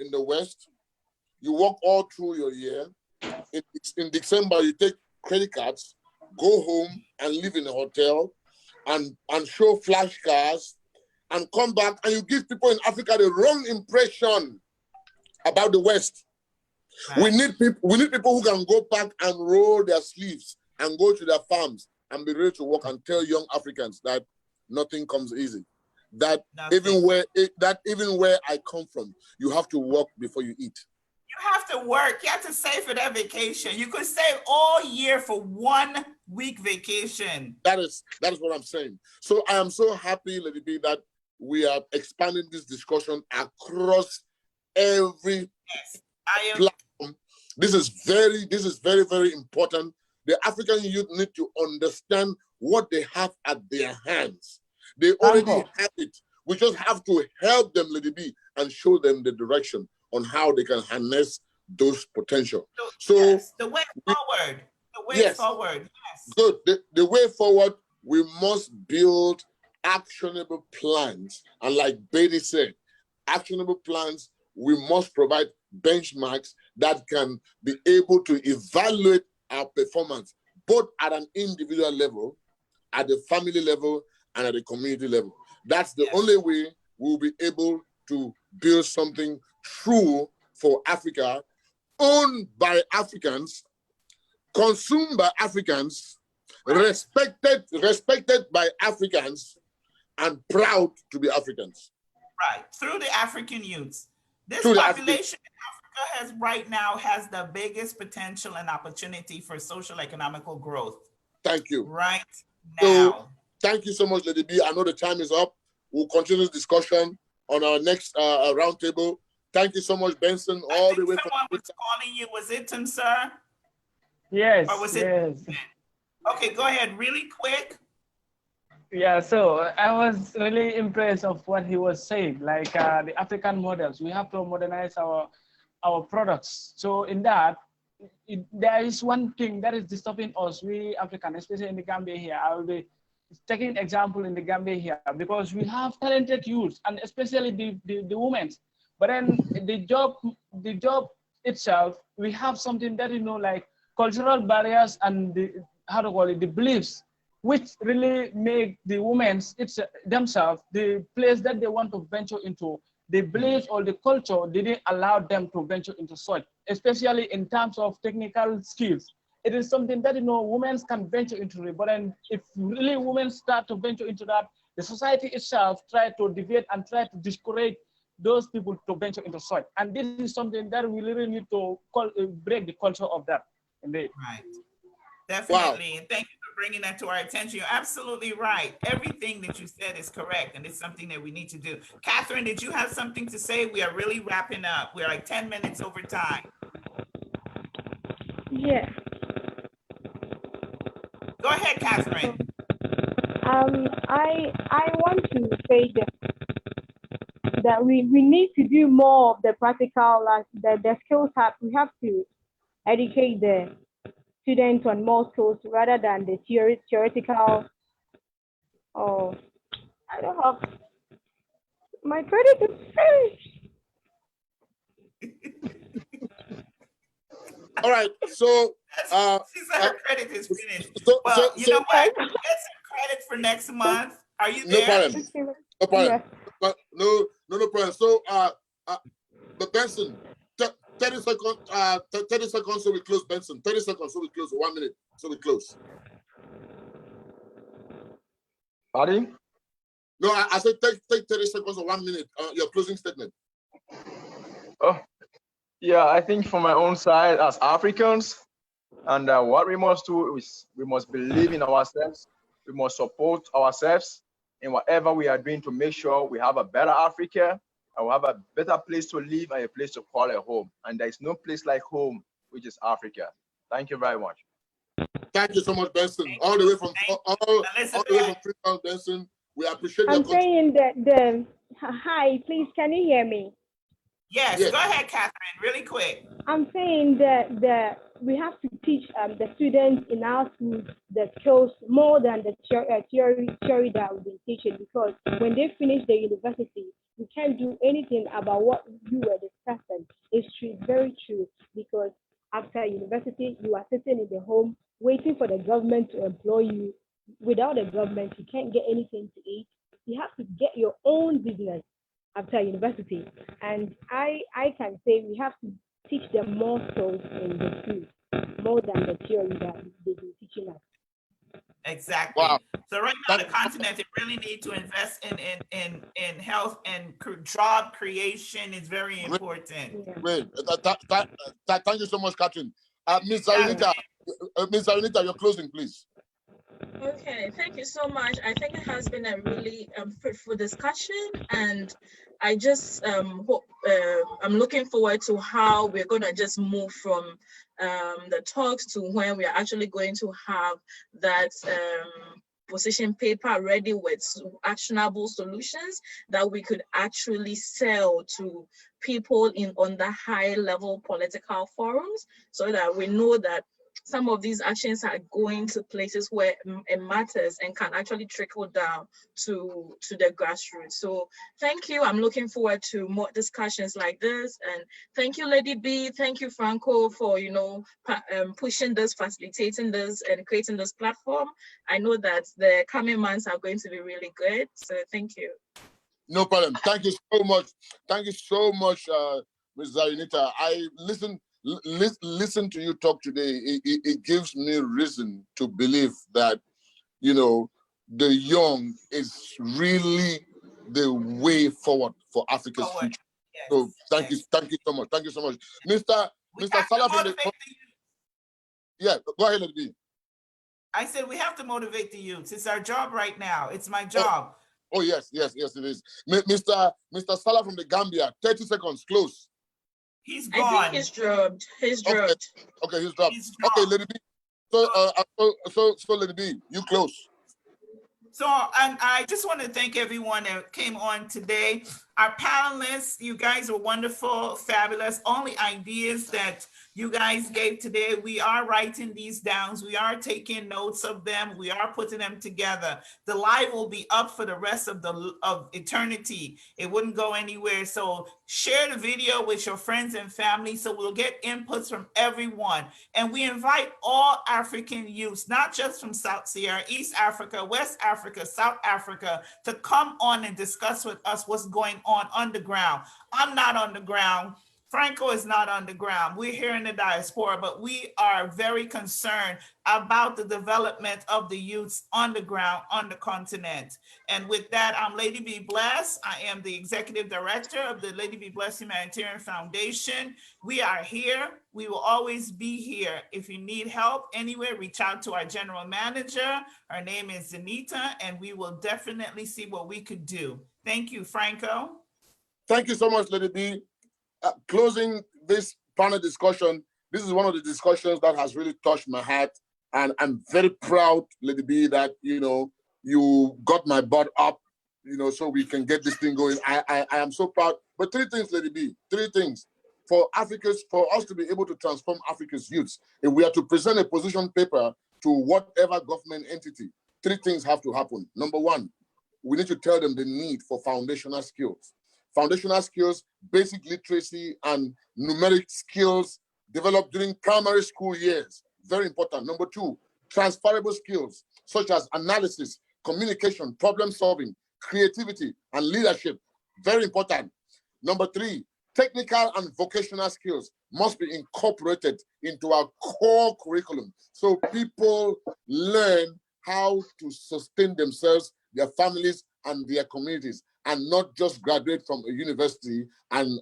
Speaker 2: in the West, you work all through your year. In December, you take credit cards, go home and live in a hotel and show flash cars and come back, and you give people in Africa the wrong impression about the West. Right. We need people who can go back and roll their sleeves and go to their farms and be ready to work and tell young Africans that nothing comes easy. That even where I come from, you have to work before you eat.
Speaker 7: You have to work. You have to save for that vacation. You could save all year for 1 week vacation.
Speaker 2: That is what I'm saying. So I am so happy, Lady B, that we are expanding this discussion across every platform. This is very, very important. The African youth need to understand what they have at their hands. They already have it. We just have to help them, Lady B, and show them the direction on how they can harness those potential. So
Speaker 7: yes, the way forward. The way forward. Yes.
Speaker 2: Good. The way forward, we must build actionable plans. And like Betty said, actionable plans, we must provide benchmarks that can be able to evaluate our performance, both at an individual level, at the family level, and at the community level. That's the only way we'll be able to build something true for Africa, owned by Africans, consumed by Africans, respected by Africans, and proud to be Africans.
Speaker 7: Right, through the African youths. This population in Africa right now has the biggest potential and opportunity for social economical growth.
Speaker 2: Thank you.
Speaker 7: Right now.
Speaker 2: So, thank you so much, Lady B. I know the time is up. We'll continue this discussion on our next roundtable. Thank you so much, Benson. All the way from
Speaker 7: someone was calling you. Was it Tamsir?
Speaker 6: Yes.
Speaker 7: Or was it?
Speaker 6: Yes.
Speaker 7: Okay, go ahead, really quick.
Speaker 6: Yeah, so I was really impressed of what he was saying, like the African models. We have to modernize our products. So in that, there is one thing that is disturbing us, we Africans, especially in the Gambia here. I will be taking example in the Gambia here, because we have talented youth, and especially the women. But then the job itself, we have something that, like cultural barriers and the beliefs, which really make the women themselves, the place that they want to venture into, the beliefs or the culture didn't allow them to venture into such, especially in terms of technical skills. It is something that, women can venture into it, but then if really women start to venture into that, the society itself try to deviate and try to discourage those people to venture into such. And this is something that we really need to break the culture of that. Indeed.
Speaker 7: Right. Definitely. Wow. Thank you for bringing that to our attention. You're absolutely right. Everything that you said is correct, and it's something that we need to do. Catherine, did you have something to say? We are really wrapping up. We're like 10 minutes over time.
Speaker 11: Yeah.
Speaker 7: Go ahead, Catherine.
Speaker 11: I want to say that we need to do more of the practical, like the skills that we have to educate the students on more skills rather than the theoretical. Oh, I don't have my credit is finished.
Speaker 2: All right, so
Speaker 7: she said her credit is finished. You know what? Get some credit for next month. Are you there?
Speaker 2: No problem. No problem.
Speaker 11: Yes.
Speaker 2: No problem. So, but Benson, 30 seconds. 30 seconds. So we close, Benson. 30 seconds. So we close. 1 minute. So we close.
Speaker 3: Pardon?
Speaker 2: No, I said take 30 seconds or 1 minute. Your closing statement.
Speaker 3: Oh, yeah. I think from my own side, as Africans, and what we must do is we must believe in ourselves. We must support ourselves in whatever we are doing to make sure we have a better Africa and we have a better place to live and a place to call a home. And there is no place like home, which is Africa. Thank you very much.
Speaker 2: Thank you so much, Benson. All the way from Freetown, Benson. We appreciate your
Speaker 11: I'm saying that hi, please, can you hear me?
Speaker 7: Yes, go ahead, Catherine, really quick.
Speaker 11: I'm saying that we have to teach the students in our schools the skills more than the theory that we've been teaching, because when they finish the university, we can't do anything about what you were discussing. It's true, very true, because after university, you are sitting in the home waiting for the government to employ you. Without the government, you can't get anything to eat. You have to get your own business after university. And I can say we have to teach them more skills in the school, more than the theory that they've been teaching us.
Speaker 7: Exactly. Wow. So right now, the continent, it really needs to invest in health, and job creation is very important.
Speaker 2: Great. Thank you so much, Catherine. Ms. Zarinita, your closing, please.
Speaker 8: Okay, thank you so much. I think it has been a really fruitful discussion, and I just hope I'm looking forward to how we're going to just move from the talks to when we are actually going to have that position paper ready with actionable solutions that we could actually sell to people on the high level political forums, so that we know that some of these actions are going to places where it matters and can actually trickle down to the grassroots. So thank you. I'm looking forward to more discussions like this. And thank you, Lady B. Thank you, Franco, for pushing this, facilitating this, and creating this platform. I know that the coming months are going to be really good. So thank you.
Speaker 2: No problem. Thank you so much. Thank you so much, Ms. Zarinita. I listen to you talk today. It gives me reason to believe that, the young is really the way forward for Africa's future. Yes. So thank you so much. Thank you so much. Mr. Sallah from the Yeah, go ahead, Lady.
Speaker 7: I said we have to motivate the youth. It's our job right now. It's my job.
Speaker 2: Oh yes, it is. Mr. Sallah from the Gambia, 30 seconds, close.
Speaker 7: He's gone.
Speaker 8: I think he's dropped.
Speaker 2: Okay, he's dropped. Okay, Lady B. So Lady B, you close.
Speaker 7: So I just want to thank everyone that came on today. Our panelists, you guys are wonderful, fabulous. All the ideas that you guys gave today, we are writing these down. We are taking notes of them. We are putting them together. The live will be up for the rest of eternity. It wouldn't go anywhere. So share the video with your friends and family so we'll get inputs from everyone. And we invite all African youths, not just from South Sierra, East Africa, West Africa, South Africa, to come on and discuss with us what's going on underground. I'm not underground. Franco is not underground. We're here in the diaspora, but we are very concerned about the development of the youths underground on the continent. And with that, I'm Lady B. Bless. I am the executive director of the Lady B. Bless Humanitarian Foundation. We are here. We will always be here. If you need help anywhere, reach out to our general manager. Her name is Zanita, and we will definitely see what we could do. Thank you, Franco.
Speaker 2: Thank you so much, Lady B. Closing this panel discussion, this is one of the discussions that has really touched my heart, and I'm very proud, Lady B, that you got my butt up, so we can get this thing going. I am so proud. But three things, Lady B, three things. For us to be able to transform Africa's youths, if we are to present a position paper to whatever government entity, three things have to happen. Number one, we need to tell them the need for foundational skills. Foundational skills, basic literacy, and numeric skills developed during primary school years. Very important. Number two, transferable skills, such as analysis, communication, problem solving, creativity, and leadership. Very important. Number 3, technical and vocational skills must be incorporated into our core curriculum so people learn how to sustain themselves, their families, and their communities, and not just graduate from a university and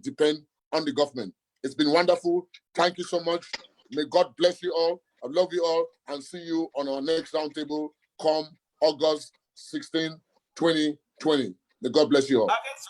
Speaker 2: depend on the government. It's been wonderful. Thank you so much. May God bless you all. I love you all, and see you on our next roundtable come August 16, 2020. May God bless you all.
Speaker 7: August